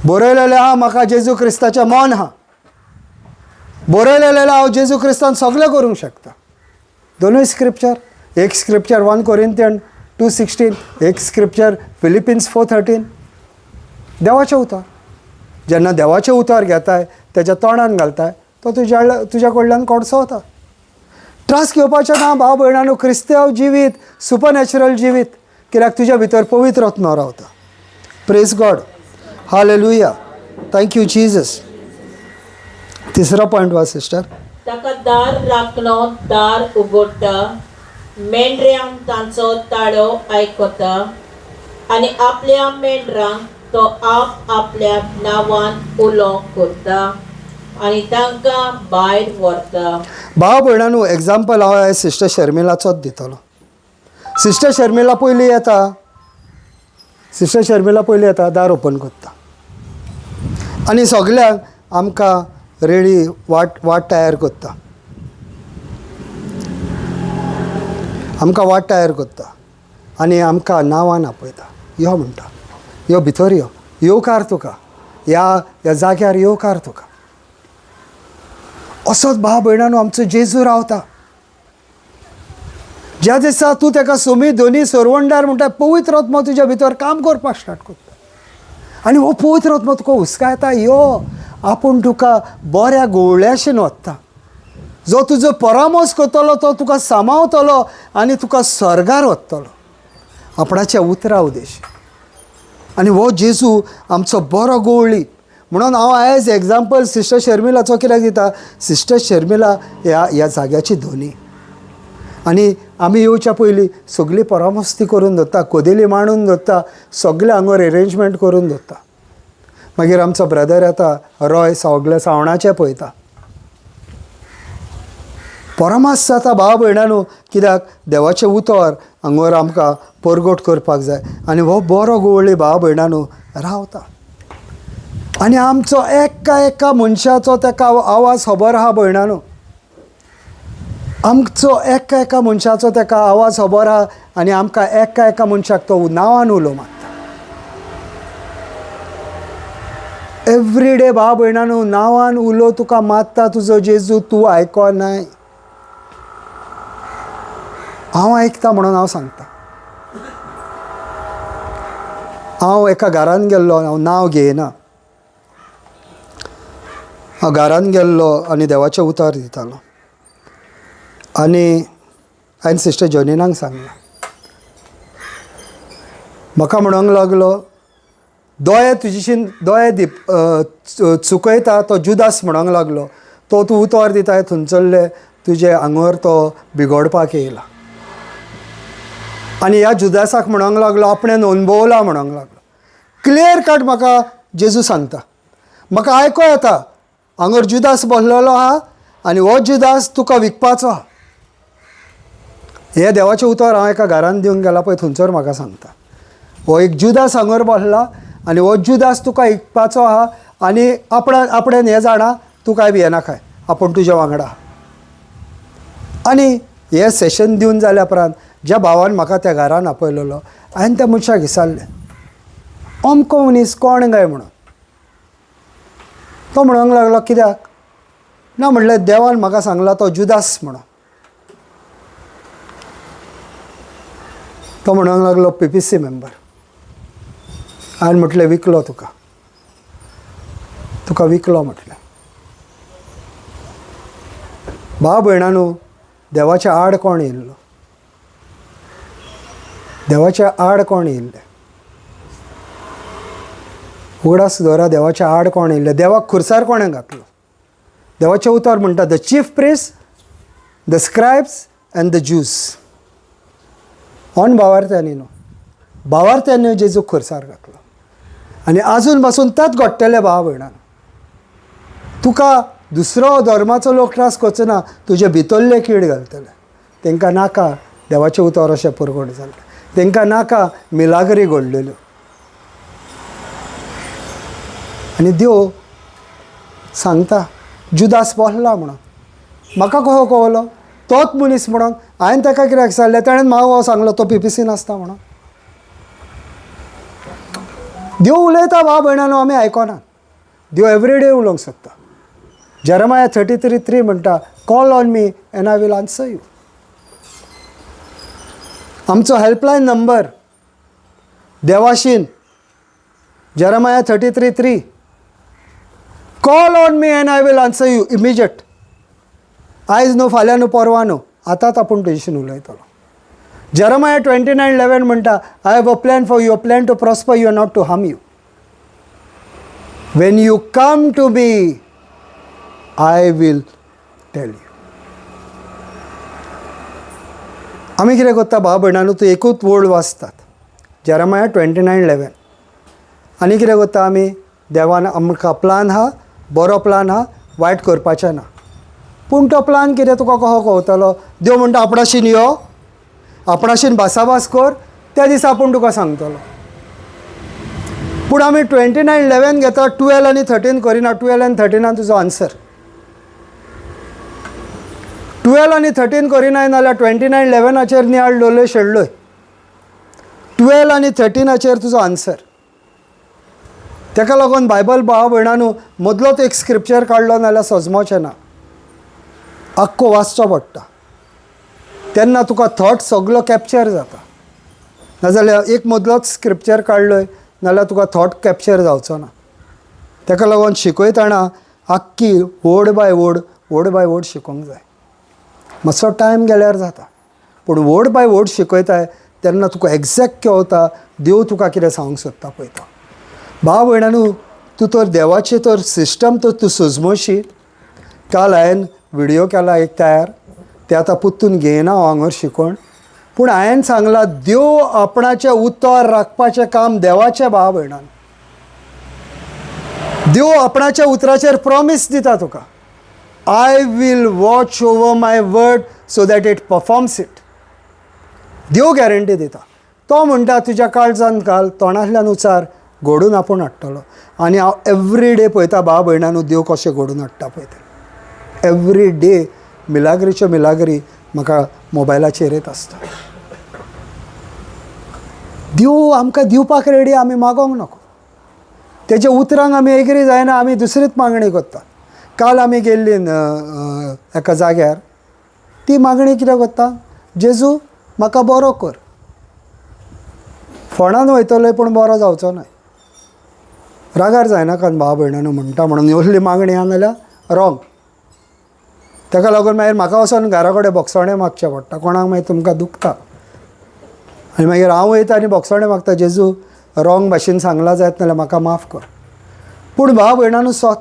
बरयलेलें आहा म्हाका जेजू क्रिस्ताचें मन आहा, बरयलेलें हांव जेजू क्रिस्तान सगळें करूंक शकता. दोनूय स्क्रिप्चर, एक स्क्रिप्चर 1 कोरिंथियन 2:16, एक स्क्रिप्चर फिलिपिन्स 4:13. देवाचें उतर. जेन्ना देवाचें उतर घेताय, तेज्या तोंडान घालताय, तो तुज्या कडल्यान कोडसो वता. त्रास घेवपाचें ना भाव भयणांनो. क्रिस्तांव जिवीत सुपरनॅचरल जिवीत, कित्याक तुज्या भितर पवित्र आत्मा रावता. Praise God, hallelujah, thank you Jesus. तिसरा पॉयंट वा सिस्टर. ताका दार राखणो दार उगडटा, मेंढऱ्यांक तांचो ताळो आयकता, आनी आपल्या मेंढरांक तो आपल्या नांवान उलो करता आनी तांकां भायर व्हरता. भाव भयणांनो, एग्जाम्पल हांव सिस्टर शर्मिलाचोच दितलो. सिस्टर शर्मिला पयलीं येता, सिस्टर शर्मिला पयलीं येता, दार ओपन करता आनी सगळ्यांक आमकां रेडी वाट तयार करता. आमकां वाट तयार करता आनी आमकां नांवान आपयता. यो म्हणटा, यो भितर यो, येवकार तुका, ह्या जाग्यार येवकार तुका. असोच भाव भयणांनो आमचो जेजू रावता. ज्या दिसा तूं ताका सोमी धोनी सोरवंडार म्हणटा, पवित्र आत्मा तुज्या भितर काम करपाक स्टार्ट करता आनी हो पवित्र आत्मा तुका हुस्कायता. यो आपूण तुका बऱ्या गोवळ्याशेन व्हरता. जो तुजो परामोस करतलो तो तुका सांबाळटलो आनी तुका स्वर्गार व्हरतलो आपणाच्या उतरा उद्देश. आनी हो जेजू आमचो बरो गोवळी. म्हणून हांव आयज एग्जाम्पल सिस्टर शर्मिलाचो कित्याक दिता. सिस्टर शर्मिला ह्या जाग्याची धोनी आनी आमी येवच्या पयलीं सगळी परामस्ती करून दवरता, कोदेली मांडून दवरता, सगळें हांगर अरेंजमेंट करून दवरता. मागीर आमचो ब्रदर येता, रॉय सगळें सावणाचें पळयता. परमास जाता भाव भयणानू, कित्याक देवाचें उतर हांगर आमकां परगट करपाक जाय आनी हो बरो गवळी भाव भयणानू रावता. आनी आमचो एका मनशाचो ताका आवाज खबर आहा भयणानू, आमचो एका मनशाचो ताका आवाज खबर आहा आनी आमकां एका मनशाक तो नांवान उलो मागता. एवरीडे भाव भयणानू नांवान उलो तुका मात्ता तुजो जेजू, तूं आयकोनाय. हांव आयकता म्हणून हांव सांगता. हांव एका घरान गेल्लो, हांव नांव घेयना, हांव घरान गेल्लो आनी देवाचें उतर दितालो. आनी हांवें सिस्टर जॉनिनाक सांगलें, म्हाका म्हणूंक लागलो दोळे तुजेशीन दोळे चुकयता तो जुदास म्हणूंक लागलो, तो तूं उतर दिताय थंयसरले तुजे आंगोर तो बिगोडपाक येयला. आनी ह्या जुदासाक म्हणूंक लागलो आपणें अनुभवला म्हणूंक लागलो. क्लियर कट म्हाका जेजू सांगता, म्हाका आयको येता हांगर जुदास बसलेलो आहा आनी हो जुदास तुका विकपाचो आहा. हें देवाचें उतर हांव एका घरान दिवंक गेला पळय थंयसर म्हाका सांगता, हो एक जुदास हांगर बसला आनी हो जुदास तुका विकपाचो आहा आनी आपणें हें जाणा तूं कांय भियेनाकाय, आपूण तुज्या वांगडा आहा. आनी हें सेशन दिवन जाल्या उपरांत ज्या भावान म्हाका त्या घरान आपयलेलो, हांवें त्या मनशाक विचारलें अमको मनीस कोण काय म्हणून. तो म्हणूंक लागलो कित्याक ना, म्हणलें देवान म्हाका सांगला तो जुदास म्हणून. तो म्हणूंक लागलो PPC मेंबर. हांवें म्हटलें विकलो तुका विकलो म्हटलें. भाव भयणानू देवाच्या आड कोण येयल्लो, देवाच्या आड कोण येयल्ले, उगडास दवरा, देवाच्या आड कोण येयल्ले, देवाक खुर्सार कोणें घातलो. देवाचें उतर म्हणटा the chief priest, the scribes and the Jews. ऑन भावार्थ्यांनी न्हू, भावार्थ्यांनी जेजू खुर्सार घातलो. आनी आजून पासून त्याच घडटले भाव भयणान. तुका दुसरो धर्माचो लोक त्रास करचो, तुजे भितरले कीड घालतले. तांकां नाका देवाचें उतर अशें परगट जालें, तांकां नाका मिलागरी घडलेल्यो. आनी देव सांगता जुदास बसला म्हणून. म्हाका कसो कळलो तोच मनीस म्हणून. हांवें ताका कित्याक विचारलें, ताणें म्हाका सांगलो तो PPC नासता म्हणून. देव उलयता भाव भयणानो, आमी आयकोना. देव एवरीडे उलोवंक सोदता. Jeremiah 33:3 म्हणटा call on me and I will answer you. आमचो हेल्पलायन नंबर देवाशीन Jeremiah 33:3 call on me and I will answer you immediate. आयज न्हू, फाल्यां न्हू, परवा न्हू, आतांच आपूण तुजेशीन उलयतलो. Jeremiah 29:11 म्हणटा I have a plan for you, a plan to prosper you, not to harm you. When you come to me I will tell you. आमी कितें करता भाव भयणानू, तूं एकूच वड वाचतात Jeremiah 29:11. आनी कितें करता आमी, देवान आमकां प्लान आहा, बरो प्लान आहा, वायट करपाचें ना. पूण तो प्लान कितें तुका कसो कळटलो. देव म्हणटा आपणाशीन यो, आपणाशीन भासाभास कर, त्या दिसा आपूण तुका सांगतलो. पूण आमी 29:11 घेता, 12 आनी 13 करिना. 12 आनी 13 तुजो आन्सर. 12 आनी 13 करिना नाल्यार 29:11 नियाळ दवरल्यो शेणल्योय. 12 आनी 13 तुजो आन्सर. ताका लागून बायबल भाव भयणानू मदलोच एक स्क्रिप्चर काडलो नाल्यार सजमोचें ना, आख्खो वाचचो पडटा. तेन्ना तुका थॉट सगळो कॅप्चर जाता. नाजाल्यार एक मदलोच स्क्रिप्चर काडलोय नाल्यार तुका थॉट कॅप्चर जावचो ना. ताका लागून शिकयतना आख्खी वड बाय वड शिकोवंक जाय. मातसो टायम गेल्यार जाता, पूण वड बाय वड शिकयताय तेन्ना तुका एग्जॅक्ट कळटा देव तुका कितें सांगूंक सोदता पळय तो. भाव भयणानू, तूं तर देवाचें तर सिस्टम तर तूं सजमशी. काल हांवें व्हिडियो केला एक तयार, ते आतां पुत्तून घेयना हांव हांगर शिकोवन. पूण हांवें सांगलां देव आपणाचें उतर राखपाचें काम देवाचें भाव भयणान. देव आपणाच्या उतराचेर प्रॉमीस दिता तुका. I will watch over my word so that it performs it. देव गॅरंटी दिता. तो म्हणटा तुज्या काळजान घाल, तोंडांतल्यान उचार, घडोवन आपूण हाडटलो. आनी हांव एवरी डे पळयता भाव भयणांनो देव कशें घडोवन हाडटा पळय तें. एवरी डे मिलाग्रीच्यो मिलाग्री म्हाका मोबायलाचेर येत आसता. देव आमकां दिवपाक रेडी, आमी मागोंक नको. तेच्या उतरांक आमी एग्री जायना, आमी दुसरीच मागणी करता. काल आमी गेल्ली एका जाग्यार, ती मागणी कितें करता, जेजू म्हाका बरो कर. फोंडान वयतलोय पूण बरो जावचो न्हय. रागार जायनाका भाव भयणांनो म्हणटा म्हणून असली मागणी आहा नाल्यार रॉंग. ताका लागून मागीर म्हाका वचोन घरा कडेन बोगसोणें मागचें पडटा. कोणाक मागीर तुमकां दुखता आनी मागीर हांव वयता आनी बोगसोणें मागता, जेजू रॉंग भाशेन सांगला जायत नाल्यार म्हाका माफ कर. पूण भाव भयणांनो सोत,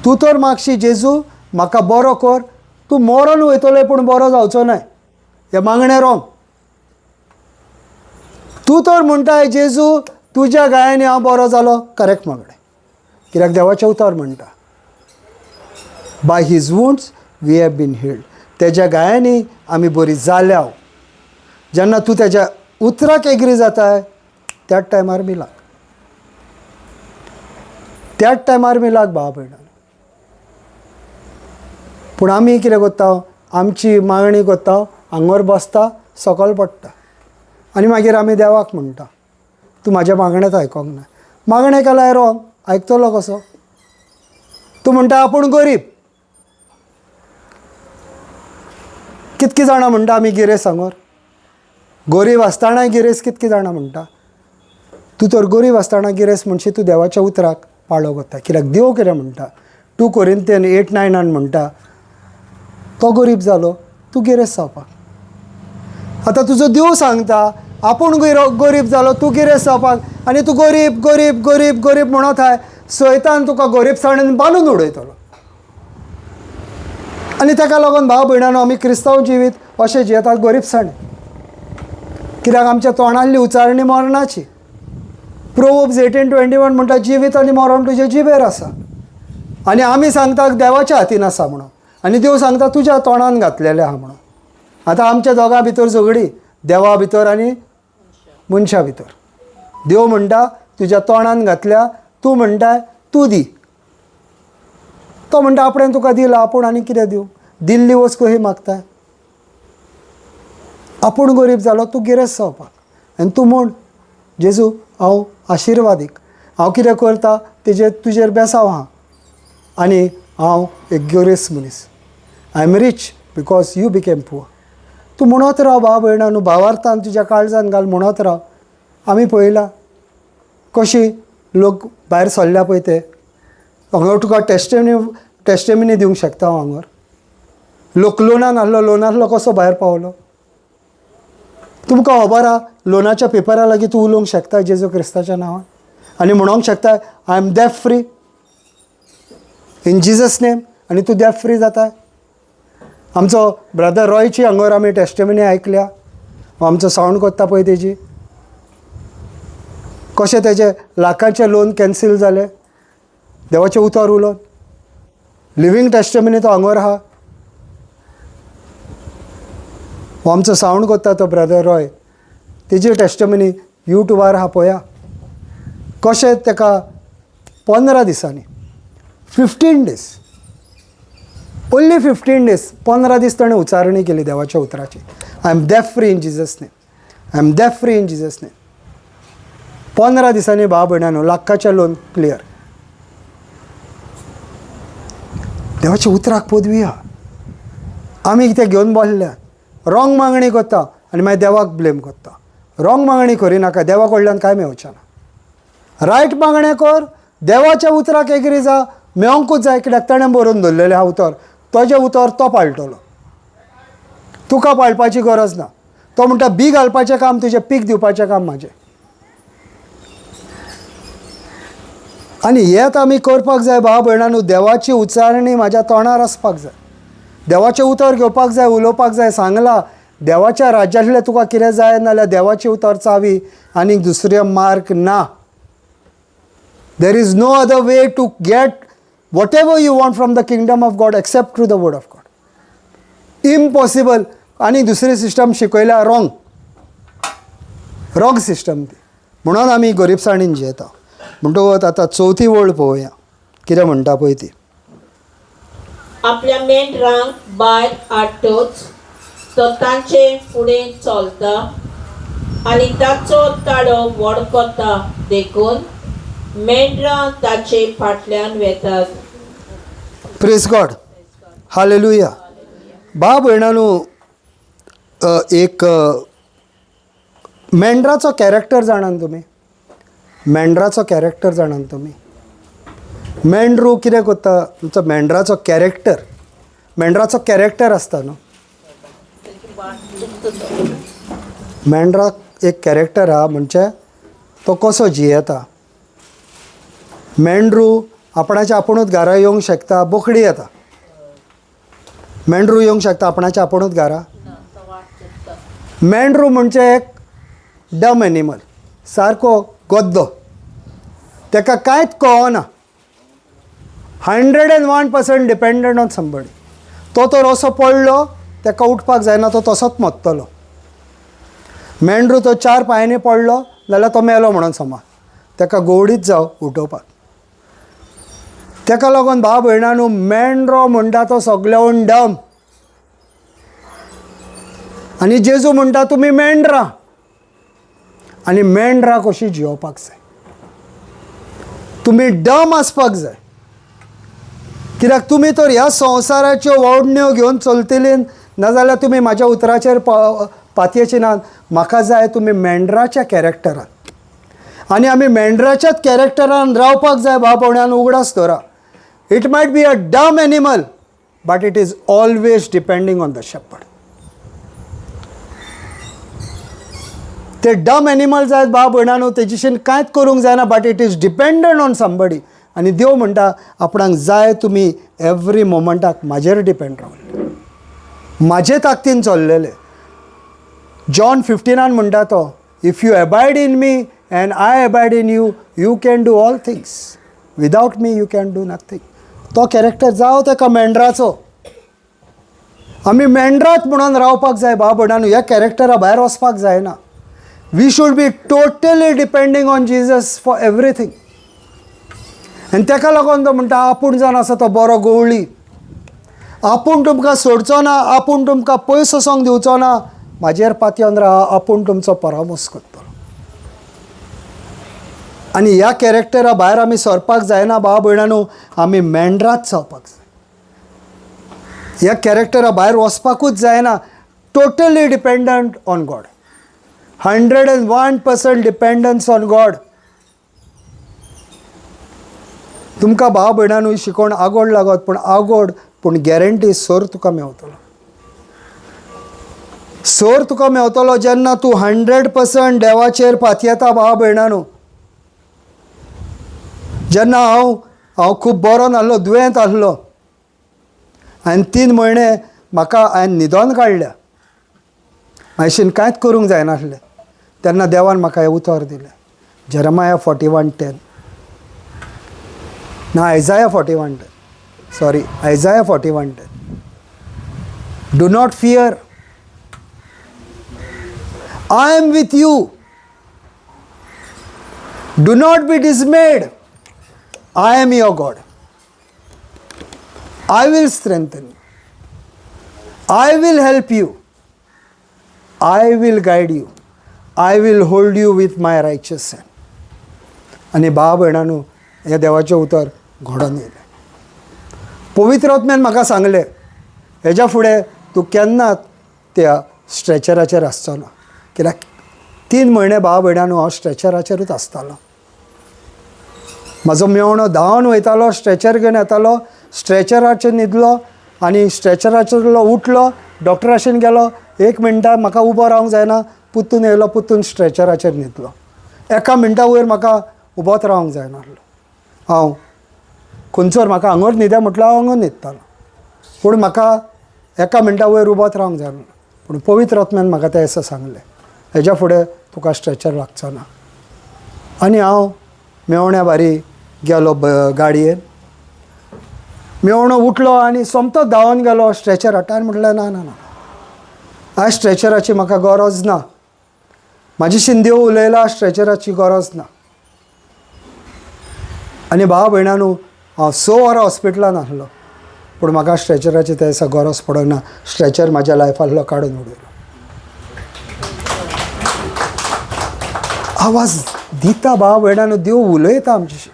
तूं तर मागशी जेजू म्हाका बरो कर, तूं मरोन वयतलोय पूण बरो जावचो न्हय, हें मागणें रॉंग. तूं तर म्हणटाय जेजू तुज्या गायांनी हांव बरो जालो, करेक्ट मागणें. कित्याक देवाचें उतर म्हणटा by his wounds we have been healed. तेज्या गायांनी आमी बरी जाल्या. जेन्ना तूं तेज्या उतराक एग्री जाताय त्याच टायमार मिलाग, त्याच टायमार मिलाग भाव भयणांनो. पूण आमी कितें करता, आमची मागणी करता, आंगोर बसता, सकयल पडटा आनी मागीर आमी देवाक म्हणटा तूं म्हाज्या मागणेंत आयकोंक ना. मागणें केल्यार रॉंग, आयकतलो कसो. तूं म्हणटा आपूण गरीब. कितकीं जाणां म्हणटा आमी गिरेस्त आंगोर, गरीब आसतनाय गिरेस्त कितकीं जाणां म्हणटा. तूं तर गरीब आसतना गिरेस्त म्हणशी तूं देवाच्या उतराक पाळो करता. कित्याक देव कितें म्हणटा, 2 कोरिंथियन 8:9 म्हणटा तो गरीब जालो, तूं गिरेस्त जावपाक. आतां तुजो देव सांगता आपूण गरीब जालो, तूं गिरेस्त जावपाक, आनी तूं गरीब गरीब गरीब गरीब म्हणत आहाय. सैतान तुका गरीबसाणेन बांदून उडयतलो. आनी ताका लागून भाव भयणांनो आमी क्रिस्तांव जिवीत अशें जियेतात गरीबसाणेन. कित्याक आमच्या तोंडांतली उच्चारणी मरणाची. प्रोवर्ब्स 18:21 म्हणटा जिवीत आनी मरण तुजे जिबेर आसा. आनी आमी सांगता देवाच्या हातीन आसा म्हणून, आनी देव सांगता तुज्या तोंडान घातलेलें आहा म्हणून. आतां आमच्या दोगां भितर झगडी, देवा भितर आनी मनशा भितर. देव म्हणटा तुज्या तोंडान घातल्या, तूं म्हणटाय तूं दी. तो म्हणटा आपणें तुका दिलां, आपूण आनी कितें दिवं. दिल्ली वस्तू ही मागताय. आपूण गरीब जालो, तूं गिरेस्त जावपाक. आनी तूं म्हण जेजू हांव आशिर्वादीक, हांव कितें करता तुजेर बेसांव आहा आनी हांव एक गिरेस्त मनीस. I am rich because you became poor. तूं म्हणत राव भाव भयणांनो, भावार्थान तुज्या काळजान घाल, म्हणत राव. आमी पळयलां कशी लोक भायर सरल्या पळय ते. हांगा तुका टेस्टेमिनी दिवंक शकता हांव हांगर. लोक लोनांतलो कसो भायर पावलो. तुमकां खबर आहा लोनाच्या पेपरा लागीं तूं उलोवंक शकता जेजू क्रिस्ताच्या नांवान आनी म्हणोंक शकता I am debt free in Jesus name, आनी तूं डेफ फ्री जाता. आमचो ब्रदर रॉयची हांगर आमी टेस्टेमिनी आयकल्या. आमचो सावंड कोत्ता पळय तेजी, कशें तेजे लाखांचे लोन कॅन्सील जाले देवाचें उतर उलोवन. लिवींग टेस्टेमिनी तो हांगर आहा. आमचो सावंड कोत्ता तो ब्रदर रॉय, तेजी टेस्टेमिनी यूट्यूबार आहा पळया. कशें ताका 15 दिसांनी 15 डेज, ओन्ली 15 डेज, 15 दीस ताणें उच्चारणी केली देवाच्या उतराची. I am debt free in Jesus name, I am debt free in Jesus name. 15 दिसांनी भाव भयणांनो लाखाचें लोन क्लियर. देवाच्या उतराक पदवी आहा. आमी कितें घेवन बसल्या, रॉंग मागणी करता आनी मागीर देवाक ब्लेम करता. रॉंग मागणी करिनाका, देवा कडल्यान कांय मेळचें ना. रायट मागणें कर, देवाच्या उतराक एग्री जा, मेळोंकूच जाय. कित्याक ताणें बरोवन दवरलेलें आहा उतर, ताजें उतर तो पाळटलो. तुका पाळपाची गरज ना. तो म्हणटा बी घालपाचें काम तुजें, पीक दिवपाचें काम म्हाजें. आनी हेंच आमी करपाक जाय भाव भयणांनो. देवाची उच्चारणी म्हाज्या तोंडार आसपाक जाय. देवाचें उतर घेवपाक जाय, उलोवपाक जाय. सांगलां देवाच्या राज्यांतलें तुका कितें जाय नाल्यार देवाची उतर चावी, आनीक दुसरे मार्ग ना. There is no other way to get whatever you want from the kingdom of God except through the word of God. Impossible. आनी दुसरी सिस्टम शिकयल्या रॉंग सिस्टम ती. म्हणून आमी गरीबसाणीन जियेता. म्हणटकूच आतां चवथी ओळ पळोवया कितें म्हणटा पळय ती. आपल्या मेंढरांक भायर हाडटूच तो तांचे फुडें चलता आनी ताचो ताळो व्हड कोता देखून मेंढरां ताचे फाटल्यान वेतात. Praise God. हालेलुया. बाब भयणानू, एक मेंढराचो कॅरेक्टर जाणान तुमी? मेंढराचो कॅरेक्टर जाणान तुमी? मेंढरू कितें करता? तुमचो मेंढराचो कॅरेक्टर आसता न्हू. मेंढराक एक कॅरेक्टर आहा, म्हणजे तो कसो जियेता. मेंढरू आपणाच्या आपुणूच घरा येवंक शकता. बोकडी येता. मेंढरू येवंक शकता आपणाच्या आपुणूच घरा? मेंढरू म्हणजे एक डम एनिमल, सारको गद्दो. ताका कांयच कळना. 101% डिपेंडंट ऑन समबडी. तो असो पडलो, ताका उठपाक जायना, तो तसोच मरतलो. मेंढरू तो 4 पांयांनी पडलो जाल्यार तो मेलो म्हणून समज. ताका गोवडीच जाव उठोवपाक. ताका लागून भाव भयणानू, मेंढरो म्हणटा तो सगळ्याहून डम. आनी जेजू म्हणटा तुमी मेंढरां. आनी मेंढरां कशीं जियोवपाक जाय. तुमी डम आसपाक जाय. कित्याक तुमी तर ह्या संवसाराच्यो वडण्यो घेवन चलतली, नाजाल्यार तुमी म्हाज्या उतराचेर पातयेची नात. म्हाका जाय तुमी मेंढराच्या कॅरेक्टरान. आनी आमी मेंढराच्याच कॅरेक्टरान रावपाक जाय. भाव भयणानू, उगडास धरा. It might be a dumb animal, but it is always depending on the shepherd. ते डम एनिमल जायत भाव भयणानू, तेजेशीन कांयच करूंक जायना, but it is dependent on somebody. आनी देव म्हणटा आपणाक जाय तुमी एवरी मोमेंटाक म्हाजेर डिपेंड रावले, म्हाजे ताकतीन चल्लेले. जॉन 15 म्हणटा तो, if you abide in me and I abide in you, you can do all things. Without me you can do nothing. तो कॅरेक्टर जावं ताका मेंढराचो. आमी मेंढराच म्हणून रावपाक जाय भाव भयणानू. ह्या कॅरेक्टरा भायर वचपाक जायना. We should be totally depending on Jesus for everything. आनी ताका लागून तो म्हणटा आपूण जावन आसा तो बरो गोवळी. आपूण तुमकां सोडचो ना, आपूण तुमकां पयस वचोंक दिवचो ना. म्हाजेर पातयेवन राहा, आपूण तुमचो परामोस करतलो. आनी ह्या कॅरेक्टरा भायर आमी सरपाक जायना भाव भयणानू. आमी मेंढराच जावपाक जाय. ह्या कॅरेक्टरा भायर वचपाकूच जायना. Totally dependent on God. 101% dependence on God. तुमकां भाव भयणानू शिकोवन आगोड लागत, पूण गॅरंटी सोर तुका मेवतलो. सोर तुका मेवतलो जेन्ना तूं 100% देवाचेर पातयेता भाव भयणानू. जेन्ना हांव खूब बरो नासलो, दुयेंत आसलो, आनी 3 म्हयने म्हाका हांवें न्हिदोन काडल्या, म्हाजेशीन कांयच करूंक जायनासलें, तेन्ना देवान म्हाका हें उतर दिलें. जेरमाया 41:10. ना, Isaiah 41:10. Sorry, Isaiah 41:10. Do not fear, I am with you. Do not be dismayed. I am your God. I will strengthen you. I will help you. I will guide you. I will hold you with my righteous hand. आनी भाव भयणानू, हे देवाचें उतर घडोवन येयलें. पवित्र आत्म्यान म्हाका सांगलें, हेज्या फुडें तूं केन्नाच त्या स्ट्रेचराचेर आसचो ना. कित्याक 3 म्हयने भाव भयणानू हांव स्ट्रेचराचेरूच आसतालो. म्हाजो मेवणो धांवन वयतालो, स्ट्रेचर घेवन येतालो, स्ट्रेचराचेर न्हिदलो आनी स्ट्रेचराचेरलो उठलो, डॉक्टराशेन गेलो, 1 मिनटां म्हाका उबो रावंक जायना, पुतून येयलो, पुतून स्ट्रेचराचेर न्हिदलो. 1 मिनटा वयर म्हाका उबोच रावंक जायनासलो. हांव खंयसर म्हाका हांगर न्हिद्या म्हटल्यार हांव हांगर न्हिदतालो, पूण म्हाका 1 मिनटा वयर उबोच रावंक जायना. पूण पवित्र आत्म्यान म्हाका तें असं सांगलें, हेज्या फुडें तुका स्ट्रेचर लागचो ना. आनी हांव मेवण्या बारी गेलो गाडयेन. मेवणो उठलो आनी सोमतोच धांवन गेलो स्ट्रेचर हाडटा म्हटलें ना ना ना आयज स्ट्रेचराची म्हाका गरज ना, म्हाजीशीन देव उलयला, स्ट्रेचराची गरज ना. आनी भाव भयणानू हांव 6 वरां हॉस्पिटलान आसलो, पूण म्हाका स्ट्रेचराची त्या दिसा गरज पडना. स्ट्रेचर म्हाज्या लायफांतलो काडून उडयलो. आवाज दिता भाव भयणानू, देव उलयता आमचेशी.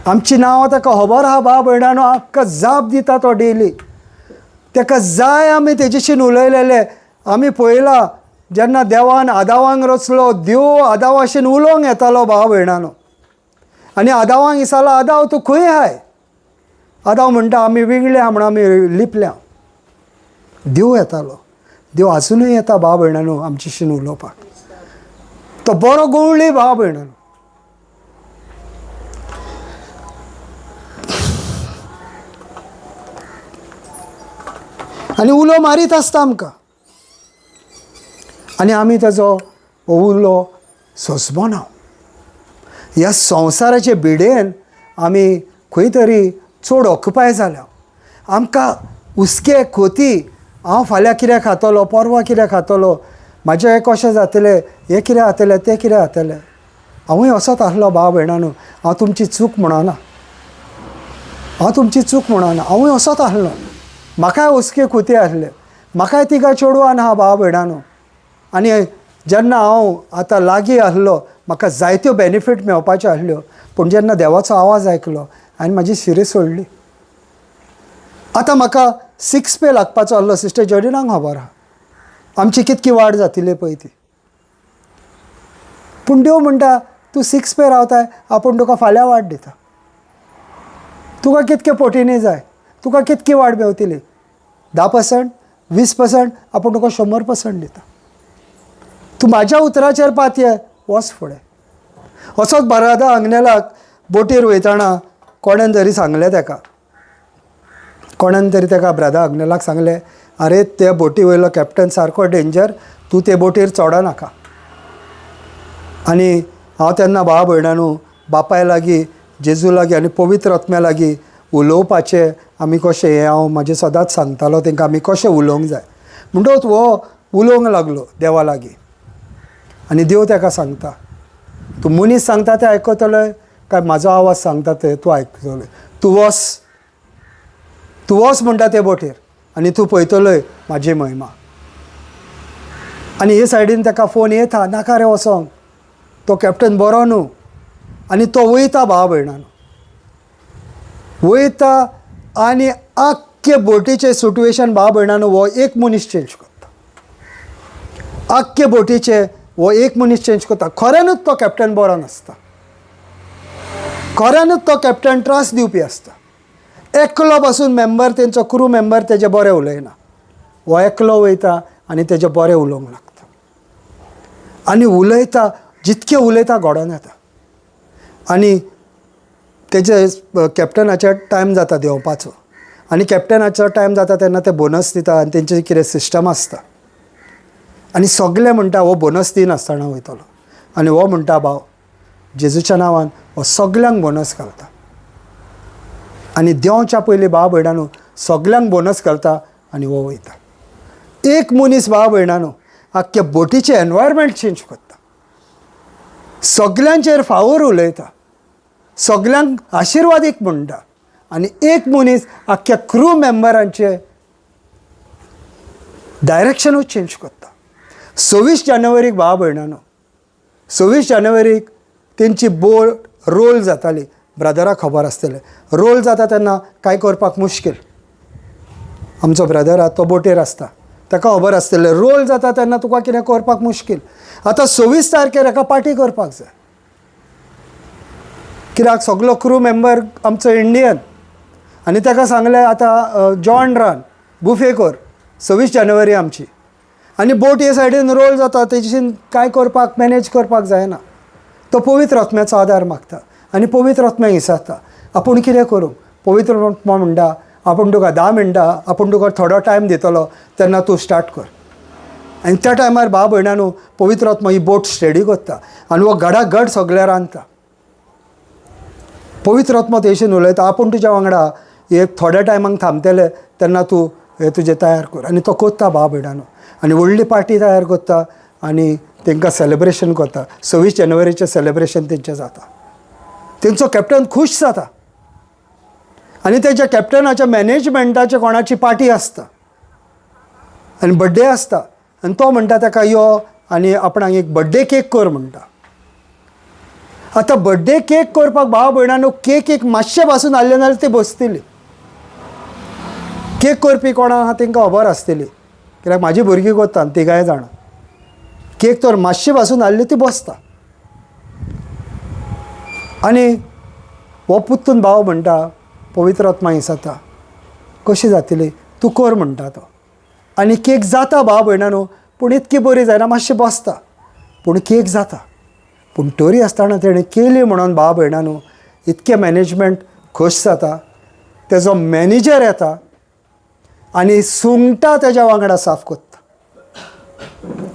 आमची नांवां ताका खबर आहा भाव भयणानू, आख्खा जाप दिता तो डेली. ताका जाय आमी तेजेशीन उलयलेले. आमी पळयलां जेन्ना देवान आदावांक रचलो, देव आदावाशीन उलोवंक येतालो भाव भयणानू. आनी आदावांक दिसतालो आदाव तूं खंय हाय. आदाव म्हणटा आमी विंगल्या म्हणून आमी लिपल्या. देव येतालो, देव आजुनूय येता भाव भयणानू आमचेशीन उलोवपाक. तो बरो गवळी भाव भयणानू. आनी उलो मारीत आसता आमकां. आनी आमी ताजो उलो सोंसमना. ह्या संवसाराचे भिडेन आमी खंय तरी चड ऑक्युपाय जाल्या. आमकां हुस्के खोती, हांव फाल्यां कितें खातलो, परवां कितें खातलो, म्हाजें हें कशें जातलें, हें कितें जातलें, तें कितें जातलें. हांवूय असोच आसलो भाव भयणानू. हांव तुमची चूक म्हणना, हांव तुमची चूक म्हणना. हांवूय असोच आसलो. म्हाकाय हुस्के खोती आसले, म्हाकाय तिगा चेडवान आहा भाव भयणानू. आनी जेन्ना हांव आतां लागीं आसलो, म्हाका जायत्यो बेनिफीट मेळपाच्यो आसल्यो, पूण जेन्ना देवाचो आवाज आयकलो हांवें म्हाजी शिरी सोडली. आतां म्हाका 6 पे लागपाचो आसलो. सिस्टर जॉर्डिनाक खबर आहा आमची कितकी वाड जातली पळय ती. पूण देव म्हणटा तूं 6 पे रावताय, आपूण तुका फाल्यां वाड दिता. तुका कितके पटींनी जाय, तुका कितकी वाड मेवतली. 10%, 20%, आपूण तुका 100% दिता. तूं म्हाज्या उतराचेर पातये, वच फुडें. असोच ब्रदर आग्नेलाक बोटीर वयताना कोणेन तरी सांगलें ताका, कोणेन तरी ताका ब्रदर आग्नेलाक सांगलें, आरे ते बोटी वयलो कॅप्टन सारको डेंजर, तूं ते बोटीर चडनाका. आनी हांव तेन्ना भाव भयणानू बापाय लागीं, जेजू लागीं आनी पवित्र आत्म्या लागीं उलोवपाचें आमी कशें हें हांव म्हाजें सदांच सांगतालो तांकां आमी कशें उलोवंक जाय. म्हणटच हो उलोवंक लागलो देवा लागीं. आनी देव ताका सांगता, तूं मनीस सांगता तें आयकतलें काय म्हाजो आवाज सांगता तें तूं आयकतलें. तूं वच म्हणटा ते बोटीर आनी तूं पळयतलोय म्हाजी महिमा. आनी हे सायडीन ताका फोन येता, नाका रे वसोंक, तो कॅप्टन बरो न्हू. आनी तो वयता भाव भयणानू, वयता आनी आख्खे बोटीचें सिट्युएशन भाव भयणानू हो एक मनीस चेंज करता. आख्खे बोटीचें हो एक मनीस चेंज करता. खऱ्यानूच तो कॅप्टन बरो नासता, खऱ्यानूच तो कॅप्टन त्रास दिवपी आसता. एकलो पासून मेंबर, तेंचो क्रू मेंबर तेजे बरें उलयना. हो एकलो वयता आनी तेजें बरें उलोवंक लागता. आनी उलयता, जितकें उलयता घोडोन येता. आनी तेजे कॅप्टनाचें टायम जाता देंवपाचो. आनी कॅप्टनाचो टायम जाता तेन्ना ते बोनस दिता आनी तेंचें कितें सिस्टम आसता. आनी सगळे म्हणटा हो बोनस दिनासतना वयतलो. आनी हो म्हणटा भाव जेजूच्या नांवान हो सगल्यांक बोनस घालता. आनी देंवच्या पयलीं भाव भयणानू सगल्यांक बोनस घालता आनी हो वयता. एक मनीस भाव भयणानू आख्ख्या बोटीचें एनवायरमेंट चेंज करता. सगल्यांचेर फावोर उलयता, सगल्यांक आशिर्वादीक म्हणटा. आनी एक मनीस आख्ख्या क्रू मेंबरांचें डायरेक्शनूच चेंज करता. 26 जानेवारीक भाव भयणानू, 26 जानेवारीक तेंची बोट रोल जाताली. ब्रदराक खबर आसतलें, रोल जाता तेन्ना कांय करपाक मुश्कील. आमचो ब्रदर आहा तो बोटीर आसता, ताका खबर आसतलें रोल जाता तेन्ना तुका कितें करपाक मुश्कील. आतां 26 तारखेर हाका पार्टी करपाक जाय. कित्याक सगलो क्रू मेंबर आमचो इंडियन. आनी ताका सांगलें आतां जॉन रान बुफे कर 26 जानेवारी आमची. आनी बोट हे सायडीन रोल जाता, तेजेशीन कांय करपाक मॅनेज करपाक जायना. तो पवित्र आत्म्याचो आदार मागता आनी पवित्र आत्म्याक विचारता आपूण कितें करूं. पवित्र आत्मा म्हणटा आपूण तुका 10 मिनटां, आपूण तुका थोडो टायम दितलो, तेन्ना तूं स्टार्ट कर. आनी त्या टायमार भाव भयणानू पवित्र आत्मा ही बोट स्टेडी करता आनी हो घडाघड सगळ्या रांदता. पवित्र आत्मा तेजेशीन उलयता, आपूण तुज्या वांगडा एक थोड्या टायमाक थांबतले तेन्ना तूं हे तुजें तयार कर. आनी तो कोत्ता भाव भयणानो. आनी व्हडली पार्टी तयार कोत्ता आनी तांकां सेलेब्रेशन करता. 26 जानेवारीचें सेलेब्रेशन तेंचें जाता. तेंचो कॅप्टन खूश जाता आनी तेच्या कॅप्टनाच्या मॅनेजमेंटाच्या कोणाची पार्टी आसता आनी बड्डे आसता आनी तो म्हणटा ताका यो आनी आपणाक एक बड्डे केक कर म्हणटा. आतां बड्डे केक करपाक भाव भयणानो केक एक मातशें पासून हाडलें नाल्यार ती बसतली. केक करपी कोण आहा तांकां खबर आसतली कित्याक म्हाजी भुरगीं करता तिगाय जाणां. केक तर मातशी पासून हाडली ती बसता आनी हो पुत्तून भाव म्हणटा पवित्र आत्मा दिसता कशी जातली तूं कर म्हणटा तो. आनी केक जाता भाव भयणानो पूण इतकी बरी जायना मातशी बसता पूण केक जाता. पूण तरी आसतना तेणें केली म्हणून भाव भयणानो इतकें मॅनेजमेंट खोश जाता. तेजो मॅनेजर येता आनी सुंगटां तेज्या वांगडा साफ कोत्ता.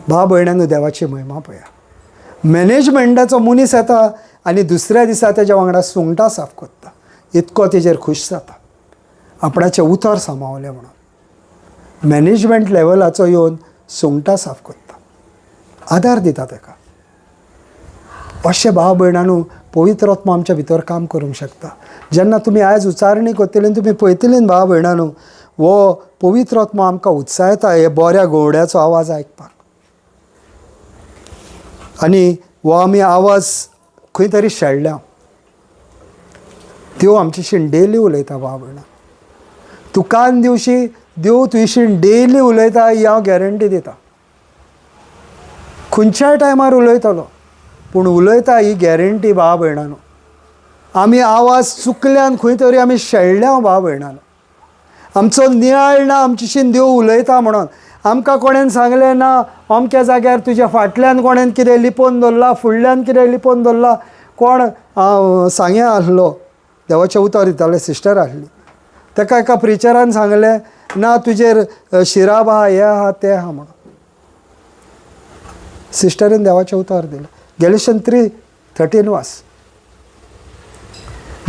भाव भयणानो देवाची महिमा पळया. मॅनेजमेंटाचो मनीस येता आनी दुसऱ्या दिसा तेज्या वांगडा सुंगटां साफ कोत्ता. इतको तेजेर खूश जाता आपणाचें उतर सांबाळलें म्हणून. मॅनेजमेंट लेवलाचो येवन सुंगटां साफ कोत्ता आदार दिता ताका. अशें भाव भयणानो पवित्र आत्मा आमच्या भितर काम करूंक शकता. जेन्ना तुमी आयज उच्चारणी करतली तुमी पळयतली भाव भयणानो हो पवित्र आत्मा आमकां उत्साहयता हे बऱ्या घोवड्याचो आवाज आयकपाक. आनी हो आमी आवाज खंय तरी शेळल्या. देव आमचेशीं डेली उलयता भाव भयणां. तुकान दिवशी देव तुयेशीं डेली उलयता ही हांव गॅरंटी दिता. खंयच्याय टायमार उलयतलो पूण उलयता ही गॅरंटी भाव भयणानो. आमी आवाज चुकल्यान खंय तरी आमी शेळल्या भाव भयणानो. आमचो नियाळ ना आमचेशीं देव उलयता म्हणून. आमकां कोणेन सांगलें ना अमक्या जाग्यार तुज्या फाटल्यान कोणेन कितें लिपोवन दवरला फुडल्यान कितें लिपोवन दवरला. कोण सांगे आसलो देवाचें उतर दितालें सिस्टर आसली ताका एका प्रिचरान सांगलें ना तुजेर शिराब आहा हें आहा तें आहा म्हणून. सिस्टरीन देवाचें उतर दिलें. गॅलेशियन 3:13 वाच.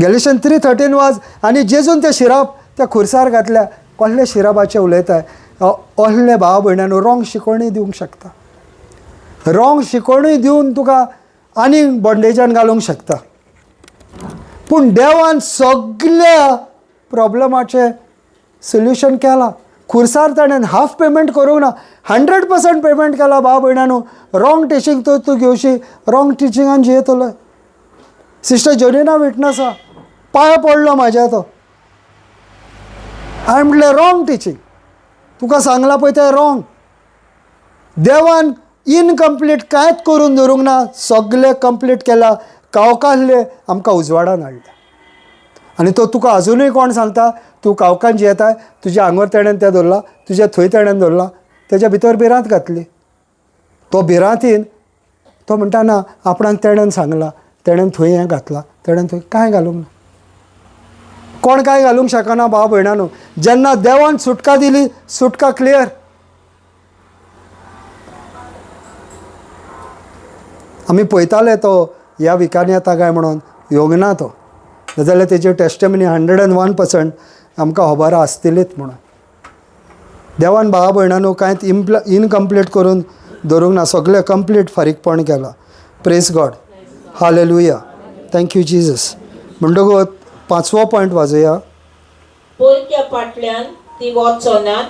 गॅलेशियन 3:13 वाच. आनी जेजून ते शिराब त्या खुर्सार घातल्या कसले शिराबाचे उलयताय. असले भाव भयणानो रॉंग शिकवणी दिवंक शकता. रॉंग शिकवणी दिवन तुका आनी बॉन्डेजान घालूंक शकता. पूण देवान सगल्या प्रॉब्लमाचें सोल्युशन केलां. खुर्सार ताणें हाफ पेमेंट करूंक ना 100% पेमेंट केला भाव भयणानो. रॉंग टिचींग तूं घेवशी रॉंग टिचिंगान जियेतलो. सिस्टर जोनिना विटनस आहा पांय पडलो म्हाज्या तो. हांवें म्हटलें रॉंग टिचींग तुका सांगलां पळय तें रॉंग. देवान इनकम्प्लीट कांयच करून दवरूंक ना सगळें कंप्लीट केलां. कावकासले आमकां उजवाडान हाडल्या. आनी तो तुका अजुनूय कोण सांगता तूं कावकान जियेताय तुज्या आंगोर तेणेन तें दवरलां तुज्या थंय तेणेन दवरलां तेज्या भितर भिरांत घातली. तो भिरांतीन तो म्हणटा ना आपणाक तेणेन सांगलां तेणेन थंय हें घातलां तेणेन थंय कांय घालूंक ना. कोण कांय घालूंक शकना भाव भयणानो. जेन्ना देवान सुटका दिली सुटका क्लियर. आमी पळयताले तो ह्या विकान येता काय म्हणून येवंक ना तो जाल्यार तेजी टेस्टमनी 101% आमकां खबर आसतलीच म्हणून. देवान भाव भयणानो कांयच इनकम्प्लीट करून दवरूंक ना सगळें कंप्लीट फारीकपण केलां. Praise God hallelujah thank you Jesus. म्हणटकूच 5वो पॉयंट वाजोया. पोरक्या फाटल्यान ती वचनात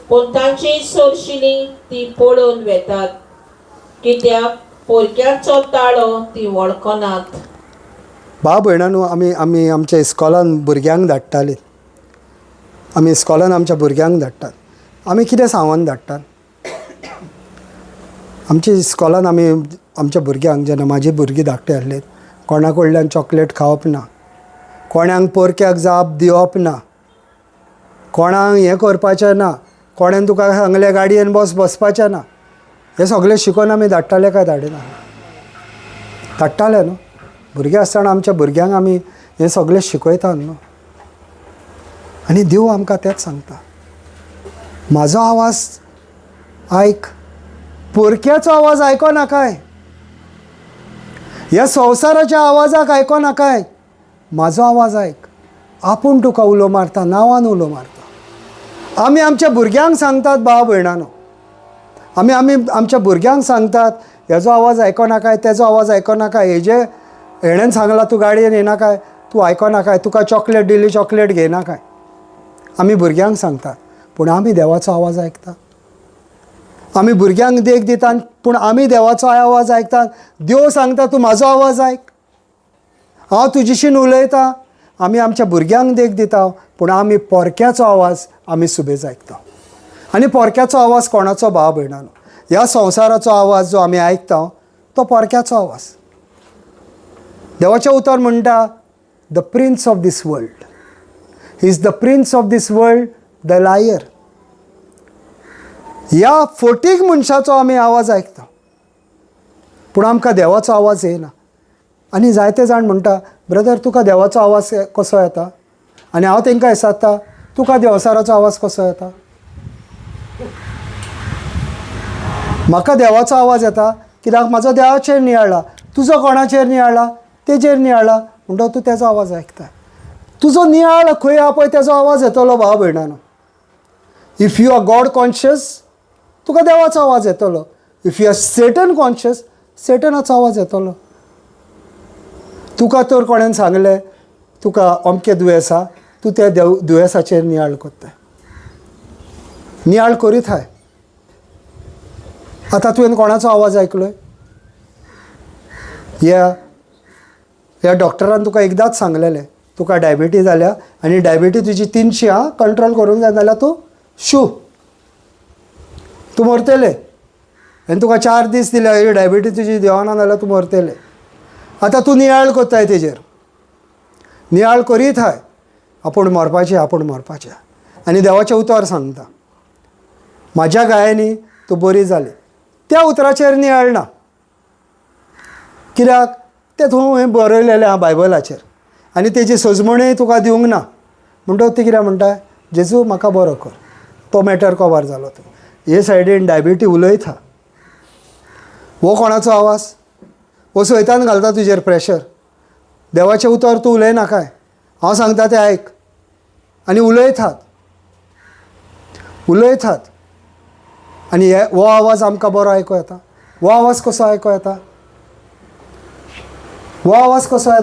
पूण तांची सोरशिली ती पळोवन वेतात कित्याक पोरक्याचो ताळो ती वळखनात. भाव भयणानो आमी आमच्या इस्कॉलान भुरग्यांक धाडटालीं. आमी इस्कॉलान आमच्या भुरग्यांक धाडटात. आमी कितें सांगोन धाडटात आमच्या इस्कॉलान आमी आमच्या भुरग्यांक जेन्ना म्हाजी भुरगीं धाकटे आसलीं कोणा कडल्यान चॉकलेट खावप ना कोणाक पोरक्याक जाप दिवप ना कोणाक हें करपाचें ना कोणेन तुका सांगलें गाडयेन बसपाचें ना. हें सगळें शिकोवन आमी धाडटाले काय धाडिना धाडटाले न्हू. भुरगीं आसतना आमच्या भुरग्यांक आमी हें सगळें शिकयतात न्हू. आनी देव आमकां तेंच सांगता म्हाजो आवाज आयक. पोरक्याचो आवाज आयको नाकाय. ह्या संवसाराच्या आवाजाक आयको नाकाय. म्हाजो आवाज आयक. आपूण तुका उलो मारता, नांवान उलो मारता. आमी आमच्या भुरग्यांक सांगतात भाव भयणानो, आमी आमच्या भुरग्यांक सांगतात हेजो आवाज आयकोनाकाय, तेजो आवाज आयकोनाकाय, हेणेन सांगला तूं गाडयेन येनाकाय, तूं आयकोनाकाय, तुका चॉकलेट दिली चॉकलेट घेयनाकाय. आमी भुरग्यांक सांगतात, पूण आमी देवाचो आवाज आयकता. आमी भुरग्यांक देख दिता, पूण आमी देवाचो आवाज आयकतात. देव सांगता तूं म्हाजो आवाज आयक, हांव तुजेशीन उलयतां. आमी आमच्या भुरग्यांक देख दिता, पूण आमी पोरक्याचो आवाज आमी सुबेज आयकता. आनी पोरक्याचो आवाज कोणाचो भाव भयणानो? ह्या संवसाराचो आवाज जो आमी आयकता तो पोरक्याचो आवाज. देवाचें उतर म्हणटा, the prince of this world, he is the prince of this world, the liar. ह्या फटीक मनशाचो आमी आवाज आयकता, पूण आमकां देवाचो आवाज येयना. आनी जायते जाण म्हणटा, ब्रदर तुका देवाचो आवाज कसो येता? आनी हांव तांकां विचारता, तुका देवसाराचो आवाज कसो येता? म्हाका देवाचो आवाज येता कित्याक म्हाजो देवाचेर नियाळ्ळा. तुजो कोणाचेर नियाळ्ळा? तेजेर नियाळ्ळा, म्हणटा तूं तेजो आवाज आयकता. तुजो नियाळ खंय आहा पळय तेजो आवाज येतलो भाव भयणानो. If you are God conscious तुका देवाचो आवाज येतलो. If you are Satan conscious सेटनाचो आवाज येतलो. तुका तर कोणेन सांगलें तुका अमकें दुयेंस आसा, तूं त्या दुयेंसाचेर नियाळ कोत्ता. नियाळ करीत हाय. आतां तुवें कोणाचो आवाज आयकलोय? ह्या डॉक्टरान तुका एकदांच सांगलेलें तुका डायबिटीज जाल्या आनी डायबिटीज तुजी 300 कंट्रोल करूंक जाय जाल्यार तूं तूं मरतलें. आनी तुका 4 दीस दिले, ही डायबिटीज तुजी देवाना जाल्यार तूं मरतलें. आतां तूं नियाळ कोत्ताय तेजेर. नियाळ करीत हाय. आपूण मरपाचें. आनी देवाचें उतर सांगता, म्हाज्या गायांनी तूं बरी जाली. त्या उतराचेर नियाळ ना. कित्याक तें थंय बरयलेलें आहा बायबलाचेर आनी तेजी सजमणूय तुका दिवंक ना. म्हणटकच ती कितें म्हणटा, जेजू म्हाका बरो कर, तो मॅटर कवर जालो. तो हे सायडीन डायबिटीज उलयता. हो कोणाचो आवाज? हो सैतान घालता तुजेर प्रेशर. देवाचें उतर तूं उलयनाकाय, हांव सांगता तें आयक. आनी उलयतात. आनी हो आवाज आमकां बरो आयको येता. हो आवाज कसो आयको येता?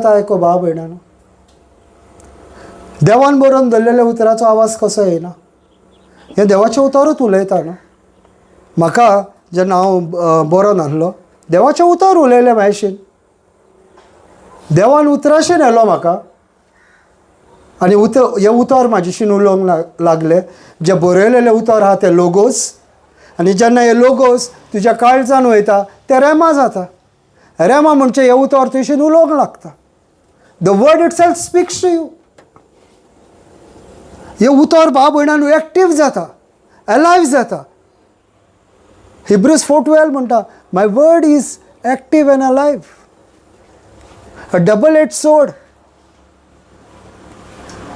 आयको भाव भयणानो. देवान बरोवन धरलेल्या उतराचो आवाज कसो येना? हें देवाचें उतरूच उलयता न्हू. म्हाका जेन्ना हांव बरो नासलो देवाचें उतर उलयलें म्हायशीन. देवान उतराशें नेलो म्हाका आनी हें उतर म्हाजेशीन उलोवंक लागलें. जे बरयलेले उतर आहा ते लोगोस. आनी जेन्ना हे लोगोस तुज्या काळजान वयता ते रेमा जाता. रेमा म्हणजे हे उतर तुजेशीन उलोवंक लागता. The word itself speaks to you. हे उतर भाव भयणानो एक्टीव जाता, अलायव्ह जाता. हिब्रूज 4:12 म्हणटा, my word is active and alive, a double edge sword.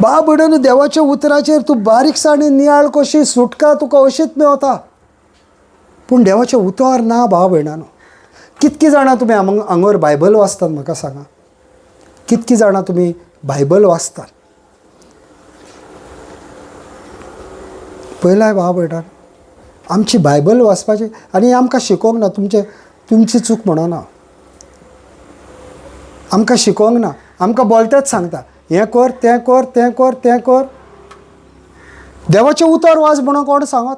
भाव भयणानो देवाच्या उतराचेर तूं बारीकसाणेन नियाळ कशी सुटका तुका अशीच मेवता. पूण देवाचें उतर ना भाव भयणानो. कितकीं जाणां तुमी हांगर बायबल वाचतात म्हाका सांगा. कितकीं जाणां तुमी बायबल वाचतात? पळयलाय भाव भयणानो, आमची बायबल वाचपाची आनी आमकां शिकोवंक ना. तुमची चूक म्हणना. आमकां शिकोवंक ना. आमकां बोलतेच सांगता, हें कर तें कर तें कर तें कर. देवाचें उतर वाच म्हणून कोण सांगत?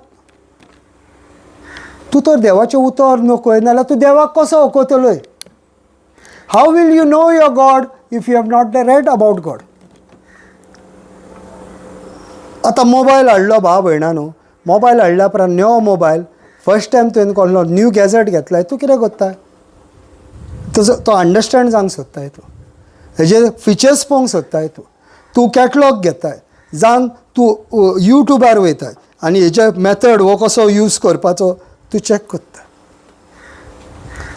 तूं तर देवाचें उतर नोकोय नाल्यार तूं देवाक कसो ओकोतलोय? How will you know your God if you have not read about God? आतां मोबायल हाडलो भाव भयणानो. मोबायल हाडल्या उपरांत न्यो मोबायल फर्स्ट टायम तुवें कसलो न्यू गॅजेट घेतलाय, तूं कितें कोत्ताय? तो अंडरस्टँड जावंक सोदताय. तूं हेजे फिचर्स पळोवंक सोदताय. तूं कॅटलॉग घेताय. जावन तूं यूट्यूबार वयताय आनी हेजे मॅथड हो कसो यूज करपाचो तूं चॅक कोत्ता.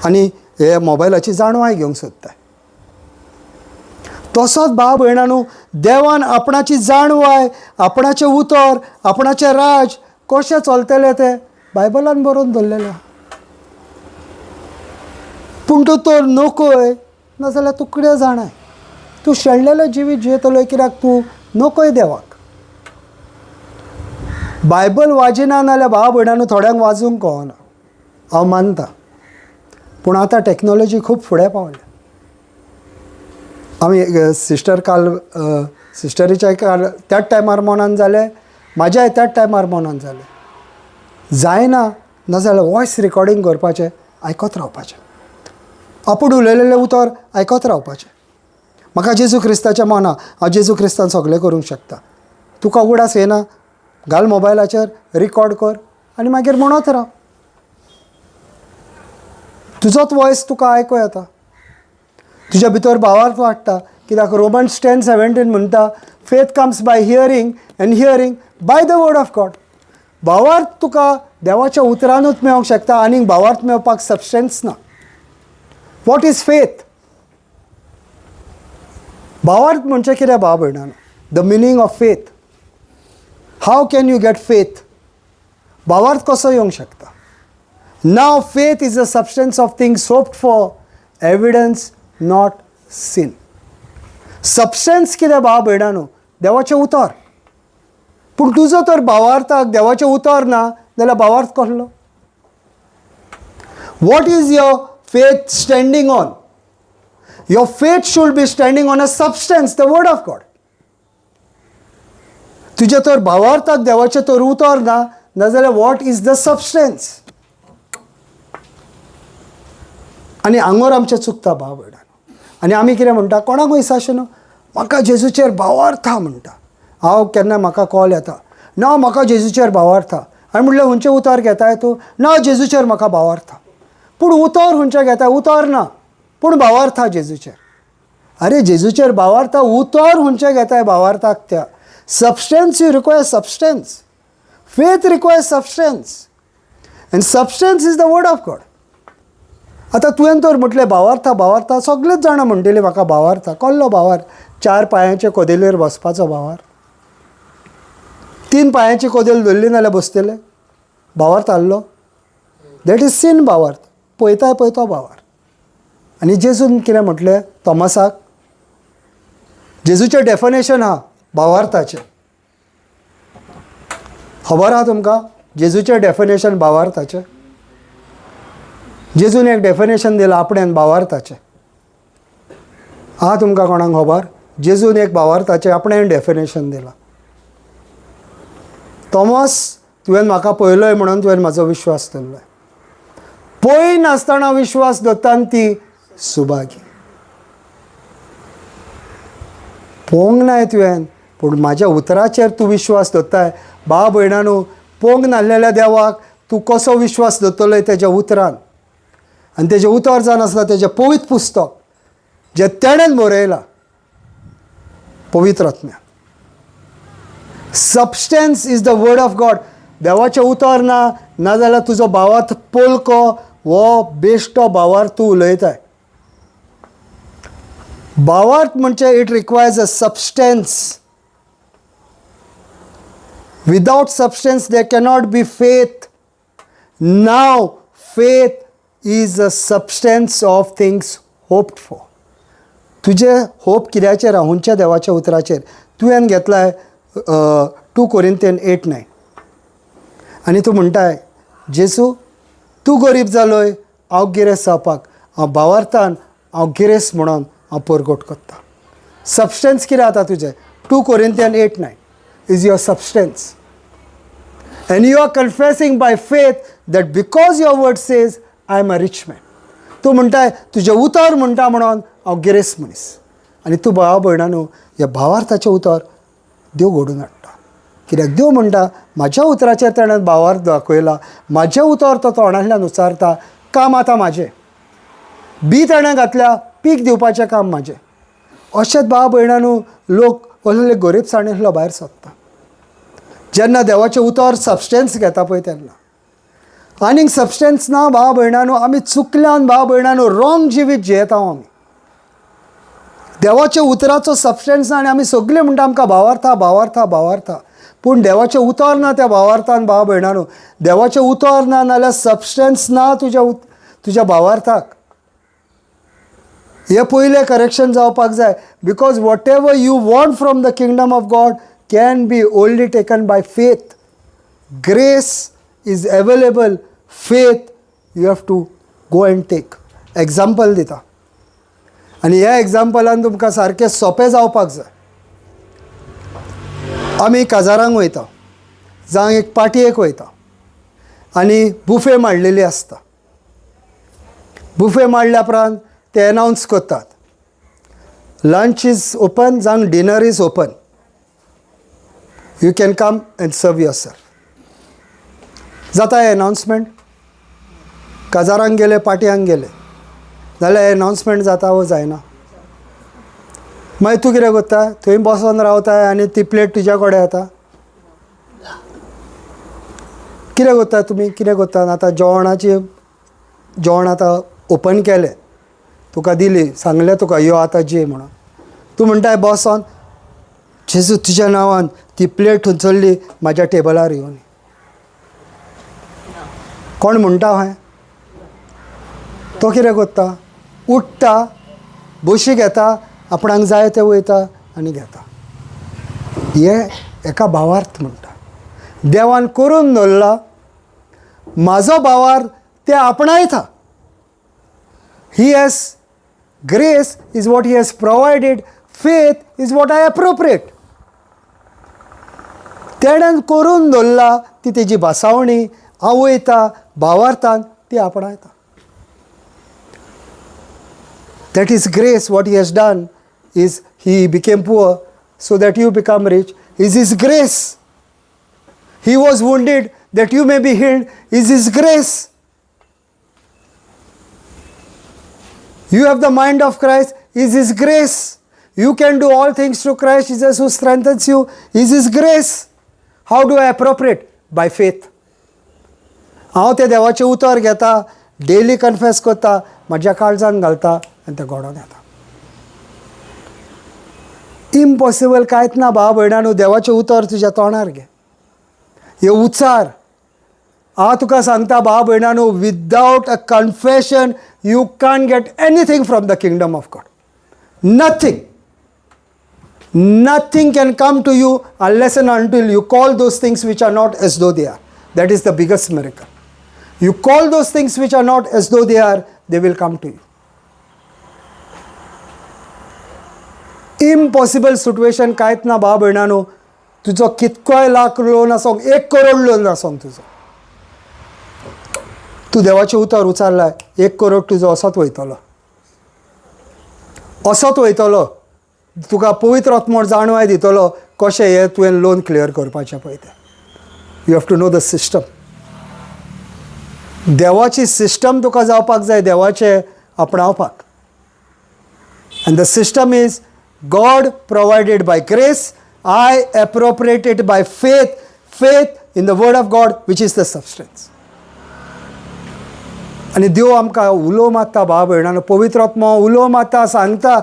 आनी हे मोबायलाची जाणवाय घेवंक सोदताय. तसोच भाव भयणानो देवान आपणाची जाणवाय, आपणाचें उतर, आपणाचें राज कशें चलतलें तें बायबलान बरोवन दवरलेलें आहा. पूण तूं तर नोकोय नाजाल्यार तूं कितें जाणाय? तूं शेणलेलें जिवीत जियेतलोय कित्याक तूं नोकोय देवाक. बायबल वाजिना नाल्यार भाव भयणांनो थोड्यांक वाजूंक कळना, हांव मानता. पूण आतां टॅक्नॉलॉजी खूब फुडें पावल्या. आमी सिस्टर काल सिस्टरीच्या काल त्याच टायमार मनान जालें, म्हाज्याय त्याच टायमार मनान जालें. जायना नाजाल्यार वॉयस रिकॉर्डींग करपाचें, आयकत रावपाचें. आपूण उलयलेलें उतर आयकत रावपाचें. म्हाका जेजू क्रिस्ताचें मना, हांव जेजू क्रिस्तान सगळें करूंक शकता. तुका उगडास येना, घाल मोबायलाचेर, रिकॉर्ड कर आनी मागीर म्हणत राव. तुजोच वॉयस तुका आयको येता. तुज्या भितर भावार्थ वाडटा. कित्याक रोमन्स 10:17 म्हणटा, faith comes by hearing end hearing by the word of God. भावार्थ तुका देवाच्या उतरानूच मेळोंक शकता, आनीक भावार्थ मेळपाक सबस्टन्स ना. What is faith? भावार्थ म्हणजे कितें भाव भयणांनो? The meaning of faith. How can you get faith? भावार्थ कसो येवंक शकता? Now faith is the substance of things hoped for, evidence not seen. Substance कितें भाव भयणांनो? देवाचें उतर. पूण तुजो तर भावार्थाक देवाचें उतर ना जाल्यार भावार्थ कसलो? What is your faith standing on? Your faith should be standing on a substance, the word of God. तुज्या तर भावार्थाक देवाचें तर उतर ना नाजाल्यार वॉट इज द सबस्टन्स? आनी हांगोर आमचें चुकता भाव भयणांनो. आनी आमी कितें म्हणटा, कोणाक विश्वास न्हू, म्हाका जेजूचेर भावार्थ आहा म्हणटा. हांव केन्ना म्हाका कॉल येता, ना म्हाका जेजूचेर भावार्थ आहा. हांवें म्हणलें खंयचें उतर घेताय तूं? ना जेजूचेर म्हाका भावार्थ आहा. पूण उतर खंयचें घेताय? उतर ना, पूण भावार्थ आहा जेजूचेर. अरे जेजूचेर भावार्थ आहा, उतर खंयचें घेताय भावार्थाक? त्या substance you require substance. Faith require substance end substance is the word of God. आतां तुवें तर म्हटलें भावार्थ भावार्थ, सगळेच जाणां म्हणटलीं म्हाका भावार्थ. कसलो भावार्थ? 4 पांयाचे कोदेलेर बसपाचो भावार्थ? 3 पांयाची कोदेल धरली नाल्यार बसतले? भावार्थ आहलो? दॅट इज सीन भावार्थ. पळयताय पळय तो भावार्थ. आनी जेजून कितें म्हटलें तोमासाक? जेजूचें डेफिनेशन आहा भावार्थाचें. खबर आहा तुमकां जेजूचें डेफिनेशन भावार्थाचें? जेजून एक डेफिनेशन दिलां आपणें भावार्थाचें. आहा तुमकां कोणाक खबर? जेजून एक भावार्थाचें आपणें डेफिनेशन दिलां. तोमास, तुवें म्हाका पळयलोय म्हणून तुवें म्हाजो विश्वास दवरलो. पळय नासतना विश्वास दवरता ती सुभागी. पळोवंक नाय तुवें, पूण म्हाज्या उतराचेर तूं विश्वास दवरताय. भाव भयणांनो, पळोवंक नासलेल्या देवाक तूं कसो विश्वास दवरतलो तेज्या उतरान? आनी तेजें उतर जावन आसता तेजें पवित्र पुस्तक जें तेणेन बरयलां पवित्र आत्म्यान. Substance is the word of God. देवाचें उतर ना नाजाल्यार तुजो भावार्थ पोलको वो बेश्टो भावार्थ तूं उलयताय. भावार्थ म्हणजे it requires a substance. Without substance there cannot be faith. Now faith is a substance of things hoped for. तुजें होप कित्याचेर आहा? खंयच्या देवाच्या उतराचेर? तुवें घेतलाय 2 Corinthians 8:9 आनी तूं म्हणटाय जेजू तूं गरीब जालोय, हांव गिरेस्त जावपाक, हांव भावार्थान हांव गिरेस्त म्हणून हांव परगट करता. सबस्टन्स कितें जाता तुजें? 2 Corinthians 8:9 is your substance. And you are confessing by faith that because your word says I am a rich man. तूं म्हणटाय तुजें उतर म्हणटा म्हणून हांव गिरेस्त मनीस. आनी तूं भावा भयणांनो, ह्या भावार्थाचें उतर देव घडोवन हाडटा. कित्याक देव म्हणटा म्हाज्या उतराचेर ताणें भावार्थ दाखयला, म्हाजें उतर तो तोंडांतल्यान उच्चारता. काम आतां म्हाजें, बी ताणें घातल्या, पीक दिवपाचें काम म्हाजें. अशेंच भाव भयणांनो, लोक असले गरीबसाणींतलो भायर सरता जेन्ना देवाचें उतर सबस्टन्स घेता पळय तेन्ना. आनीक सबस्टन्स ना भाव भयणांनो, आमी चुकल्यान भाव भयणांनो रॉंग जिवीत जियेता आमी. देवाच्या उतराचो सबस्टन्स ना आनी आमी सगळीं म्हणटा आमकां भावार्थ भावार्थ भावार्थ. पूण देवाचें उतर ना त्या भावार्थान भाव भयणांनो. देवाचें उतर ना नाल्यार सबस्टन्स ना तुज्या भावार्थाक. हे पयलें करेक्शन जावपाक जाय. Because whatever you want from the kingdom of God can be only taken by faith. Grace is available. Faith you have to go and take. Example दिता आनी ह्या एग्जाम्पलान तुमकां सारकें सोंपें जावपाक जाय. आमी काजारांक वयता जावं एक पाटयेक वयता आनी बुफे मांडलेली आसता. बुफे मांडल्या उपरांत ते एनावन्स करतात लंच इज ओपन जावं dinner is open. You can come and सर्व युअर सेल्फ. जाता हें एनावन्समेंट. काजारांक गेले पाटयांक गेले जाल्यार एनावन्समेंट जाता वो जायना. मागीर तूं कितें करता? थंय बसोन रावता आनी ती प्लेट तुज्या कडेन येता. कितें करता तुमी? कितें करता? आतां जेवण आतां ओपन केलें, तुका दिली, सांगलें तुका यो आतां जेय म्हणून. तूं म्हणटाय बसोन जेजू तुज्या नांवान ती प्लेट थंयसरली म्हाज्या टेबलार येवन. कोण म्हणटा हें? तो कितें करता? उठ्ठा, बशी घेता, आपणाक जाय तें वयता आनी घेता. हे एका भावार्थ म्हणटा. देवान करून दवरला, म्हाजो भावार्थ तें आपणायता. He has grace is what he has provided. Faith is what I appropriate. तेणेन करून दवरला ती तेजी भासावणी. हांव वयता भावार्थान ती आपणायता. That is grace. What he has done is he became poor so that you become rich. Is his grace. He was wounded that you may be healed. Is his grace. You have the mind of Christ. Is his grace. You can do all things through Christ Jesus who strengthens you. Is his grace. How do I appropriate? By faith. हांव ते देवाचें उतर घेता, daily confess करता, म्हाज्या काळजान घालता आनी तें घडोवन येता. इम्पॉसिबल कांयच ना भाव भयणानू. देवाचें उतर तुज्या तोंडार घे. हे उचार. हांव तुका सांगता भाव भयणानू, without a confession you can't get anything from the kingdom of God. Nothing. Nothing can come to you unless and until you call those things which are not as though they are. That is the biggest miracle. You call those things which are not as though they are, they will come to you. Impossible situation कांयच ना भाव भयणानू. तुजो कितकोय lakh loan आसूं, 1 crore loan आसूं तुजो, तूं देवाचें उतर उचारलाय, 1 करोड तुजो असोच वयतलो. असोच वयतलो. तुका पवित्र आत्मो जाणवाय दितलो कशें हें तुवें लोन क्लियर करपाचें पळय तें. You have to know the system. देवाची सिस्टम तुका जावपाक जाय देवाचें आपणावपाक. And the system is God provided by grace. I appropriate it by faith. Faith in the word of God which is the substance. आनी देव आमकां उलो मारता भाव भयणानो. पवित्र आत्मो उलो मारता, सांगता,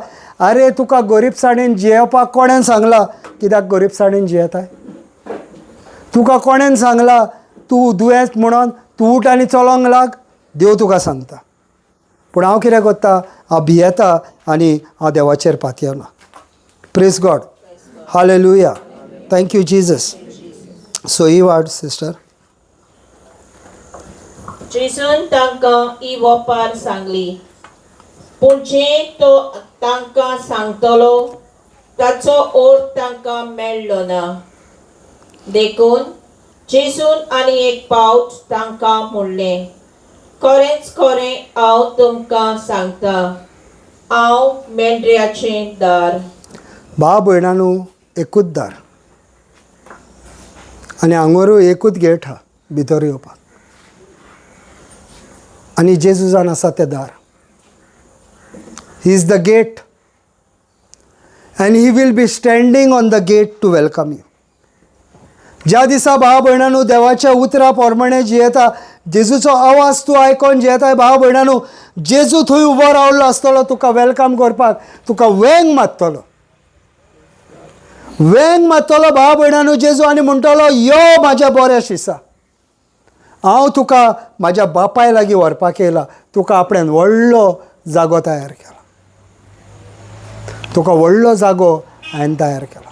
अरे तुका गरीबसाणीन जियेवपाक कोणें सांगला? कित्याक गरीबसाणीन जियेताय? तुका कोणें सांगला तूं दुयेंत म्हणून तूं उठ आनी चलोंक लाग? देव तुका सांगता. पूण हांव कितें करता? हांव भियेता आनी हांव देवाचेर पातयेना. Praise God. Hallelujah. Thank you Jesus. So ही वाट सिस्टर. जेजून तांकां ही वोपार सांगली. पूण जें तो तांकां सांगतलो ताचो अर्थ तांकां मेळ्ळो ना. देखून जेजून आनी एक पावट तांकां म्हणलें, खरेंच खरें हांव तुमकां सांगता, हांव मेंढऱ्याचें दार. भाव भयणानू, एकूच दार आनी हांगरूय एकूच गेट आहा भितर येवपाक. आनी जेजूजान आसा तें दार. He is the gate and he will be standing on the gate to welcome you. ज्या दिसा भाव भयणानू देवाच्या उतरा प्रमाणे जियेता, जेजूचो आवाज तूं आयकोन जियेता भाव भयणानू, जेजू थंय उबो रावल्लो आसतलो तुका वेलकम करपाक. तुका वेंग मारतलो. वेंग मारतलो भाव भयणानू जेजू आनी म्हणटलो, यो म्हाज्या बऱ्या शिसा, हांव तुका म्हाज्या बापाय लागीं व्हरपाक येयला. तुका आपणें व्हडलो जागो तयार केला. तुका व्हडलो जागो हांवें तयार केला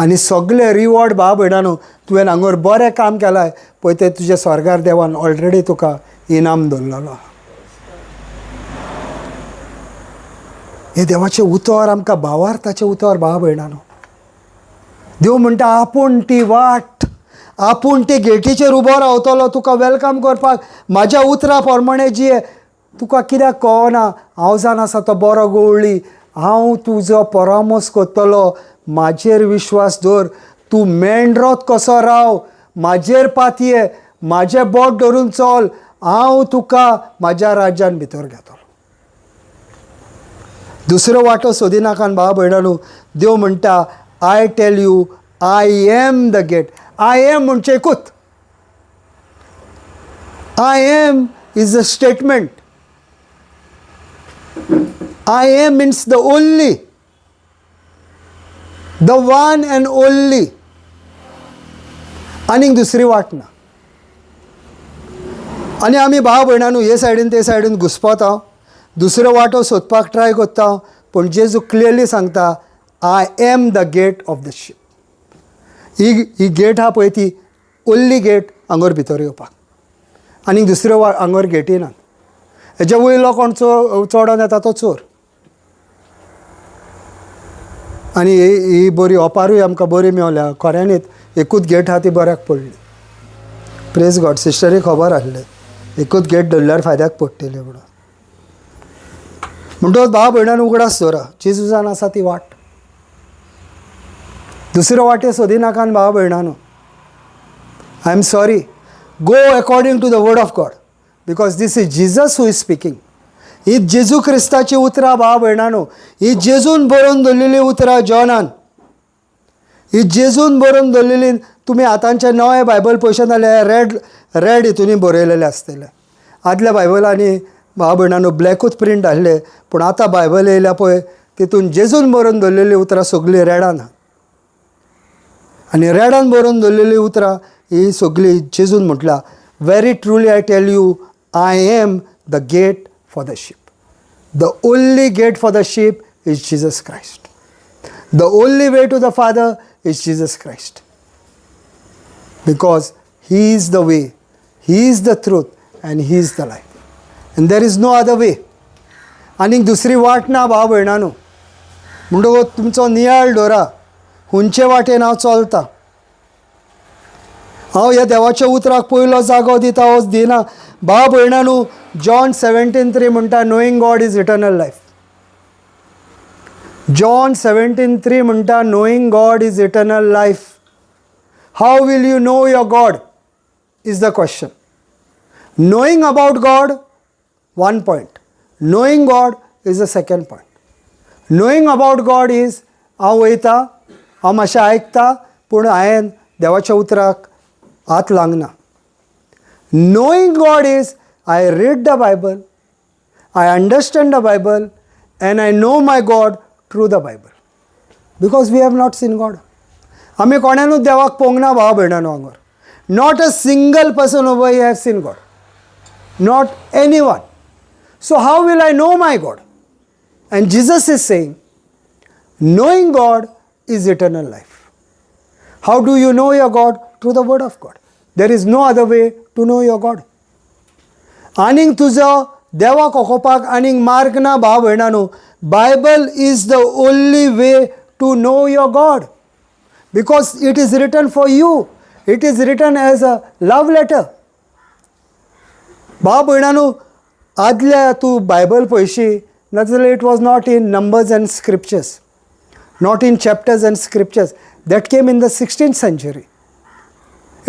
आनी सगळे रिवॉर्ड भाव भयणानो तुवें हांगर बरें काम केलां पळय तें तुज्या स्वर्गार देवान ऑलरेडी तुका इनाम दवरलेलो हे देवाचें उतर आमकां भावार्थाचें उतर भाव भयणानो देव म्हणटा आपूण ती वाट आपूण ते गेटीचेर उबो रावतलो तुका वेलकम करपाक म्हाज्या उतरा प्रमाणे जिये तुका कित्याक कळना हांव जावन आसा तो बरो गवळी हांव तुजो परामोस करतलो म्हाजेर विश्वास दवर तूं मेंढरोत कसो राव म्हाजेर पातये म्हाजें बोट धरून चल हांव तुका म्हाज्या राज्यान भितर घेतलो दुसरो वाटो सोदिनाकान भाव भयणानो देव म्हणटा I tell you I am the gate I am म्हणजे एकूच I am is a statement I am means the only the one and only आनीक दुसरी वाट ना आनी आमी भाव भयणानो हे सायडीन ते सायडीन घुसपता दुसरो वाटो सोदपाक ट्राय करता पूण जेजू क्लियरली सांगता I am the gate of the sheep ही गेट हा पळय ती ओन्ली गेट हांगर भितर येवपाक आनीक दुसऱ्यो हांगर गेटी ना हेज्या वयलो कोण चोडोन येता तो चोर आनी ही बरी ओपारूय आमकां बरी मेवल्या खऱ्यांनीच एकूच गेट आहा ती बऱ्याक पडली प्रेज गॉड सिस्टरी खबर आसलें एकूच गेट धरल्यार फायद्याक पडटली म्हणून म्हणटच भाव भयणान उगडास दवरा जेजूसान आसा ती वाट दुसऱ्यो वाटे सोदिनाकान भाव भयणानो I am sorry go according to the word of God because this is Jesus who is speaking ही जेजू क्रिस्ताची उतरां भाव भयणानो ही जेजून बरोवन दवरलेली उतरां जॉनान ही जेजून बरोवन दवरलेली तुमी आतांचे नवे बायबल पळयशे जाल्यार रेड हितूनी बरयलेले आसतले आदल्या बायबलांनी भाव भयणानो ब्लॅकूच प्रिंट आसले पूण आतां बायबल येयल्या पळय तितून जेजून बरोवन दवरलेली उतरां सगळीं रेडान आनी रेडान बरोवन दवरलेली उतरां ही सगळीं जेजून म्हटलां very truly I tell you I am the gate for the sheep the only gate for the sheep is Jesus Christ the only way to the father is Jesus Christ because he is the way he is the truth and he is the life and there is no other way आनीक दुसरी वाट ना भाव भयणानो म्हणटकूच तुमचो नियाळ दवरा खंयचे वाटेन हांव चलतां हांव ह्या देवाच्या उतराक पयलो जागो दिता वच दिना भाव भयणानो जॉन 17:3 म्हणटा knowing God is eternal life John 17:3 म्हणटा knowing God is eternal life how will you know your God is the question knowing about God one point knowing God is the second point knowing about God is हांव वयता हांव मातशें आयकता पूण हांवें देवाच्या उतराक हात लावना knowing God is I read the Bible I understand the Bible and I know my God through the Bible because we have not seen God आमी कोणानूच देवाक पळोवंक ना भाव भयणानो हांगर not a single person over here have seen God not anyone so how will I know my God and Jesus is saying knowing God is eternal life how do you know your God through the word of God there is no other way to know your God आनीक तुजो देवाक ओळखोवपाक आनीक मार्ग ना भाव भयणानो Bible is the only way to know your God because it is written for you it is written as a love letter भाव भयणानो आदल्या तूं बायबल पळयशी नाजाल्यार it was not in numbers and scriptures not in chapters and scriptures that came in the 16th century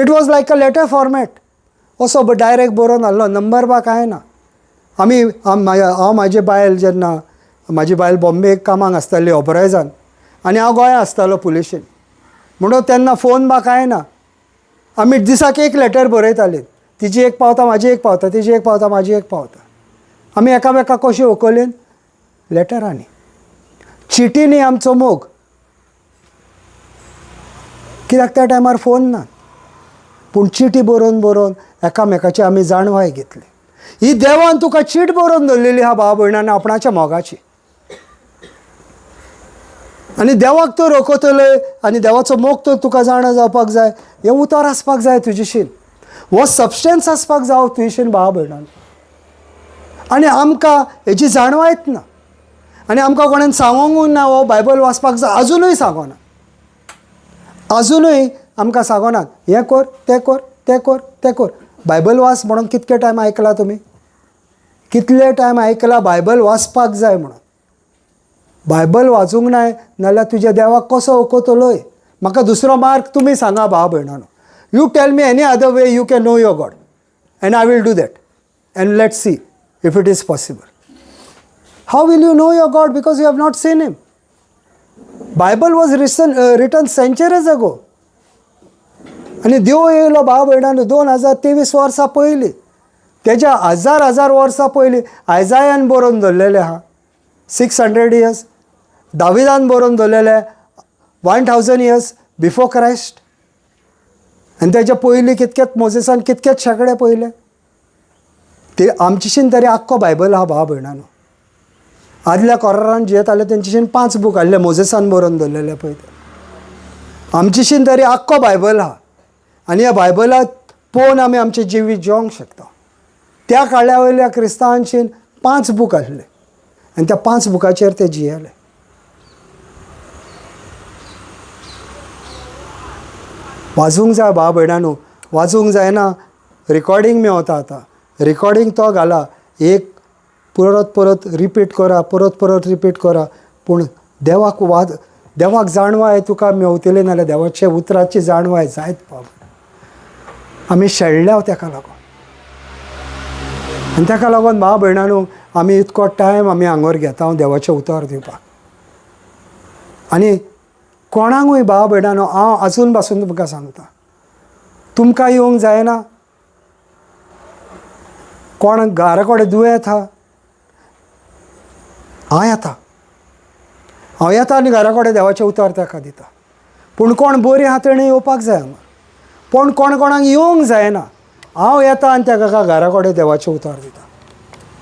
it was like a letter format असो direct बरोवन आहलो number बा कांय ना हांव म्हाजी बायल जेन्ना म्हाजी बायल बॉम्बेक कामाक आसताली ऑबरायजान आनी हांव गोंयांत आसतालो पुलिशेन म्हणून तेन्ना फोन बा कांय ना आमी दिसाक एक लेटर बरयतालीं तिची एक पावता म्हाजी एक पावता तिची एक पावता म्हाजी एक पावता आमी एकामेकाक कशें वळखलेन लेटरांनी चिटींनी आमचो मोग कित्याक त्या टायमार फोन ना पूण चिटी बरोवन बरोवन एकामेकाची आमी जाणवाय घेतली ही देवान तुका चीट बरोवन दवरलेली हा भाव भयणांनी आपणाच्या मोगाची आनी देवाक तो रोखतलोय आनी देवाचो मोग तो तुका जाणा जावपाक जाय, हें उतर आसपाक जाय तुजेशीन, हो सबस्टन्स आसपाक जावं तुजेशीन भाव भयणान. आनी आमकां हेची जाणवायत ना, आनी आमकां कोणेन सांगोंकूय ना हो बायबल वाचपाक जाय, आजुनूय सांगोना, आजुनूय आमकां सांगोनात हें कर तें कर तें कर तें कर. बायबल वाच म्हणून कितके टायम आयकला तुमी? कितले टायम आयकला बायबल वाचपाक जाय म्हणून? बायबल वाचूंक नाय नाल्यार तुज्या देवाक कसो ओकोतलोय? म्हाका दुसरो मार्ग तुमी सांगा भाव भयणानो. You tell me any other way you can know your God and I will do that and let see if it is possible. How will you know your God because you have not seen him? Bible was written centuries ago. आनी देव येयलो भाव भयणानो 2023 वर्सां पयलीं, तेज्या हजार वर्सां पयलीं आयजायान बरोवन दवरलेलें आहा 600 years, दाविदान बरोवन दवरलेले 1000 years बिफोर क्रायस्ट, आनी तेच्या पयलीं कितकेच मोजेसान कितकेच शेकडे पयले. ते आमचेशीन तरी आख्खो बायबल आहा भाव भयणानो. आदल्या कोरारान जियेताले तेंचेशीन 5 बूक आहले मोजेसान बरोवन दवरलेले पळय ते. आमचेशीन तरी आख्खो बायबल आहा, आनी ह्या बायबलात पळोवन आमी आमचें जिवीत जिवंक शकता. त्या काळ्या वयल्या क्रिस्तांवांचेन 5 बूक आसले आनी त्या 5 बुकाचेर ते जियेले. वाचूंक जाय भाव भयणानो, वाचूंक जायना. रिकॉर्डिंग मेवता आतां, रिकॉर्डिंग तो घाला, एक परत रिपीट करा, परत रिपीट करा. पूण देवाक जाणवाय तुका मेवतली नाल्यार देवाचे उतराची जाणवाय जायत बाब. आमी शेळ्ळ्या ताका लागून, आनी ताका लागून भाव भयणानो आमी इतको टायम आमी हांगोर घेता देवाचें उतर दिवपाक. आनी कोणाकूय भाव भयणानो हांव आजून पासून तुमकां सांगता, तुमकां येवंक जायना. कोण घरा कडेन दुयेंत आहा, हांव येता आनी घरा कडेन देवाचें उतर ताका दिता. पूण कोण बरी आहा तेणी येवपाक जाय हांगा. पूण कोणाक येवंक जायना, हांव येता आनी ताका घरा कडेन देवाचें उतर दिता.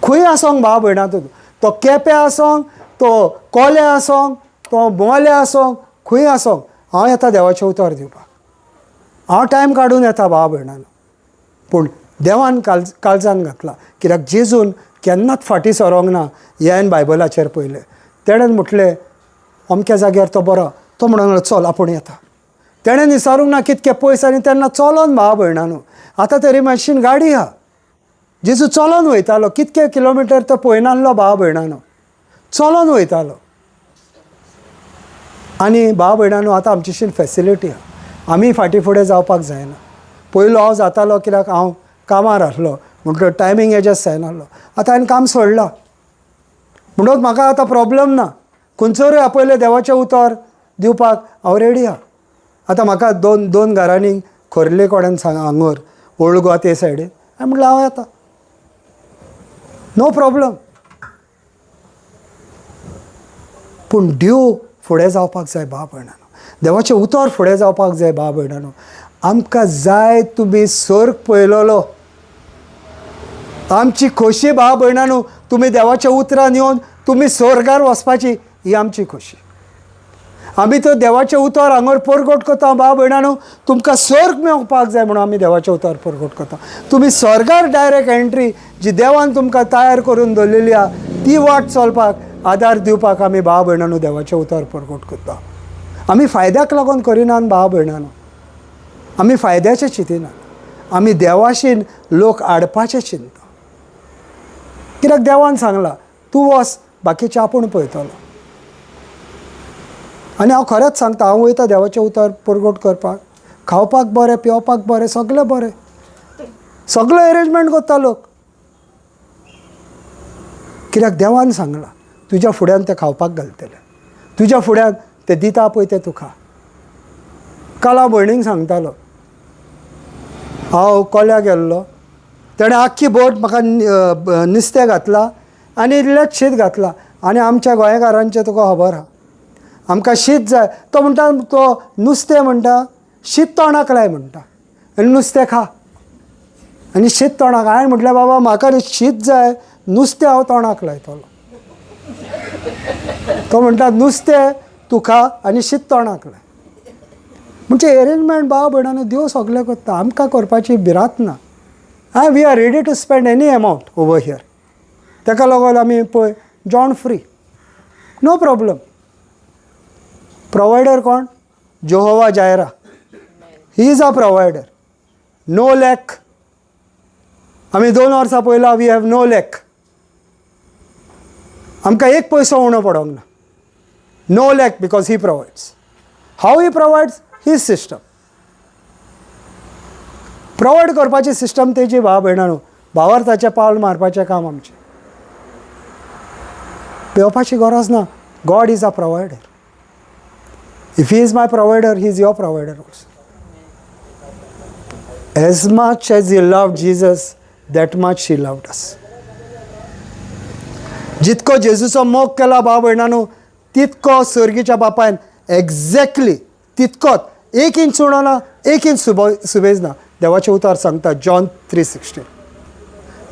खंय आसोंक भाव भयणा, तो केपें आसोंक, तो कोले आसोंक, तो मोले आसोंक, खंय आसोंक, हांव येता देवाचें उतर दिवपाक. हांव टायम काडून येता भाव भयणानो. पूण देवान काळजान घातला, कित्याक जेजून केन्नाच फाटीं सरोंक ना हें हांवें बायबलाचेर पळयलें. तेणेन म्हटलें अमक्या जाग्यार तो बरो, तो म्हणून चल आपूण येता. तेणें विचारूंक ना कितके पयस, आनी तेन्ना चलोन भाव भयणानो. आतां तरी मातशीन गाडी आहा. जेजू चलोन वयतालो, कितके किलोमिटर तो पळयनासलो भाव भयणानो, चलोन वयतालो. आनी भाव भयणानो आतां आमचेशीन फेसिलिटी आहा, आमी फाटीं फुडें जावपाक जायना. पयलो हांव जातालो कित्याक हांव कामार आसलो म्हणटकीर टायमींग एडजस्ट जायनासलो. आतां हांवें काम सोडलां म्हणून म्हाका आतां प्रॉब्लम ना. खंयसरूय आपयलें देवाचें उतर दिवपाक हांव रेडी आहा. आतां म्हाका दोन घरांनी खोर्ले कोणेन सांगा हांगोर ओल्ड गोवा ते सायडीन, हांवें म्हणलें हांव येता, नो प्रॉब्लम. पूण देव फुडें जावपाक जाय भाव भयणानो, देवाचें उतर फुडें जावपाक जाय भाव भयणानो. आमकां जाय तुमी सर्ग पळयलोलो, आमची खोशी भाव भयणानो. तुमी देवाच्या उतरान येवन तुमी स्वर्गार वचपाची ही आमची खोशी. आमी तो देवाचें उतर हांगर परगट करता भाव भयणानो. तुमकां स्वर्ग मेळपाक जाय म्हणून आमी देवाचें उतर परगट करता. तुमी स्वर्गार डायरेक्ट एंट्री जी देवान तुमकां तयार करून दवरलेली आहा ती वाट चलपाक आदार दिवपाक आमी भाव भयणानो देवाचें उतर परगट करता. आमी फायद्याक लागून करिनात भाव भयणानो, आमी फायद्याचें चिंतिनात, आमी देवाशीन लोक हाडपाचें चिंतता. कित्याक देवान सांगलां तूं वच, बाकीचें आपूण पळयतलो. आनी हांव खरेंच सांगता, हांव वयता देवाचें उतर परगट करपाक, खावपाक बरें, पेंवपाक बरें, सगळें बरें, सगळें अरेंजमेंट करता लोक. कित्याक देवान सांगलां तुज्या फुड्यान तें खावपाक घालतलें, तुज्या फुड्यान तें दिता पळय तें तूं खा. काल हांव भयणीक सांगतालो, हांव कोल्याक गेल्लो, तेणें आख्खी बोट म्हाका नुस्तें घातलां आनी इल्लेंच शीत घातलां. आनी आमच्या गोंयकारांचें तुका खबर आहा, आमकां शीत जाय. तो म्हणटा तो नुस्तें म्हणटा शीत तोंडाक लाय म्हणटा आनी नुस्तें खा. आनी शीत तोंडाक, हांवें म्हटलें बाबा म्हाका शीत जाय, नुस्तें हांव तोंडाक लायतलो. तो म्हणटा नुस्तें तूं खा आनी शीत तोंडाक लाय. म्हणजे अरेंजमेंट भाव भयणानो देव सगळें करता, आमकां करपाची भिरांत ना. We are ready to spend any amount over here. ताका लागून आमी पळय John free, no problem. Provider कोण? Jehovah Jireh. He is a provider. No lack. आमी 2 वर्सां पयला वी हॅव नो लॅक. आमकां एक पयसो उणो पडोंक ना. No lack because he provides. How he provides? हीच सिस्टम. प्रोवायड करपाची सिस्टम तेजी भाव भयणानो. भावार्थाचें पावल मारपाचें काम आमचें. पेंवपाची गरज ना. God is a provider. If he is my provider, he is your provider also. As much as you loved Jesus, that much she loved us. जितको जेजूचो मोग केला भाव भयणानो, तितको सर्गीच्या बापायन एक्झॅक्टली तितकोच, 1 इंच उणो, 1 इंच सुबेज ना. देवाचें उतर सांगता जॉन 3:16.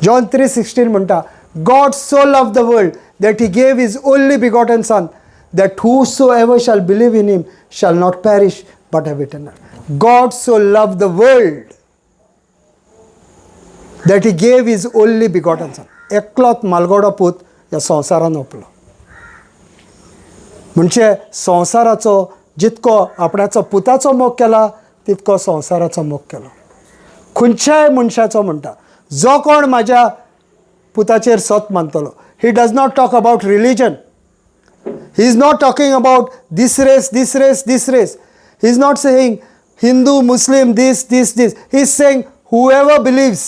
जॉन 3:16 म्हणटा, God so loved the world that he gave his only begotten son, that whosoever shall believe in him shall not perish but have eternal. God so loved the world that he gave his only begotten son. एकलोच मालगोडो पूत ह्या संवसारान ओपलो. म्हणजे संवसाराचो जितको आपणाचो पुताचो मोग केला, तितको संवसाराचो मोग केलो. खंयच्याय मनशाचो म्हणटा, जो कोण म्हाज्या पुताचेर सत मानतलो. He does not talk about religion. He is not talking about this race, this race, this race. He is not saying Hindu, Muslim, this. He is saying whoever believes.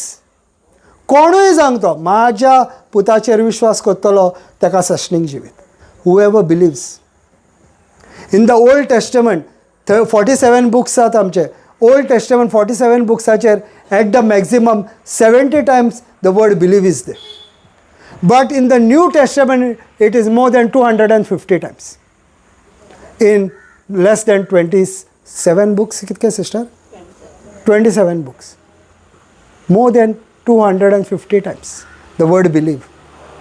कोणूय सांगतो म्हाज्या पुताचेर विश्वास करतलो ताका सशनीक जिवीत. Whoever believes. In the Old Testament, 47 books आसात आमचे. Old Testament 47 booksaचेर at the maximum 70 times the word believe is there. But in the New Testament, it is more than 250 times. In less than 27 books, कितके sister? 27 books. More than 250 times the word believe.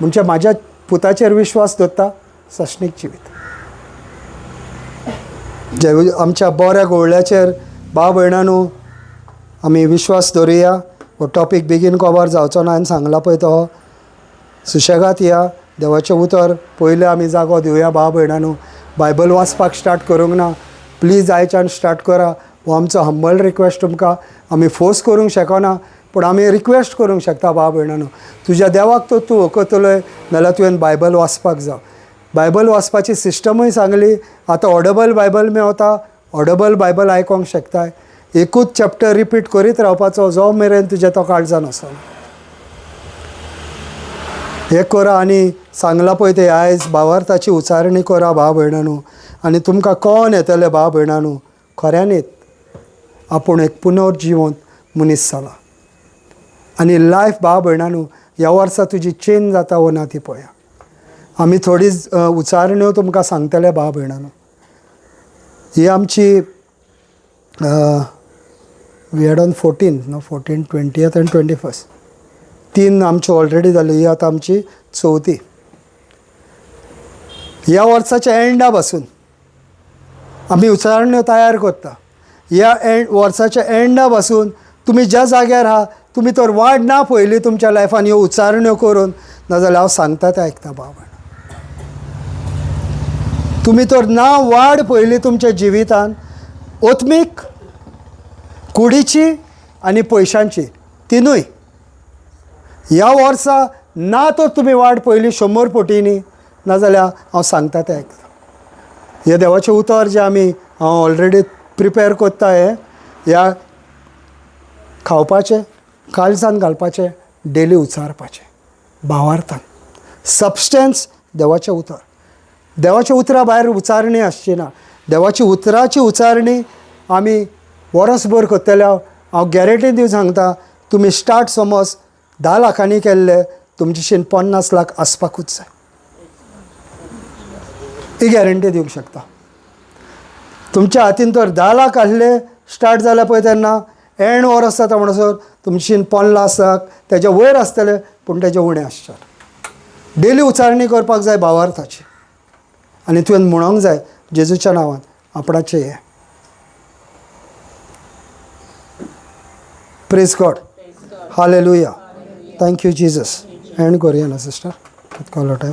म्हणजे माझ्या पुताचेर विश्वास दवरता सशनीक जिवीत. जे आमच्या बऱ्या गोवळ्याचेर भाव भयणानो आमी विश्वास दवरुया. हो टॉपीक बेगीन कवर जावचो ना हांवें सांगला पळय तो. सुशेगात या. देवाचें उतर पयलें आमी जागो दिवया भाव भयणानो. बायबल वाचपाक स्टार्ट करूंक ना, प्लीज आयच्यान स्टार्ट करा. हो आमचो हंबल रिक्वेस्ट तुमकां. आमी फोर्स करूंक शकना, पूण आमी रिक्वेस्ट करूंक शकता भाव भयणानो. तुज्या देवाक तो तूं वखतलोय नाल्यार तुवें बायबल वाचपाक जाय. बायबल वाचपाची सिस्टमूय सांगली. आतां ऑडबल बायबल मेवता, ऑडबल बायबल आयकोंक शकताय. एकूच चॅप्टर रिपीट करीत रावपाचो जो मेरेन तुज्या तो काळजान आसना. हे करा आनी सांगला पळय ते आयज भावार्थाची उचारणी करा भाव भयणानो. आनी तुमकां कळोन येतलें भाव भयणानो, खऱ्यांनीच आपूण एक पुनर्जिवंत मनीस जाला. आनी लायफ भाव भयणानो ह्या वर्सा तुजी चेंज जाता वो ना ती पळया. आमी थोडी उचारण्यो तुमकां सांगतले भाव भयणानो. ही आमची we had on 14, 20th and 21st. 3 आमच्यो ऑलरेडी जाल्यो. ही आतां आमची 4थी. ह्या वर्साच्या एंडा पासून आमी उचारण्यो तयार करता. ह्या वर्साच्या एंडा पासून तुमी ज्या जाग्यार आहा तुमी तर वाड ना पयलीं तुमच्या लायफान ह्यो उचारण्यो करून, नाजाल्यार हांव सांगता तें आयकता भाव भयण. तुमी तर ना वाड पयलीं तुमच्या जिवितान ओत्मीक, कुडीची आनी पयशांची तिनूय. ह्या वर्सा ना तर तुमी वाड पयलीं 100 पटींनी, नाजाल्यार हांव सांगता तें आयकता. हे देवाचें उतर जें आमी हांव ऑलरेडी प्रिपेर करता हें, ह्या खावपाचें, काळजान घालपाचें, डेली उचारपाचें भावार्थान. सबस्टन्स देवाचें उतर. देवाच्या उतरा भायर उचारणी आसची ना. देवाची उतराची उचारणी आमी वर्सभर करतल्या हांव गॅरेंटी दिवन सांगता, तुमी स्टार्ट समज 10 लाखांनी केल्ले, तुमचेशीन 50 लाख आसपाकूच जाय. ही गॅरेंटी दिवंक शकता. तुमच्या हातीन तर 10 लाख आसले स्टार्ट जाले पळय तेन्ना एंड वर्स जाता म्हणसर तुमचेशीन 50 लाख तेच्या वयर आसतले, पूण तेजे उणें आसचें. डेली उचारणी करपाक जाय भावार्थाची. आनी तुवें म्हणोंक जाय जेजूच्या नांवान आपणाचें हें praise God hallelujah thank you Jesus end करुया ना सिस्टर कॉलो टायम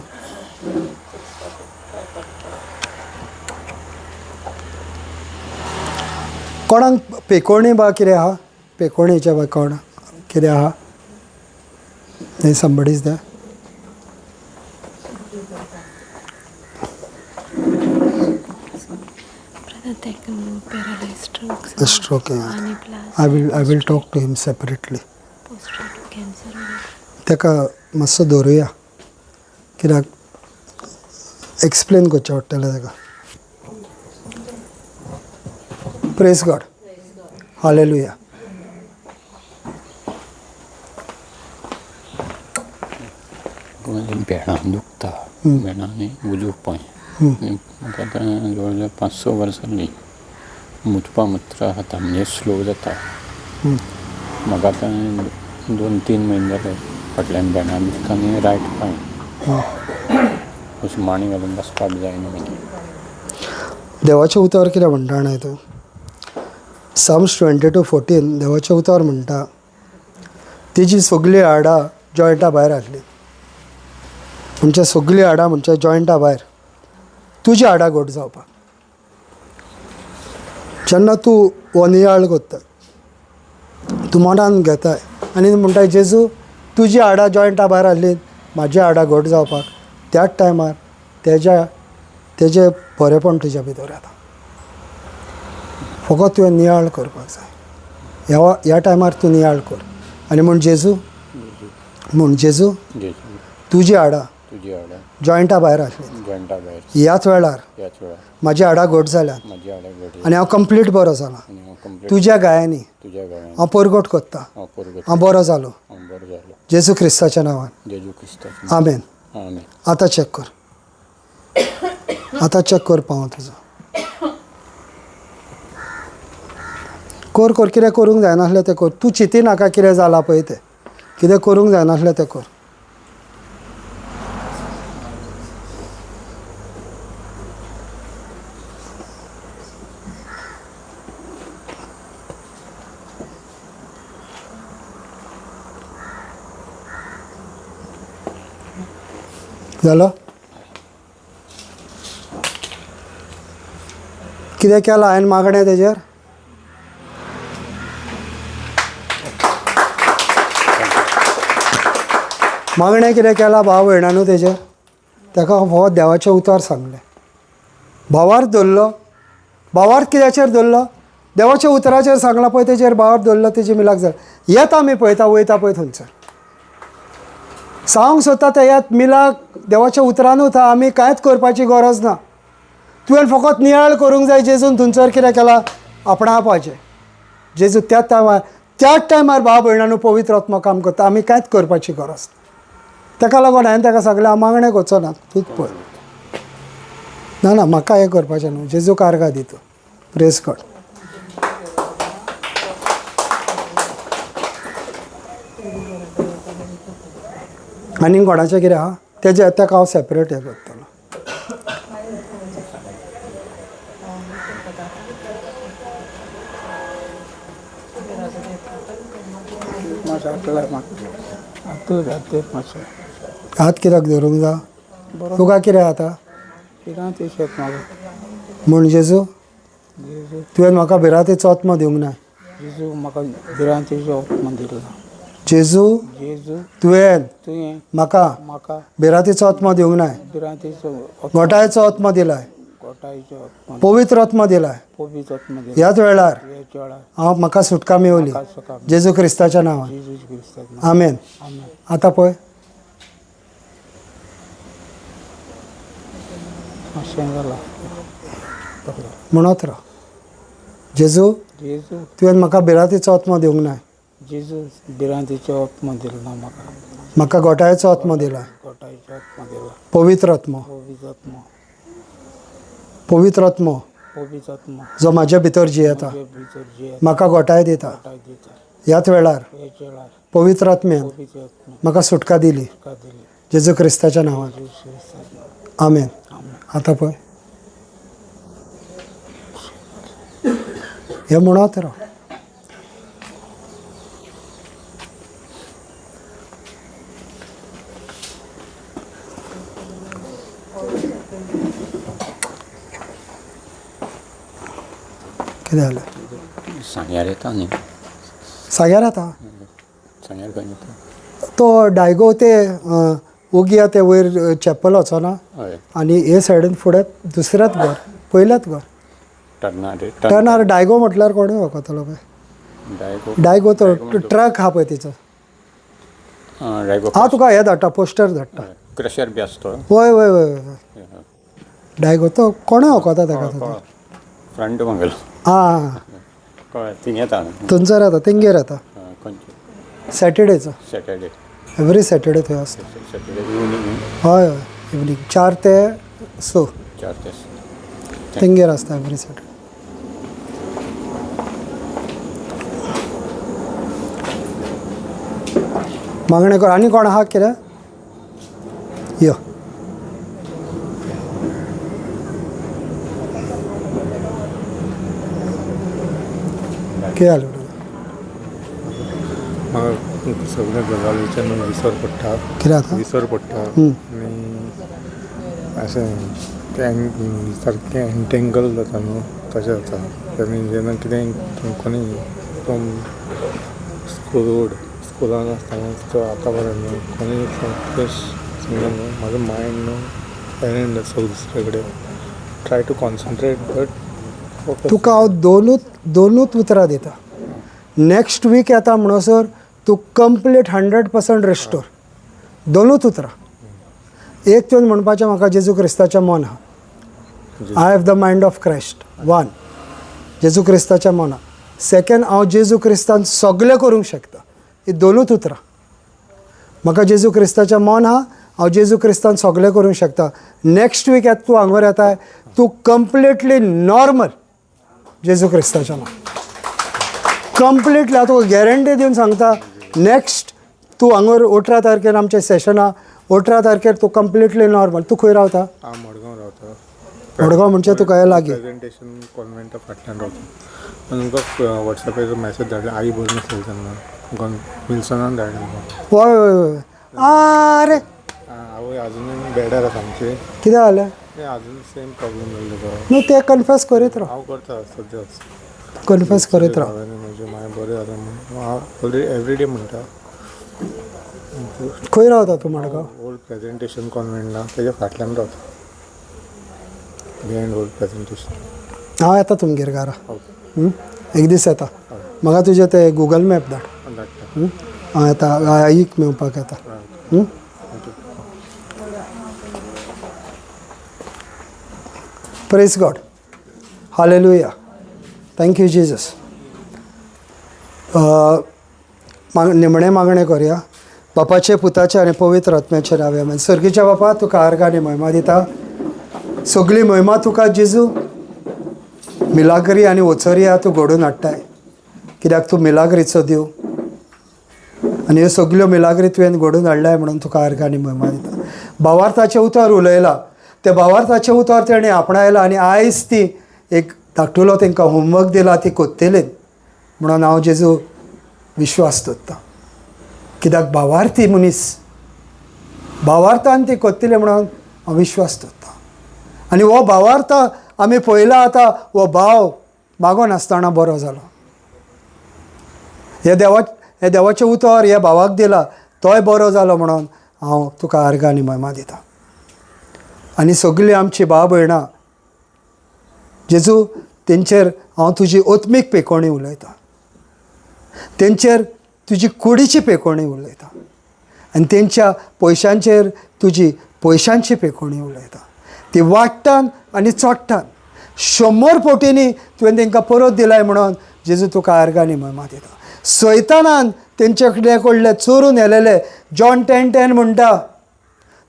कोणाक पेकोवणी बा कितें आहा पेकोवणीच्या बा कोण कितें आहा थंय somebody's they stroke I will talk to him separately ताका मातसो दवरुया कित्याक एक्सप्लेन करचें पडटलें ताका प्रेज गॉड हालेलुया बेणां दुखता बेणांनी उजूक पळय म्हाका आतां जवळ जवळ 5-6 वर्सां जालीं मुतपा मुत्र खाता म्हणजे स्लो जाता म्हाका आतां 2-3 म्हयने जाले फाटल्यान बेणां दुखता आनी रायट पांय अशें मांडी घालून बसपाक जायना मागीर देवाचें उतर कितें म्हणटा जाणा तूं साम्स 22:14 देवाचें उतर म्हणटा तेजी सगळीं हाडां जॉयंटा भायर आहलीं म्हणजे सगळीं हाडां म्हणजे जॉयंटा भायर तुजी हाडां घट जावपाक जेन्ना तूं हो नियाळ करता तूं मनान घेताय आनी म्हणटाय जेजू तुजी हाडां जॉयंटा भायर आहलीं म्हाजी हाडां घट जावपाक त्याच टायमार तेजें बरेंपण तुज्या भितर येता फकत तुवें नियाळ करपाक जाय ह्या टायमार तूं नियाळ कर आनी म्हण जेजू तुजी हाडां तुजी हाडां जॉयंटा भायर आहलीं जॉयंटा भायर ह्याच वेळार म्हाजी हाडां घट जाल्यात म्हाजी हाडां घट आनी हांव कंप्लीट बरो जाला आनी हांव कंप्लीट तुज्या गायांनी तुज्या गांवांत हांव परगट करता हांव परगट हांव बरो जालो हांव बरो जालो जेजू क्रिस्ताच्या नांवान जेजू क्रिस्ताच्या आमेन आमेन आतां चॅक कर आतां चॅक कर पावो तुजो कर कितें करूंक जायनासलें तें कर तूं चिंती नाका कितें जालां पळय तें कितें करूंक जायनासलें तें कर जालो कितें केलां हांवें मागणें तेजेर मागणें कितें केलां भाव भयणानू तेजेर ताका हो देवाचें उतर सांगलें भावार धरलो भावार कित्याचेर धरलो देवाच्या उतराचेर सांगलां पळय तेजेर भावार धरलो तेजी मिलाक जाय येता आमी पळयता वयता पळय थंयसर सांगूंक सोदता ते यात मिलाक देवाच्या उतरानूच आहा आमी कांयच करपाची गरज ना तुवें फकत नियाळ करूंक जाय जेजून थंयसर कितें केलां आपणावपाचें जेजू त्याच टायमार भाव भयणानू पवित्र आत्मा काम करता आमी कांयच करपाची गरज ना ताका लागून हांवें ताका सांगलें हांव मागणें करचो ना तूंच पळय ना म्हाका हें करपाचें न्हू जेजू कारगा दी तूं प्रेज गॉड आनी कोणाचें कितें आहा ताका हांव सेपरेट हें करतलो हात कित्याक धरूंक जा तुका कितें आतां म्हण जेजू तुवें म्हाका भिरांतेचो आत्मा दिवंक ना जेजू तुवें म्हाका भिरांतेचो आत्मा दिवंक ना घोटायेचो आत्मा दिलाय पवित्र आत्मा दिलाय ह्याच वेळार हांव म्हाका सुटका मेवली जेजू क्रिस्ताच्या नांवान आमेन आतां पळय म्हणत राव जेजू तुवें म्हाका भिरांतेचो आत्मा दिवंक ना भिरांतीचो आत्मा दिलो ना म्हाका घोटायेचो आत्मा दिला गोटायचो आत्मा दिला पवित्र आत्मा पवित्र आत्मा जो म्हाज्या भितर जियेता म्हाका घोटाय दिता ह्याच वेळार पवित्र आत्म्यान म्हाका सुटका दिली जेजू क्रिस्ताच्या नांवान आमेन आतां पळय हे म्हणत राव. कितें जालें? सांग्यार येता न्ही, सांग्यार येता सांग्यार खंय येता. तो डायगो ते ओगिया ते वयर चॅपल वचना हय आनी हे सायडीन फुडें दुसऱ्याच घर पयल्याच घर टर्नार टर्नार डायगो म्हटल्यार कोणूय वळखतलो पळय. डायगो डायगो तो ट्रक हा पळय तिचो. डायगो हांव तुका हे धाडटा पोस्टर धाडटा. क्रशर बी आसता वय वय वय वय डायगो तो कोणूय वळखता ताका तो. फ्रंट मंगल आं कळ्ळें थिंग येता थंयसर येता तेंगेर येता खंयचे सॅटर्डेचो सॅटर्डे एवरी सॅटर्डे थंय आसता. सॅटर्डे इवनिंग हय हय इवनिंग 4 ते 6 4 ते तेंगेर आसता एवरी सॅटर्डे. मागणें कर आनी कोण आहा कितें यो. कितें जालें म्हाका सगळ्या गजालींच्यान विसर पडटा कितें जाता विसर पडटा आनी अशें तें सारकें एन्टेंगल जाता न्हू तशें जाता. आनी जेन्ना कितें कोणी फ्रॉम स्कुलान आसतना तो आतां बरें न्हू कोणी फ्रेश न्हू म्हाजो मायंड न्हू पेरेंट आसता दुसरे कडेन ट्राय टू कॉन्सन्ट्रेट बट तुका हांव दोनूच उतरां दिता. नेक्स्ट वीक येता म्हणसर तूं कंप्लीट 100% रेस्टोर. दोनूच उतरां. एक तुवें म्हणपाचें म्हाका जेजू क्रिस्ताचें मन आहा. I have the mind of Christ. 1 जेजू क्रिस्ताचें मन आहा. सेकंड हांव जेजू क्रिस्तान सगळें करूंक शकता. ही दोनूच उतरां. म्हाका जेजू क्रिस्ताचें मन आहा. हांव जेजू क्रिस्तान सगळें करूंक शकता. नेक्स्ट वीक येता तूं हांगार येताय तूं कंप्लिटली नॉर्मल जेजू क्रिस्ताचें नांव कंप्लिटली हांव तुका गॅरंटी दिवन सांगता. नेक्स्ट तूं हांगर 18 तारखेर आमचें सेशन आहा. 18 तारखेर तूं कंप्लिटली नॉर्मल. तूं खंय रावता? हांव मडगांव रावता. मडगांव म्हणजे तुका हें लागीं. प्रेजेंटेशन कॉन्वेंटा फाटल्यान रावता. तुमकां वॉट्सॅपाचेर मॅसेज धाडला आई बरी नासली तेन्ना विल्सनान धाडलें म्हाका. वय वय वय आरे आवय अजुनूय बेडार आसा आमचे. कितें जालें? अजून सेम प्रॉब्लेम जाल्लो तो. न्हू तें कन्फेस करीत राव. हांव करता सद्याच कन्फेस करीत राव. म्हणजे माय बरें जालें म्हणून हांव ऑलरेडी एवरीडे म्हणटा. खंय रावता तूं मडगांव? ओल्ड प्रेजेंटेशन कॉन्वेंटा तेज्या फाटल्यान रावता. Behind old presentation. हांव येता तुमगेर घरा. एक दीस येता. म्हाका तुजें तें गुगल मॅप धाड. धाडटा. हांव येता आईक मेळपाक येता. Praise God. Hallelujah. Thank you Jesus. निमणें मागणें करया. बापाचे पुताचे आनी पवित्र आत्म्याचे नांवे आमेन. सर्गीच्या बापा तुका आर्गां आनी महिमा दिता. सगळी महिमा तुका जेजू. मिलाग्री आनी ओचरिया तूं घडोवन हाडटाय कित्याक तूं मिलाग्रीचो देव आनी ह्यो सगळ्यो मिलाग्री तुवें घडोवन हाडल्याय म्हणून तुका आर्गां आनी महिमा दिता. भावार्थाचें उतर उलयलां तें भावार्थाचें उतर तेणें आपणायलां आनी आयज ती एक धाकटुलो तांकां होमवर्क दिला ती कोत्तेलीत म्हणून हांव जेजू विश्वास दवरतां. कित्याक भावार्थी मनीस भावार्थान ती कोत्तेली म्हणून हांव विश्वास दवरतां. आनी हो भावार्थ आमी पळयला आतां हो भाव मागो नासतना बरो जालो. हे देवाचें उतर ह्या भावाक दिला तोय बरो जालो म्हणून हांव तुका आर्गां आनी महिमा दिता. आनी सगळीं आमची भाव भयणां जेजू तेंचेर हांव तुजी ओत्मीक पेकोवणी उलयतां. तेंचेर तुजी कुडीची पेकोवणी उलयतां आनी तेंच्या पयशांचेर तुजी पयशांची पेकोवणी उलयतां. ती वाडटान आनी चोडटान 100 पटींनी तुवें तांकां परत दिलाय म्हणून जेजू तुका आर्गां आनी महिमा दिता. सैतानान तेंचे कडले चोरून व्हेलेले जॉन 10:10 म्हणटा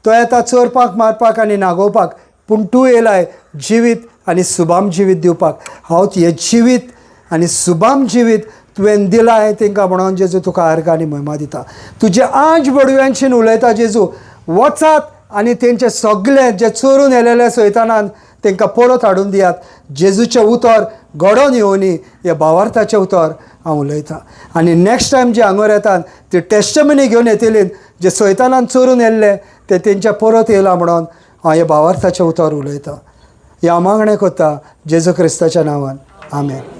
तो येता चोरपाक मारपाक आनी नागोवपाक पूण तूं येयलाय जिवीत आनी सुबाम जिवीत दिवपाक. हांव हे जिवीत आनी सुबाम जिवीत तुवें दिलाय तांकां म्हणून जेजू तुका आर्गां आनी महिमा दिता. तुजे आंज बडव्यांशीन उलयता जेजू. वचात आनी तेंचे सगळे जे चोरून येयलेले सैतानान तांकां परत हाडून दियात. जेजूचें उतर घडोवन येवनी हे भावार्थाचें उतर हांव उलयतां. आनी नेक्स्ट टायम जे हांगर येतात ते टेस्टमनी घेवन येतलीं जे सैतानान चोरून येल्ले ते तेंच्या परत येयला म्हणून हांव हे भावार्थाचें उतर उलयतां. हे हांव मागणें करता जेजू क्रिस्ताच्या नांवान. आमेन.